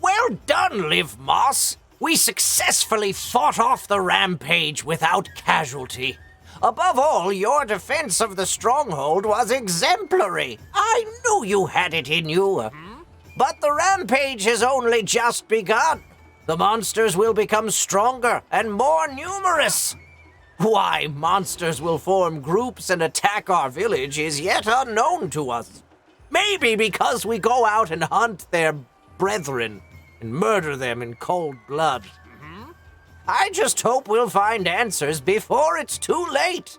Well done, Liv Moss. We successfully fought off the rampage without casualty. Above all, your defense of the stronghold was exemplary. I knew you had it in you. But the rampage has only just begun. The monsters will become stronger and more numerous. Why monsters will form groups and attack our village is yet unknown to us. Maybe because we go out and hunt their brethren and murder them in cold blood. I just hope we'll find answers before it's too late.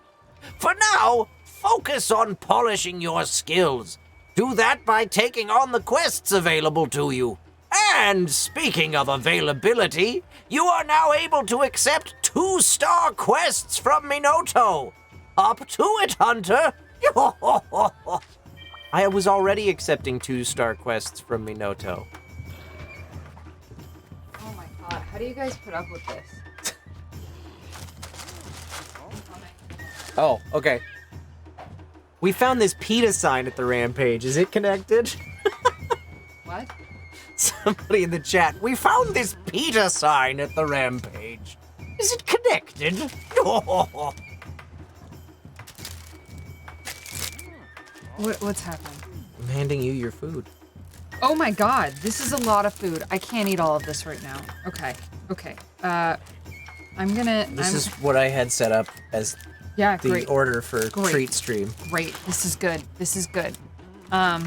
For now, focus on polishing your skills. Do that by taking on the quests available to you. And speaking of availability, you are now able to accept 2-star quests from Minoto. Up to it, Hunter. I was already accepting 2-star quests from Minoto. Oh my god, how do you guys put up with this? Oh, okay. We found this PETA sign at the Rampage. Is it connected? What? Somebody in the chat. We found this PETA sign at the Rampage. Is it connected? What's happening? I'm handing you your food. Oh my god, this is a lot of food. I can't eat all of this right now. Okay, okay. I'm gonna... This is what I had set up as yeah, the great. order for Great. treat stream. Great, this is good. This is good. Okay.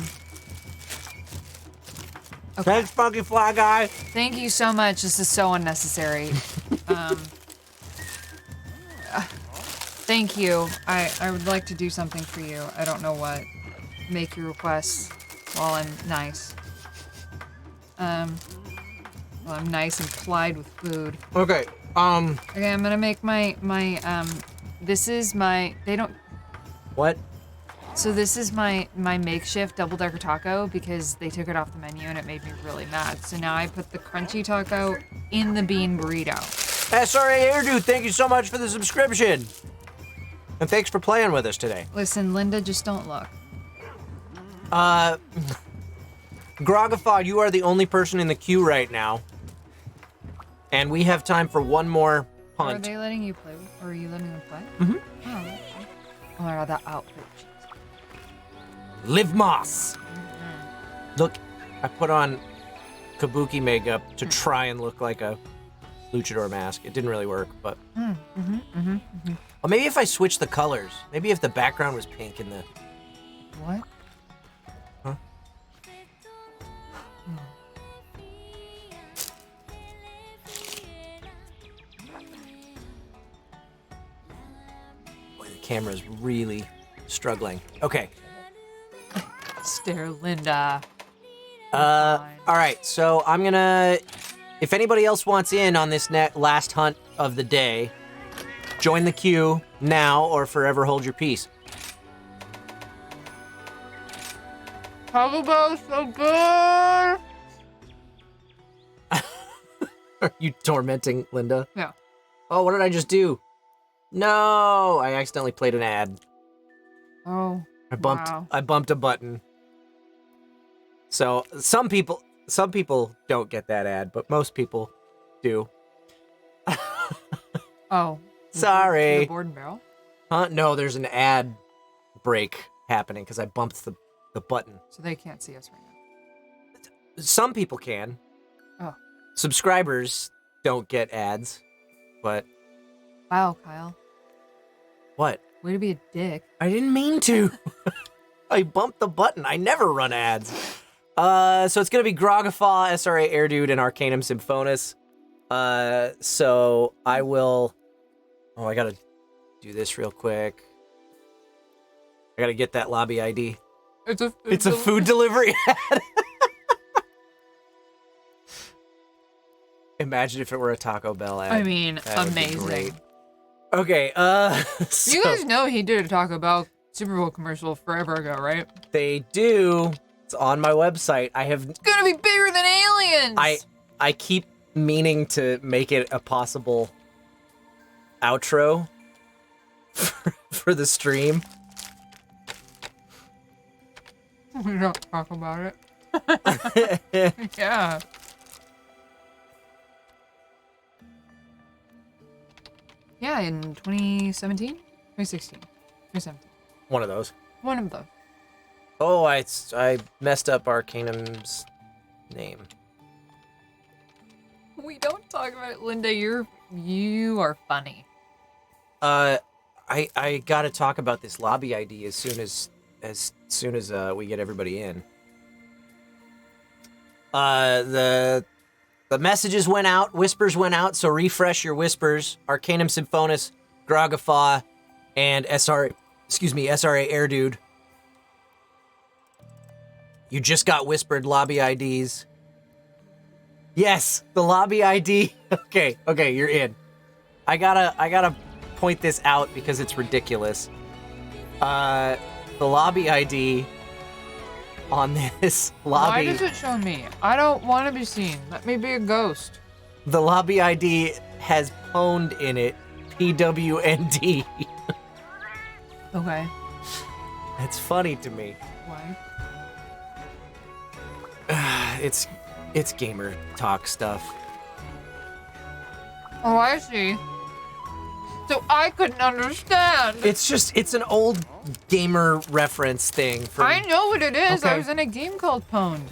Thanks, Funky Fly Guy. Thank you so much. This is so unnecessary. Thank you. I would like to do something for you. I don't know what. Make your requests while I'm nice. Well, I'm nice and plied with food. Okay. Okay, I'm gonna make my this is my, they don't, What? so this is my makeshift double decker taco because they took it off the menu and it made me really mad. So now I put the crunchy taco in the bean burrito. SRA Air Dude, thank you so much for the subscription. And thanks for playing with us today. Listen, Linda, just don't look. Grogafod, you are the only person in the queue right now. And we have time for one more Are hunt. they letting you play? Or are you letting them play? Mm-hmm. Oh, okay. Oh my god, that outfit. Liv Moss. Look, I put on kabuki makeup to try and look like a luchador mask. It didn't really work, but... Well, maybe if I switch the colors. Maybe if the background was pink and the... What? Huh? Boy, the camera's really struggling. Okay. Stare, Linda. All right, so I'm gonna... If anybody else wants in on this last hunt of the day, join the queue now or forever hold your peace. Taco Bell's so good! Are you tormenting Linda? Yeah. Oh, what did I just do? No, I accidentally played an ad. Oh, I bumped wow. I bumped a button. So some people don't get that ad, but most people do. Oh. Sorry. The board and barrel? Huh? No, there's an ad break happening because I bumped the button. So they can't see us right now. Some people can. Oh. Subscribers don't get ads, but... Wow, Kyle. What? Way to be a dick. I didn't mean to. I bumped the button. I never run ads. So it's gonna be Grogafa, SRA Air Dude, and Arcanum Symphonis. So I will... Oh, I gotta do this real quick. I gotta get that lobby ID. It's a food delivery ad. Imagine if it were a Taco Bell ad. I mean, That would be amazing. great. Okay, so You guys know he did a Taco Bell Super Bowl commercial forever ago, right? they do. It's on my website. I have... It's gonna be bigger than Aliens! I keep meaning to make it a possible outro for the stream. We don't talk about it. Yeah. Yeah, in 2017? 2016. 2017. One of those. One of those. Oh, I messed up Arcanum's name. We don't talk about it, Linda. You are funny. I gotta talk about this lobby ID as soon as we get everybody in. The messages went out, whispers went out, so refresh your whispers. Arcanum Symphonis, Grogafa, and SRA Air Dude. You just got whispered lobby IDs. Yes, the lobby ID. Okay, you're in. I gotta point this out because it's ridiculous. The lobby ID on this lobby. Why does it show me? I don't want to be seen. Let me be a ghost. The lobby ID has pwned in it. PWND. Okay. It's funny to me. Why? It's gamer talk stuff. Oh, I see. So I couldn't understand. It's an old gamer reference thing. I know what it is. Okay. I was in a game called Pwned.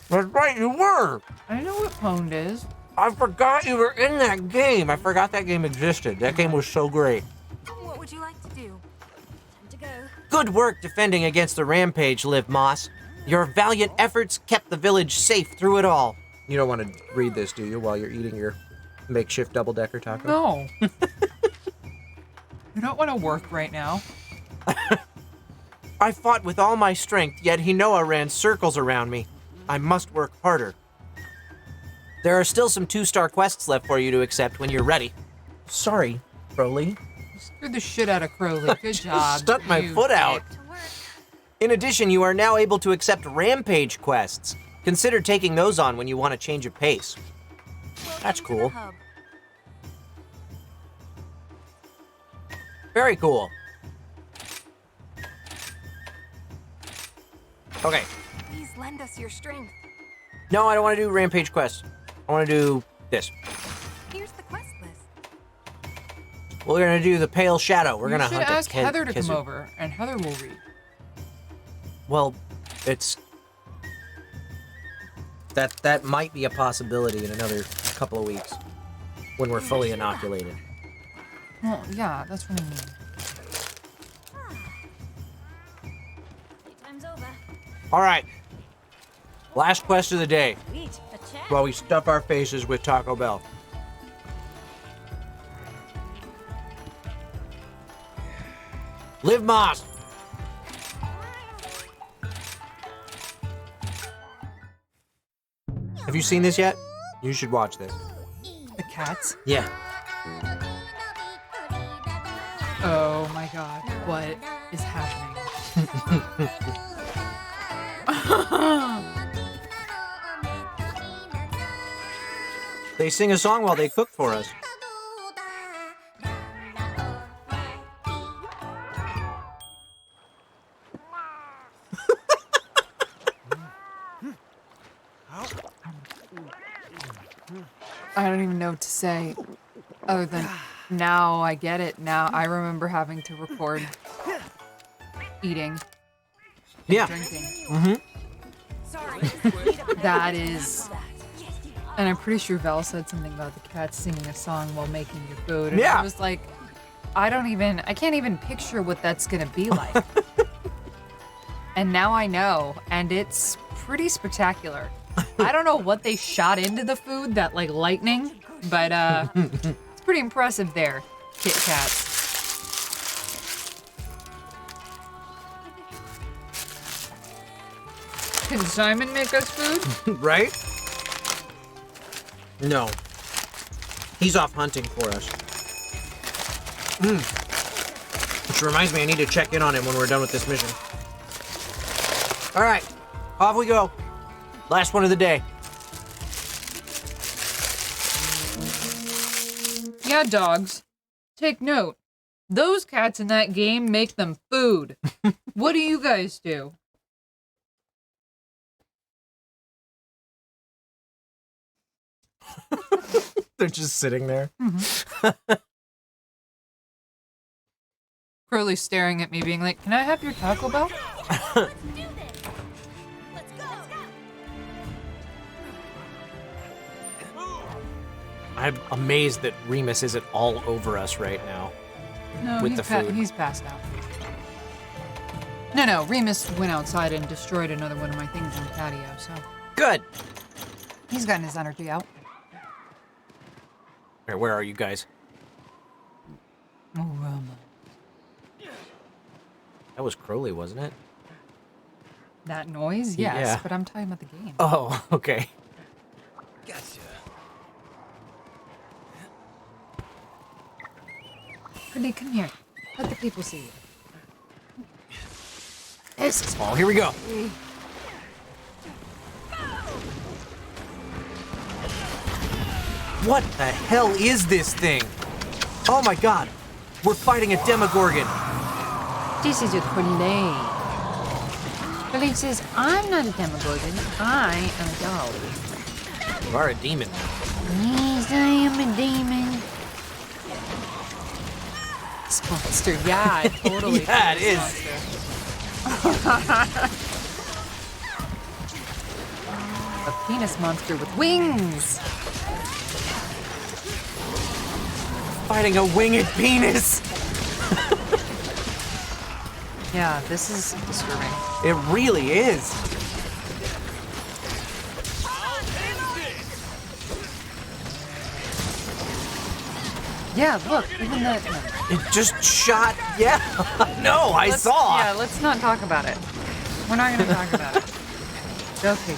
That's right, you were. I know what Pwned is. I forgot you were in that game. I forgot that game existed. That game was so great. What would you like to do? Time to go. Good work defending against the rampage, Liv Moss. Your valiant efforts kept the village safe through it all. You don't want to read this, do you, while you're eating your makeshift double-decker taco? No. I don't want to work right now. I fought with all my strength, yet Hinoa ran circles around me. I must work harder. There are still some 2-star quests left for you to accept when you're ready. Sorry, Crowley. Screwed the shit out of Crowley. Good job. Stuck my foot out. In addition, you are now able to accept Rampage Quests. Consider taking those on when you want a change of pace. That's cool. Very cool. Okay. Please lend us your strength. No, I don't want to do Rampage Quests. I want to do this. Here's the quest list. We're gonna do the Pale Shadow. We're gonna You should hunt ask Heather to come Kizu. over, and Heather will read. Well, it's that might be a possibility in another couple of weeks when we're fully inoculated. Well, yeah, that's what I mean. Time's over. All right. Last quest of the day. Sweet. A chat. While we stuff our faces with Taco Bell. Liv Moss. Have you seen this yet? You should watch this. The cats? Yeah. Oh my god, what is happening? They sing a song while they cook for us. I don't even know what to say other than now I get it. Now I remember having to record eating and Yeah. drinking. Mm-hmm. That is... And I'm pretty sure Val said something about the cats singing a song while making your food. And Yeah. I was like, I can't even picture what that's gonna be like. And now I know, and it's pretty spectacular. I don't know what they shot into the food, that like lightning, but it's pretty impressive there, Kit Kats. Can Simon make us food? Right? No. He's off hunting for us. Which reminds me, I need to check in on him when we're done with this mission. All right, off we go. Last one of the day. Yeah, dogs. Take note. Those cats in that game make them food. What do you guys do? They're just sitting there. Crowley's staring at me being like, can I have your Taco Bell? Let's do this. Let's go. I'm amazed that Remus isn't all over us right now. No, With he's the food. he's passed out. No, Remus went outside and destroyed another one of my things on the patio, so Good. he's gotten his energy out. Where are you guys? Oh, Roma. That was Crowley, wasn't it? That noise? Yes, Yeah. but I'm talking about the game. Oh, okay. Gotcha. Brittany, come here. Let the people see you. Oh, here we go. What the hell is this thing? Oh my god. We're fighting a Demogorgon. This is a Colleen. Colleen says, I'm not a Demogorgon. I am a dog. You are a demon. Yes, I am a demon. It's monster. Yeah, it totally Yeah, it is. A penis monster with wings. Fighting a winged penis. Yeah, this is disturbing. It really is. Yeah, look, even the... It just shot. Yeah. No, I saw. Yeah, let's not talk about it. We're not gonna talk about it. Okay.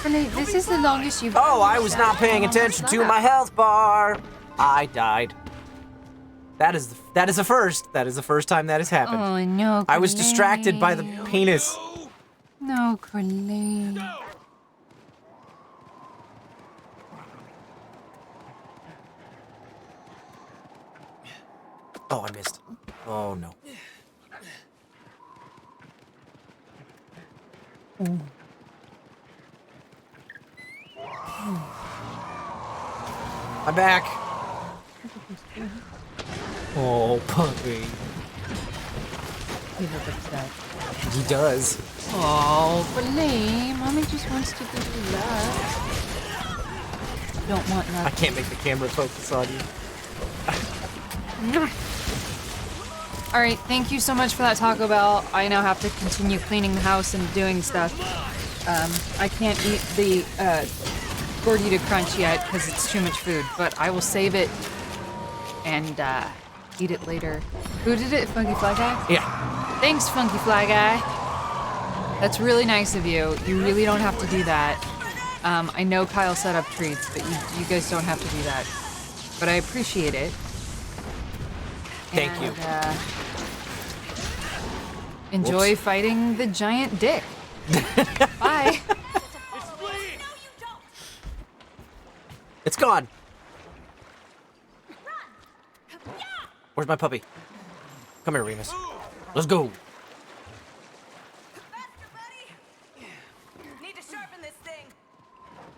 Honey, this is the longest you've... Oh, I was not paying attention to my health bar. I died. That is a first. That is the first time that has happened. Oh, no, I was distracted by the penis. No, Corley. Oh, I missed. Oh, no. I'm back. Oh, puppy. He looks upset. He does. Oh, Corley, Mommy just wants to give you love. Don't want I nothing. can't make the camera focus on you. All right, thank you so much for that Taco Bell. I now have to continue cleaning the house and doing stuff. I can't eat the Gordita Crunch yet because it's too much food, but I will save it and eat it later. Who did it? Funky Fly Guy? Yeah. Thanks, Funky Fly Guy. That's really nice of you. You really don't have to do that. I know Kyle set up treats, but you guys don't have to do that. But I appreciate it. Thank you. Enjoy fighting the giant dick. Bye. It's gone. Where's my puppy? Come here, Remus. Let's go. Need to sharpen this thing.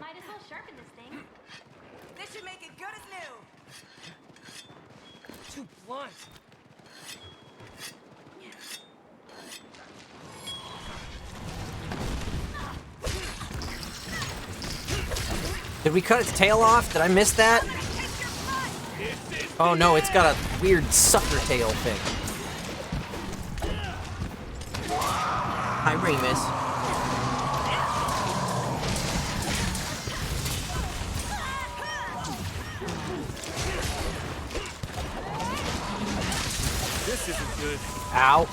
Might as well sharpen this thing. This should make it good as new. Too blunt. Did we cut its tail off? Did I miss that? Oh no, it's got a weird sucker tail thing. Hi, Remus. This isn't good. Ow.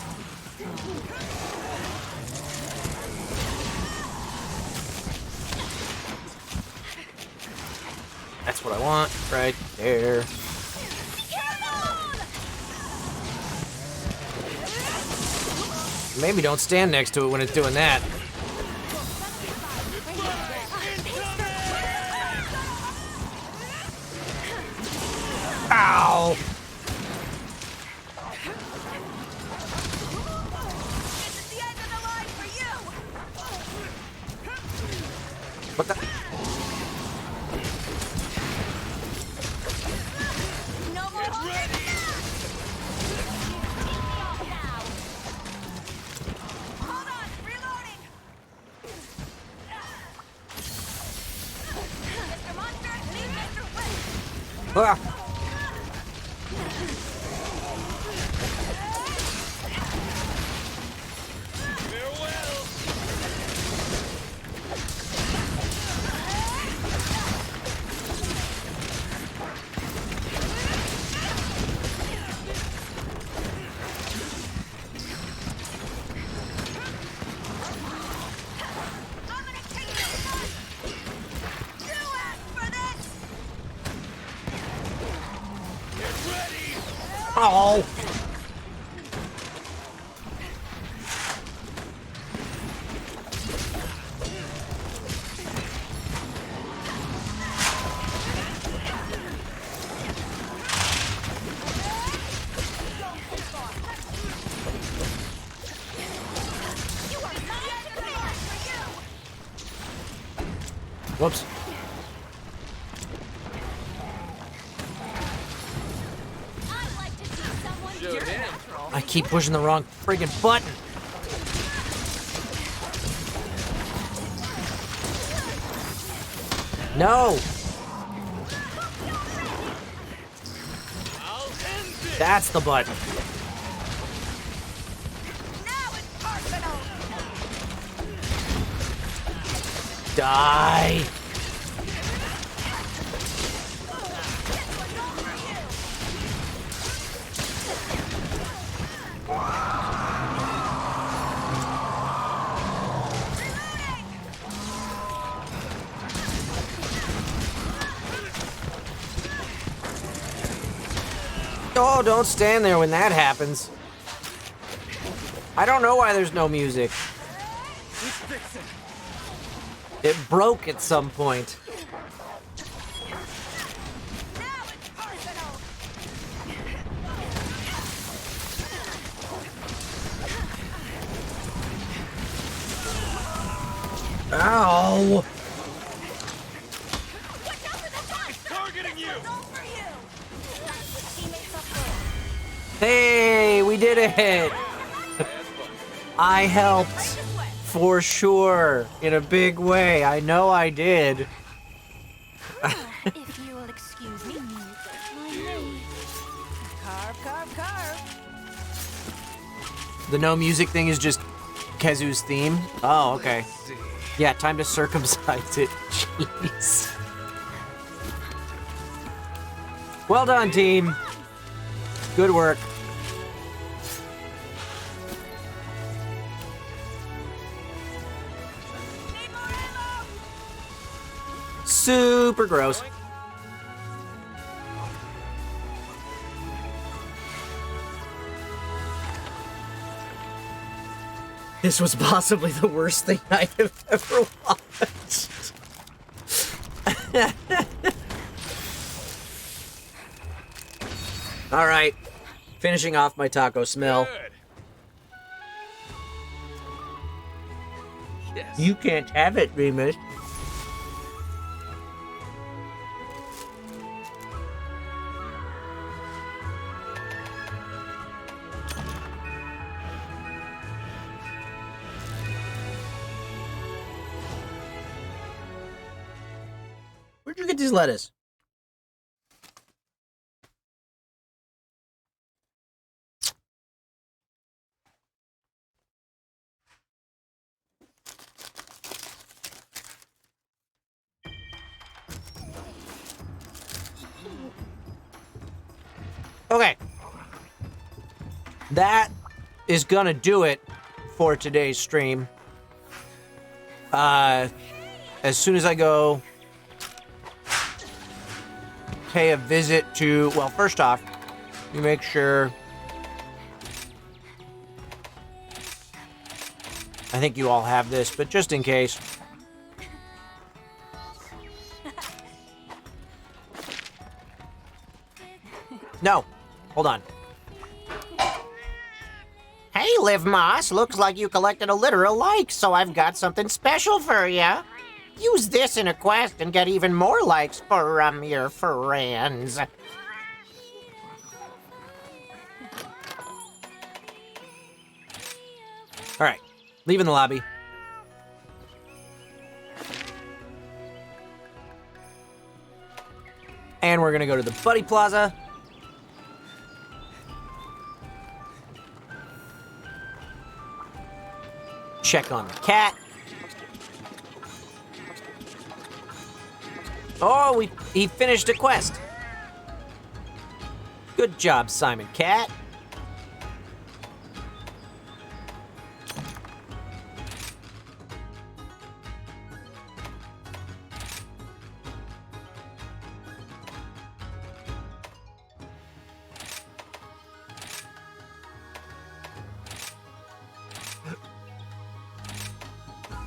That's what I want, right there. Maybe don't stand next to it when it's doing that. Ow! What the? Ah. Oh. Whoops. I keep pushing the wrong friggin' button. No. That's the button. Die! Oh, don't stand there when that happens. I don't know why there's no music. It broke at some point. Ow! Targeting you! Hey, we did it! I helped. For sure. In a big way. I know I did. If you will excuse me. Carve, carve, carve. The no music thing is just Kezu's theme? Oh, okay. Yeah, time to circumcise it. Jeez. Well done, team. Good work. Super gross. This was possibly the worst thing I have ever watched. All right, finishing off my taco smell. Yes. You can't have it, Remus. Where'd you get these lettuce? Okay. That is gonna do it for today's stream. As soon as I go pay a visit to, well, first off, you make sure, I think you all have this, but just in case. No, hold on. Hey, Liv Moss, looks like you collected a literal like, so I've got something special for ya. Use this in a quest and get even more likes for, your friends. Alright, leaving the lobby. And we're gonna go to the Buddy Plaza. Check on the cat. Oh, he finished a quest. Good job, Simon Cat.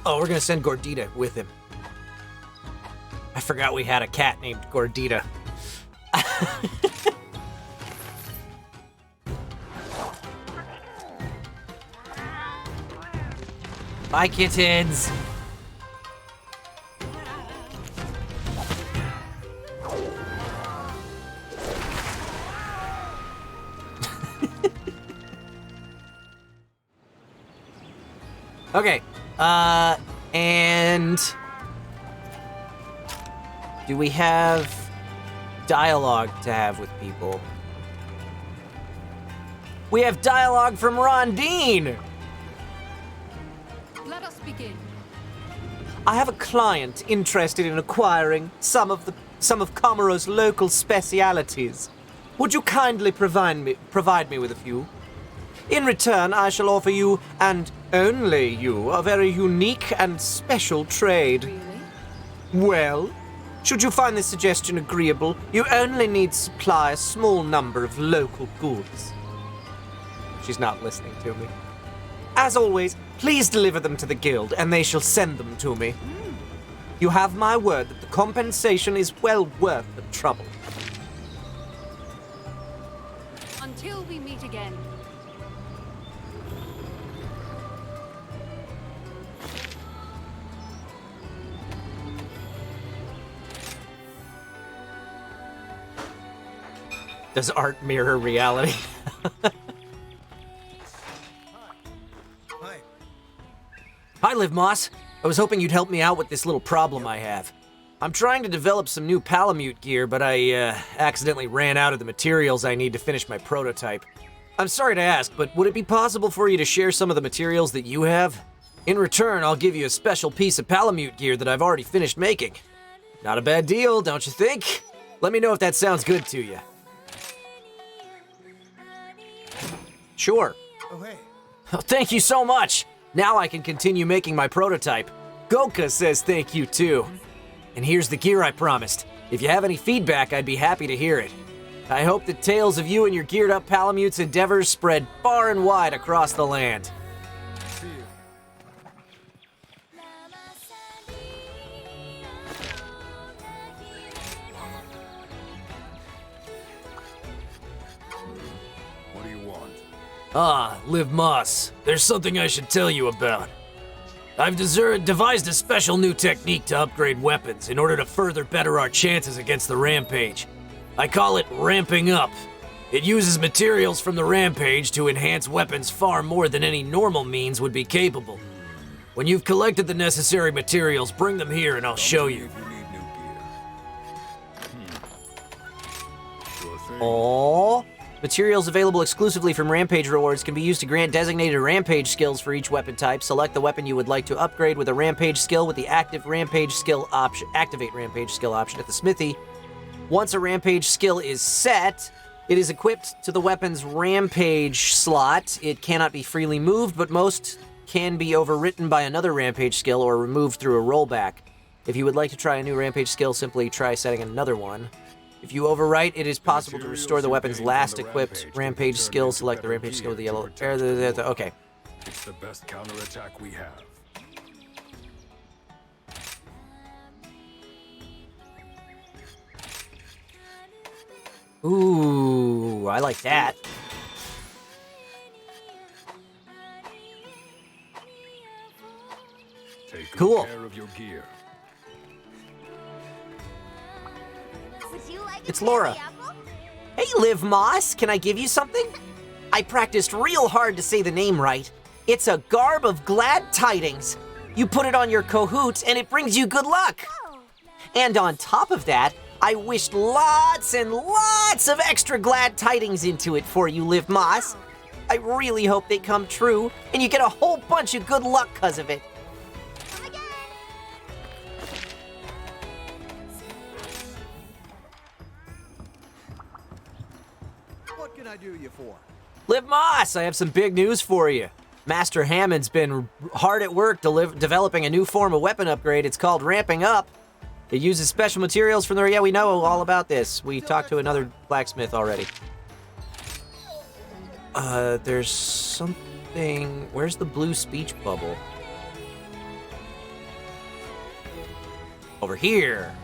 Oh, we're gonna send Gordita with him. I forgot we had a cat named Gordita. Bye, kittens. Okay, and do we have dialogue to have with people? We have dialogue from Rondine! Let us begin. I have a client interested in acquiring some of Komaro's local specialities. Would you kindly provide me with a few? In return, I shall offer you, and only you, a very unique and special trade. Really? Well, should you find this suggestion agreeable, you only need to supply a small number of local goods. She's not listening to me. As always, please deliver them to the guild, and they shall send them to me. You have my word that the compensation is well worth the trouble. Until we meet again. Does art mirror reality? Hi. Hi, Liv Moss. I was hoping you'd help me out with this little problem I have. I'm trying to develop some new Palamute gear, but I accidentally ran out of the materials I need to finish my prototype. I'm sorry to ask, but would it be possible for you to share some of the materials that you have? In return, I'll give you a special piece of Palamute gear that I've already finished making. Not a bad deal, don't you think? Let me know if that sounds good to you. Sure. Oh, hey. Oh, thank you so much. Now I can continue making my prototype. Goka says thank you too. And here's the gear I promised. If you have any feedback, I'd be happy to hear it. I hope that tales of you and your geared up Palamute's endeavors spread far and wide across the land. See you. What do you want? Ah, Liv Moss, there's something I should tell you about. I've devised a special new technique to upgrade weapons in order to further better our chances against the Rampage. I call it ramping up. It uses materials from the Rampage to enhance weapons far more than any normal means would be capable. When you've collected the necessary materials, bring them here and I'll show you. If you need new gear. Sure thing. Aww. Materials available exclusively from Rampage rewards can be used to grant designated Rampage skills for each weapon type. Select the weapon you would like to upgrade with a Rampage skill with the active Rampage skill option. Activate Rampage skill option at the smithy. Once a Rampage skill is set, it is equipped to the weapon's Rampage slot. It cannot be freely moved, but most can be overwritten by another Rampage skill or removed through a rollback. If you would like to try a new Rampage skill, simply try setting another one. If you overwrite, it is possible to restore the weapon's last equipped Rampage skill. Select the Rampage skill with the yellow... Okay. It's the best counterattack we have. Ooh, I like that. Take good Cool. care of your gear. It's Laura. Hey, Liv Moss, can I give you something? I practiced real hard to say the name right. It's a garb of glad tidings. You put it on your Kahoot and it brings you good luck. And on top of that, I wished lots and lots of extra glad tidings into it for you, Liv Moss. I really hope they come true and you get a whole bunch of good luck because of it. What can I do you for? Liv Moss, I have some big news for you. Master Hammond's been hard at work developing a new form of weapon upgrade. It's called Ramping Up. It uses special materials from the... Yeah, we know all about this. We talked to another blacksmith already. There's something... Where's the blue speech bubble? Over here.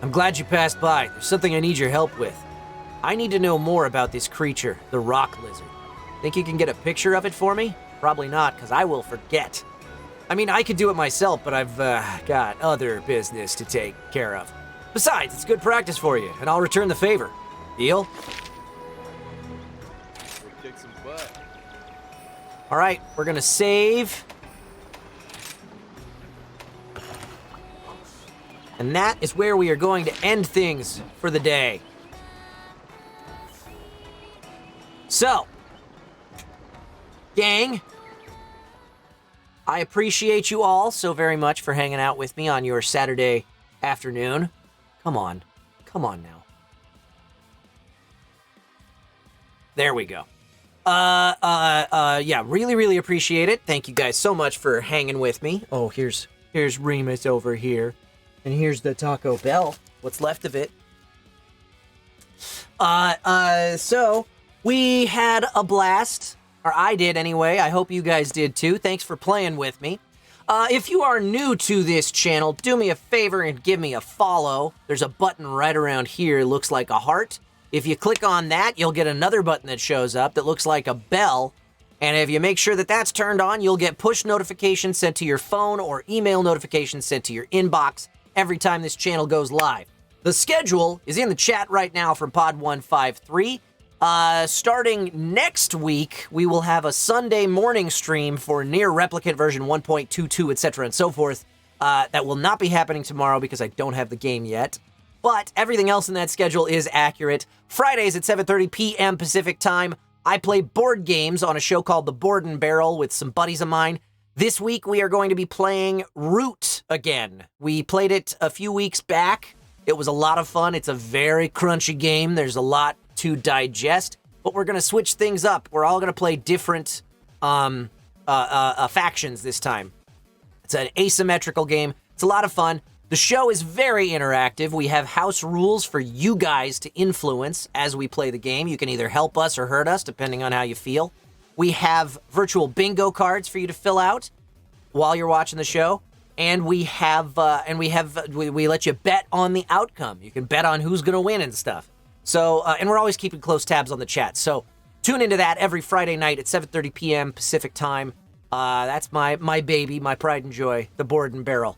I'm glad you passed by. There's something I need your help with. I need to know more about this creature, the rock lizard. Think you can get a picture of it for me? Probably not, because I will forget. I mean, I could do it myself, but I've got other business to take care of. Besides, it's good practice for you, and I'll return the favor. Deal? Kick some butt. All right, we're gonna save. And that is where we are going to end things for the day. So, gang, I appreciate you all so very much for hanging out with me on your Saturday afternoon. Come on. Come on now. There we go. Yeah, really, really appreciate it. Thank you guys so much for hanging with me. Oh, here's Remus over here. And here's the Taco Bell. What's left of it. So we had a blast. Or I did anyway. I hope you guys did too. Thanks for playing with me. If you are new to this channel, do me a favor and give me a follow. There's a button right around here. It looks like a heart. If you click on that, you'll get another button that shows up that looks like a bell. And if you make sure that that's turned on, you'll get push notifications sent to your phone or email notifications sent to your inbox every time this channel goes live. The schedule is in the chat right now from Pod 153. Starting next week, we will have a Sunday morning stream for Near Replicant version 1.22, etc. and so forth. That will not be happening tomorrow because I don't have the game yet. But everything else in that schedule is accurate. Fridays at 7:30 p.m. Pacific time, I play board games on a show called The Board and Barrel with some buddies of mine. This week, we are going to be playing Root again. We played it a few weeks back. It was a lot of fun. It's a very crunchy game. There's a lot to digest, but we're going to switch things up. We're all going to play different factions this time. It's an asymmetrical game. It's a lot of fun. The show is very interactive. We have house rules for you guys to influence as we play the game. You can either help us or hurt us, depending on how you feel. We have virtual bingo cards for you to fill out while you're watching the show. And we let you bet on the outcome. You can bet on who's going to win and stuff. So, and we're always keeping close tabs on the chat. So tune into that every Friday night at 7:30 p.m. Pacific time. That's my baby, my pride and joy, the Board and Barrel.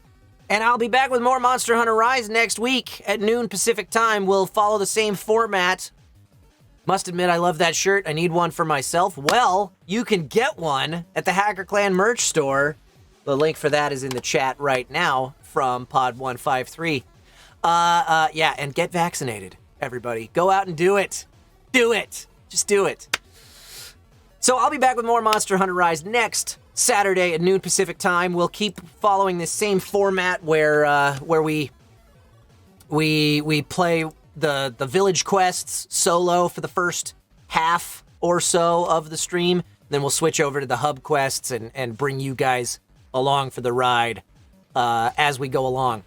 And I'll be back with more Monster Hunter Rise next week at noon Pacific time. We'll follow the same format. Must admit, I love that shirt. I need one for myself. Well, you can get one at the Hacker Clan merch store. The link for that is in the chat right now from Pod 153. Yeah, and get vaccinated, everybody. Go out and do it. Do it. Just do it. So I'll be back with more Monster Hunter Rise next Saturday at noon Pacific time. We'll keep following this same format where we play the village quests solo for the first half or so of the stream. Then we'll switch over to the hub quests and bring you guys along for the ride as we go along.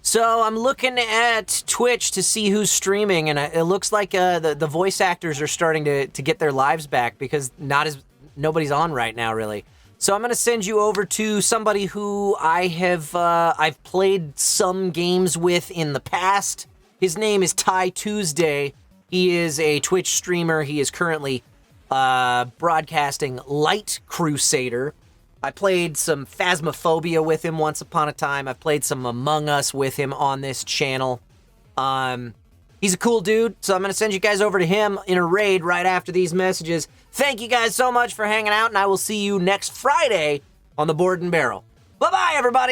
So I'm looking at Twitch to see who's streaming, and it looks like the voice actors are starting to get their lives back because nobody's on right now, really. So I'm going to send you over to somebody who I've played some games with in the past. His name is Ty Tuesday. He is a Twitch streamer. He is currently broadcasting Light Crusader. I played some Phasmophobia with him once upon a time. I've played some Among Us with him on this channel. He's a cool dude, so I'm going to send you guys over to him in a raid right after these messages. Thank you guys so much for hanging out, and I will see you next Friday on the Board and Barrel. Bye-bye, everybody!